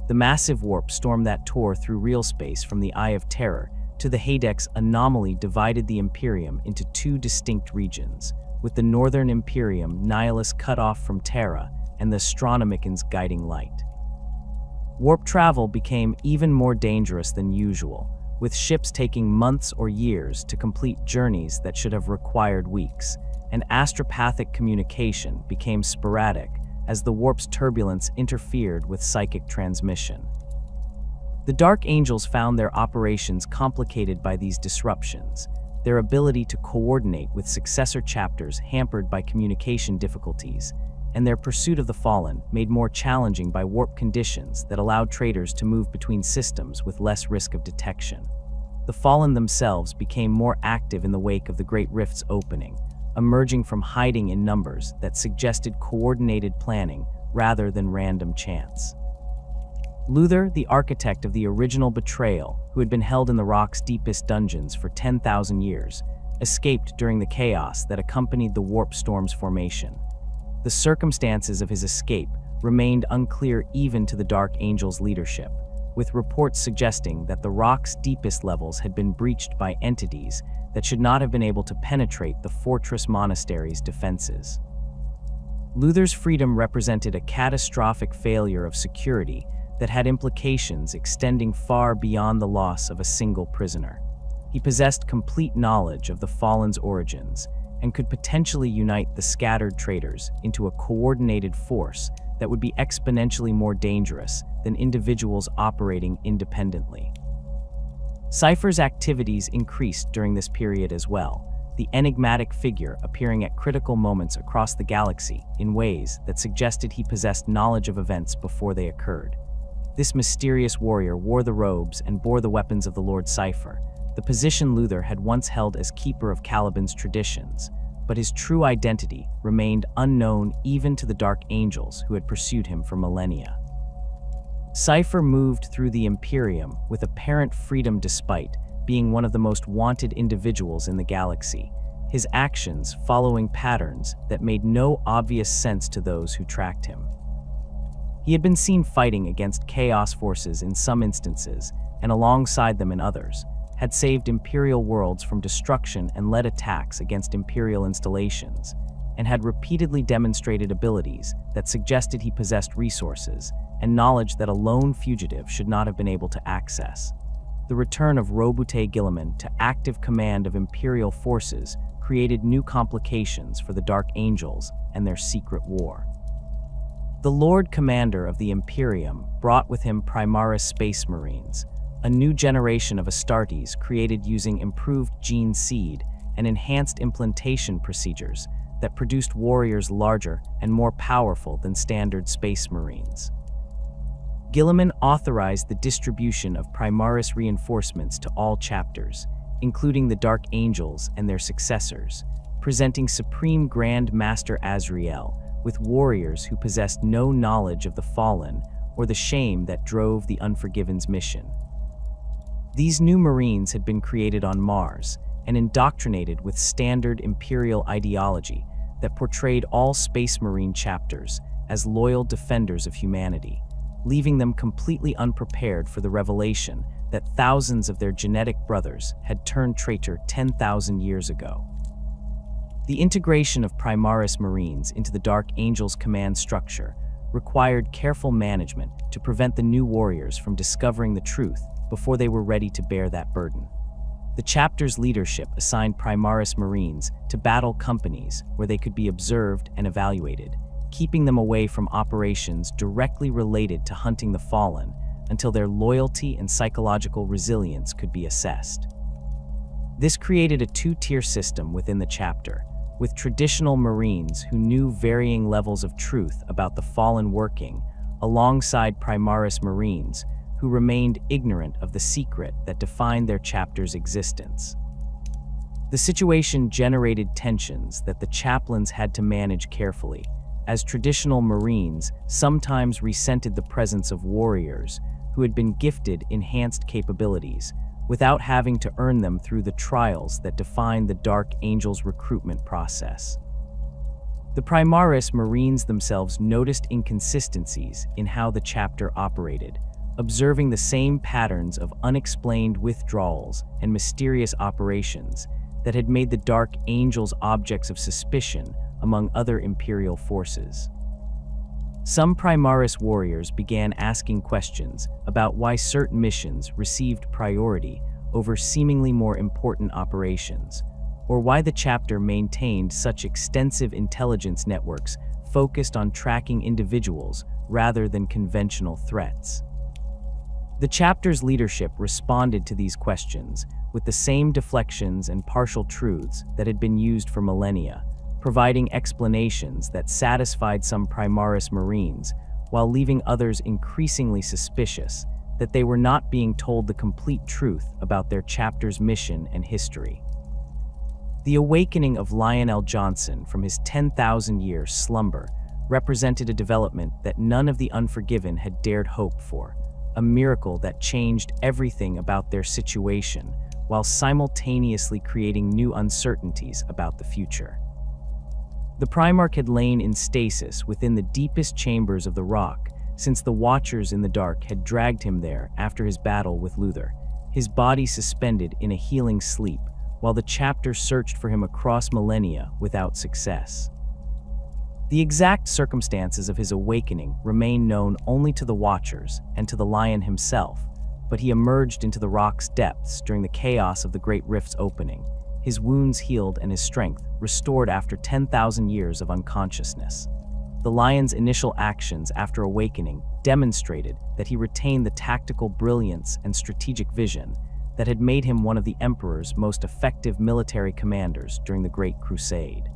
The massive warp storm that tore through real space from the Eye of Terror to the Hadex anomaly divided the Imperium into two distinct regions, with the Northern Imperium Nihilus cut off from Terra and the Astronomicans guiding light. Warp travel became even more dangerous than usual, with ships taking months or years to complete journeys that should have required weeks, and astropathic communication became sporadic as the warp's turbulence interfered with psychic transmission. The Dark Angels found their operations complicated by these disruptions, their ability to coordinate with successor chapters hampered by communication difficulties, and their pursuit of the Fallen made more challenging by warp conditions that allowed traders to move between systems with less risk of detection. The Fallen themselves became more active in the wake of the Great Rift's opening, emerging from hiding in numbers that suggested coordinated planning rather than random chance. Luther, the architect of the original betrayal, who had been held in the Rock's deepest dungeons for 10,000 years, escaped during the chaos that accompanied the warp storm's formation. The circumstances of his escape remained unclear even to the Dark Angels' leadership, with reports suggesting that the Rock's deepest levels had been breached by entities that should not have been able to penetrate the fortress monastery's defenses. Luther's freedom represented a catastrophic failure of security that had implications extending far beyond the loss of a single prisoner. He possessed complete knowledge of the Fallen's origins and could potentially unite the scattered traders into a coordinated force that would be exponentially more dangerous than individuals operating independently. Cypher's activities increased during this period as well, the enigmatic figure appearing at critical moments across the galaxy in ways that suggested he possessed knowledge of events before they occurred. This mysterious warrior wore the robes and bore the weapons of the Lord Cypher, the position Luther had once held as keeper of Caliban's traditions, but his true identity remained unknown even to the Dark Angels who had pursued him for millennia. Cypher moved through the Imperium with apparent freedom despite being one of the most wanted individuals in the galaxy, his actions following patterns that made no obvious sense to those who tracked him. He had been seen fighting against Chaos forces in some instances, and alongside them in others, had saved Imperial worlds from destruction and led attacks against Imperial installations, and had repeatedly demonstrated abilities that suggested he possessed resources and knowledge that a lone fugitive should not have been able to access. The return of Robute Guilliman to active command of Imperial forces created new complications for the Dark Angels and their secret war. The Lord Commander of the Imperium brought with him Primaris Space Marines, a new generation of Astartes created using improved gene seed and enhanced implantation procedures that produced warriors larger and more powerful than standard Space Marines. Guilliman authorized the distribution of Primaris reinforcements to all chapters, including the Dark Angels and their successors, presenting Supreme Grand Master Azrael with warriors who possessed no knowledge of the Fallen or the shame that drove the Unforgiven's mission. These new Marines had been created on Mars and indoctrinated with standard Imperial ideology that portrayed all Space Marine chapters as loyal defenders of humanity, leaving them completely unprepared for the revelation that thousands of their genetic brothers had turned traitor 10,000 years ago. The integration of Primaris Marines into the Dark Angels command structure required careful management to prevent the new warriors from discovering the truth before they were ready to bear that burden. The chapter's leadership assigned Primaris Marines to battle companies where they could be observed and evaluated, keeping them away from operations directly related to hunting the Fallen until their loyalty and psychological resilience could be assessed. This created a two-tier system within the chapter, with traditional Marines who knew varying levels of truth about the Fallen working, alongside Primaris Marines who remained ignorant of the secret that defined their chapter's existence. The situation generated tensions that the chaplains had to manage carefully, as traditional Marines sometimes resented the presence of warriors who had been gifted enhanced capabilities without having to earn them through the trials that defined the Dark Angels recruitment process. The Primaris Marines themselves noticed inconsistencies in how the chapter operated, observing the same patterns of unexplained withdrawals and mysterious operations that had made the Dark Angels objects of suspicion among other Imperial forces. Some Primaris warriors began asking questions about why certain missions received priority over seemingly more important operations, or why the chapter maintained such extensive intelligence networks focused on tracking individuals rather than conventional threats. The chapter's leadership responded to these questions with the same deflections and partial truths that had been used for millennia, providing explanations that satisfied some Primaris Marines while leaving others increasingly suspicious that they were not being told the complete truth about their chapter's mission and history. The awakening of Lionel Johnson from his 10,000-year slumber represented a development that none of the Unforgiven had dared hope for, a miracle that changed everything about their situation while simultaneously creating new uncertainties about the future. The Primarch had lain in stasis within the deepest chambers of the rock since the Watchers in the Dark had dragged him there after his battle with Luther, his body suspended in a healing sleep while the chapter searched for him across millennia without success. The exact circumstances of his awakening remain known only to the Watchers and to the Lion himself, but he emerged into the rock's depths during the chaos of the Great Rift's opening, his wounds healed and his strength restored after 10,000 years of unconsciousness. The Lion's initial actions after awakening demonstrated that he retained the tactical brilliance and strategic vision that had made him one of the Emperor's most effective military commanders during the Great Crusade.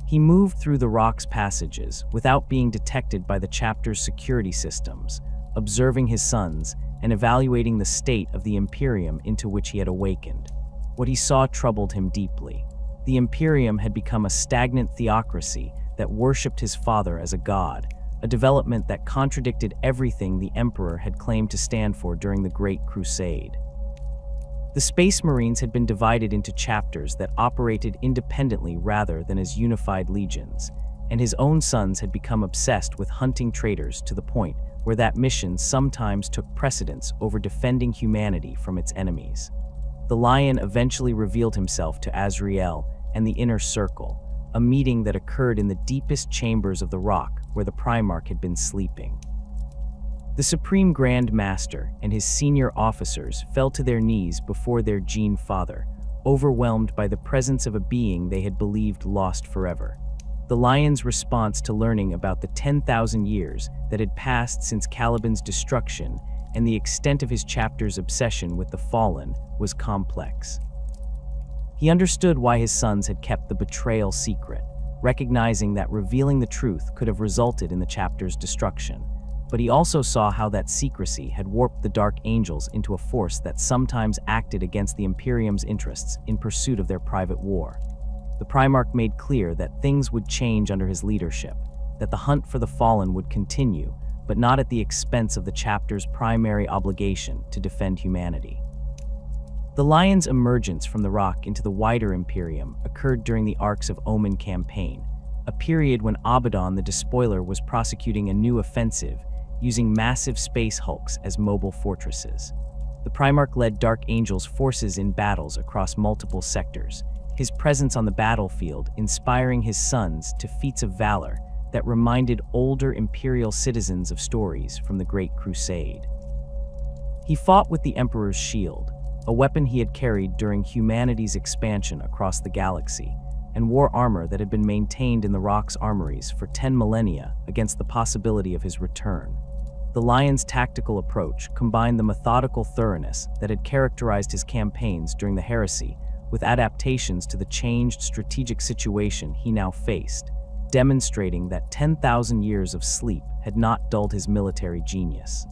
He moved through the rock's passages without being detected by the chapter's security systems, observing his sons and evaluating the state of the Imperium into which he had awakened. What he saw troubled him deeply. The Imperium had become a stagnant theocracy that worshipped his father as a god, a development that contradicted everything the Emperor had claimed to stand for during the Great Crusade. The Space Marines had been divided into chapters that operated independently rather than as unified legions, and his own sons had become obsessed with hunting traitors to the point where that mission sometimes took precedence over defending humanity from its enemies. The Lion eventually revealed himself to Azrael and the Inner Circle, a meeting that occurred in the deepest chambers of the rock where the Primarch had been sleeping. The Supreme Grand Master and his senior officers fell to their knees before their Gene Father, overwhelmed by the presence of a being they had believed lost forever. The Lion's response to learning about the 10,000 years that had passed since Caliban's destruction and the extent of his chapter's obsession with the Fallen was complex. He understood why his sons had kept the betrayal secret, recognizing that revealing the truth could have resulted in the chapter's destruction. But he also saw how that secrecy had warped the Dark Angels into a force that sometimes acted against the Imperium's interests in pursuit of their private war. The Primarch made clear that things would change under his leadership, that the hunt for the Fallen would continue, but not at the expense of the chapter's primary obligation to defend humanity. The Lion's emergence from the rock into the wider Imperium occurred during the Arcs of Omen campaign, a period when Abaddon the Despoiler was prosecuting a new offensive, using massive space hulks as mobile fortresses. The Primarch led Dark Angel's forces in battles across multiple sectors, his presence on the battlefield inspiring his sons to feats of valor that reminded older Imperial citizens of stories from the Great Crusade. He fought with the Emperor's shield, a weapon he had carried during humanity's expansion across the galaxy, and wore armor that had been maintained in the rock's armories for 10 millennia against the possibility of his return. The Lion's tactical approach combined the methodical thoroughness that had characterized his campaigns during the Heresy with adaptations to the changed strategic situation he now faced, demonstrating that 10,000 years of sleep had not dulled his military genius.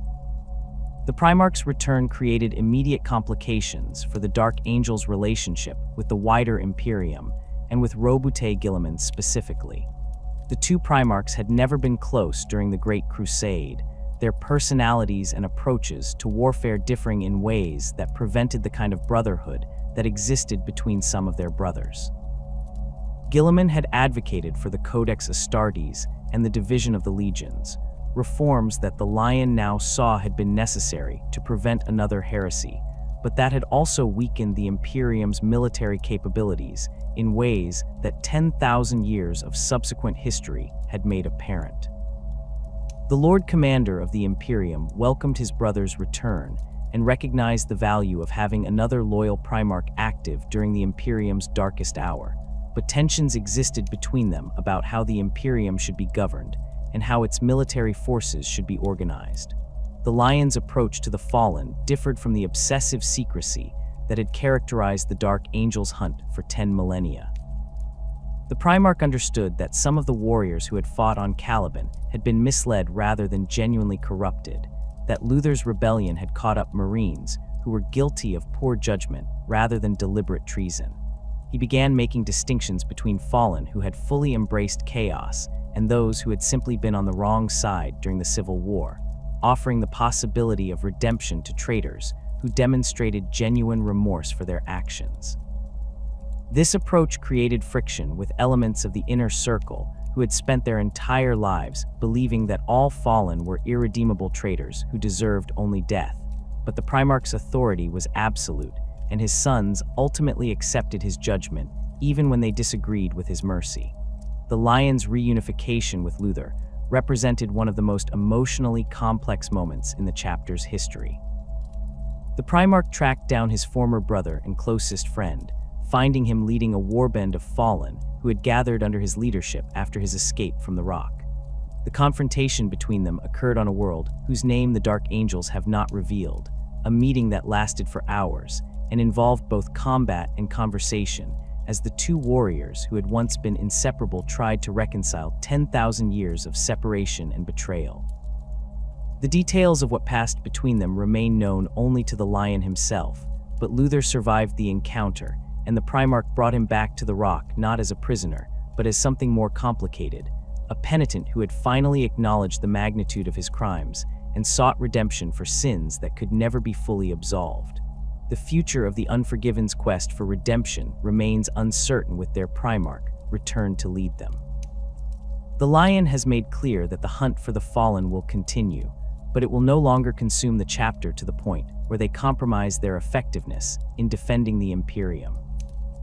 The Primarch's return created immediate complications for the Dark Angel's relationship with the wider Imperium, and with Roboute Guilliman specifically. The two Primarchs had never been close during the Great Crusade, their personalities and approaches to warfare differing in ways that prevented the kind of brotherhood that existed between some of their brothers. Guilliman had advocated for the Codex Astartes and the division of the legions, reforms that the Lion now saw had been necessary to prevent another heresy, but that had also weakened the Imperium's military capabilities in ways that 10,000 years of subsequent history had made apparent. The Lord Commander of the Imperium welcomed his brother's return and recognized the value of having another loyal Primarch active during the Imperium's darkest hour, but tensions existed between them about how the Imperium should be governed and how its military forces should be organized. The Lion's approach to the Fallen differed from the obsessive secrecy that had characterized the Dark Angel's hunt for 10 millennia. The Primarch understood that some of the warriors who had fought on Caliban had been misled rather than genuinely corrupted, that Luther's rebellion had caught up Marines who were guilty of poor judgment rather than deliberate treason. He began making distinctions between Fallen who had fully embraced chaos and those who had simply been on the wrong side during the Civil War, offering the possibility of redemption to traitors who demonstrated genuine remorse for their actions. This approach created friction with elements of the Inner Circle who had spent their entire lives believing that all Fallen were irredeemable traitors who deserved only death, but the Primarch's authority was absolute, and his sons ultimately accepted his judgment even when they disagreed with his mercy. The Lion's reunification with Luther represented one of the most emotionally complex moments in the chapter's history. The Primarch tracked down his former brother and closest friend, finding him leading a warband of Fallen who had gathered under his leadership after his escape from the rock. The confrontation between them occurred on a world whose name the Dark Angels have not revealed, a meeting that lasted for hours and involved both combat and conversation as the two warriors who had once been inseparable tried to reconcile 10,000 years of separation and betrayal. The details of what passed between them remain known only to the Lion himself, but Luther survived the encounter and the Primarch brought him back to the Rock not as a prisoner, but as something more complicated, a penitent who had finally acknowledged the magnitude of his crimes and sought redemption for sins that could never be fully absolved. The future of the Unforgiven's quest for redemption remains uncertain with their Primarch returned to lead them. The Lion has made clear that the hunt for the fallen will continue, but it will no longer consume the chapter to the point where they compromise their effectiveness in defending the Imperium.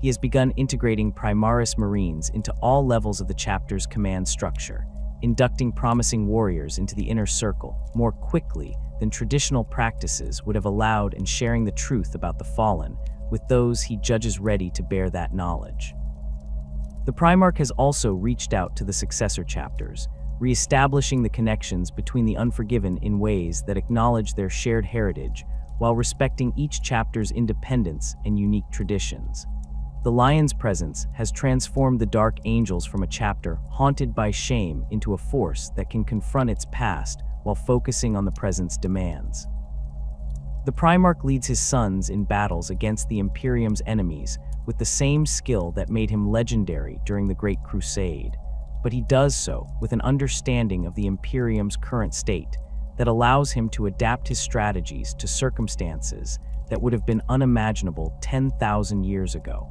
He has begun integrating Primaris Marines into all levels of the chapter's command structure, inducting promising warriors into the inner circle more quickly than traditional practices would have allowed, and sharing the truth about the fallen with those he judges ready to bear that knowledge. The Primarch has also reached out to the Successor chapters, re-establishing the connections between the Unforgiven in ways that acknowledge their shared heritage while respecting each chapter's independence and unique traditions. The Lion's presence has transformed the Dark Angels from a chapter haunted by shame into a force that can confront its past while focusing on the present's demands. The Primarch leads his sons in battles against the Imperium's enemies with the same skill that made him legendary during the Great Crusade, but he does so with an understanding of the Imperium's current state that allows him to adapt his strategies to circumstances that would have been unimaginable 10,000 years ago.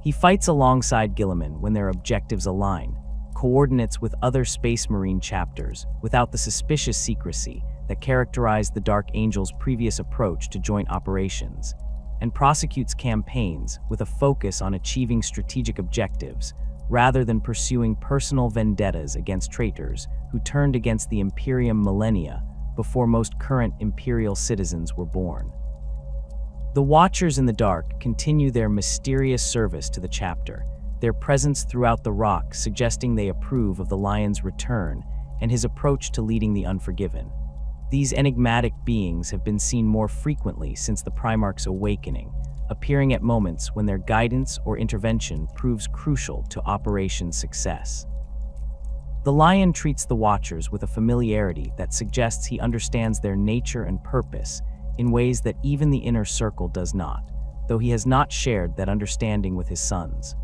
He fights alongside Guilliman when their objectives align, coordinates with other Space Marine chapters without the suspicious secrecy that characterized the Dark Angel's previous approach to joint operations, and prosecutes campaigns with a focus on achieving strategic objectives rather than pursuing personal vendettas against traitors who turned against the Imperium millennia before most current Imperial citizens were born. The Watchers in the Dark continue their mysterious service to the chapter, their presence throughout the Rock suggesting they approve of the Lion's return and his approach to leading the Unforgiven. These enigmatic beings have been seen more frequently since the Primarch's awakening, appearing at moments when their guidance or intervention proves crucial to Operation success. The Lion treats the Watchers with a familiarity that suggests he understands their nature and purpose in ways that even the inner circle does not, though he has not shared that understanding with his sons.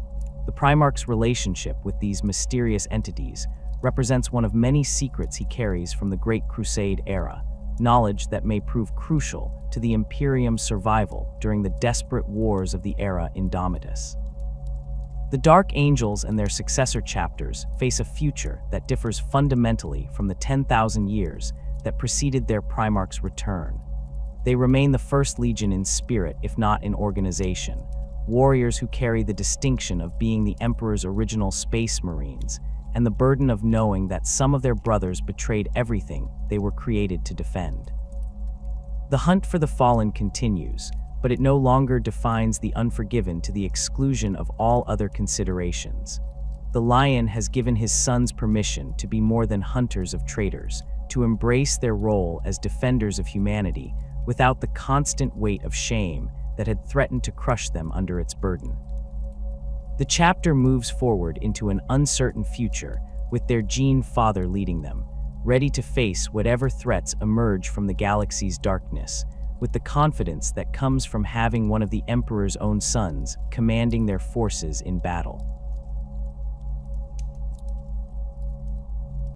The Primarch's relationship with these mysterious entities represents one of many secrets he carries from the Great Crusade era, knowledge that may prove crucial to the Imperium's survival during the desperate wars of the era Indomitus. The Dark Angels and their Successor chapters face a future that differs fundamentally from the 10,000 years that preceded their Primarch's return. They remain the First Legion in spirit, if not in organization, warriors who carry the distinction of being the Emperor's original Space Marines, and the burden of knowing that some of their brothers betrayed everything they were created to defend. The hunt for the fallen continues, but it no longer defines the Unforgiven to the exclusion of all other considerations. The Lion has given his sons permission to be more than hunters of traitors, to embrace their role as defenders of humanity without the constant weight of shame that had threatened to crush them under its burden. The chapter moves forward into an uncertain future with their Gene Father leading them, ready to face whatever threats emerge from the galaxy's darkness, with the confidence that comes from having one of the Emperor's own sons commanding their forces in battle.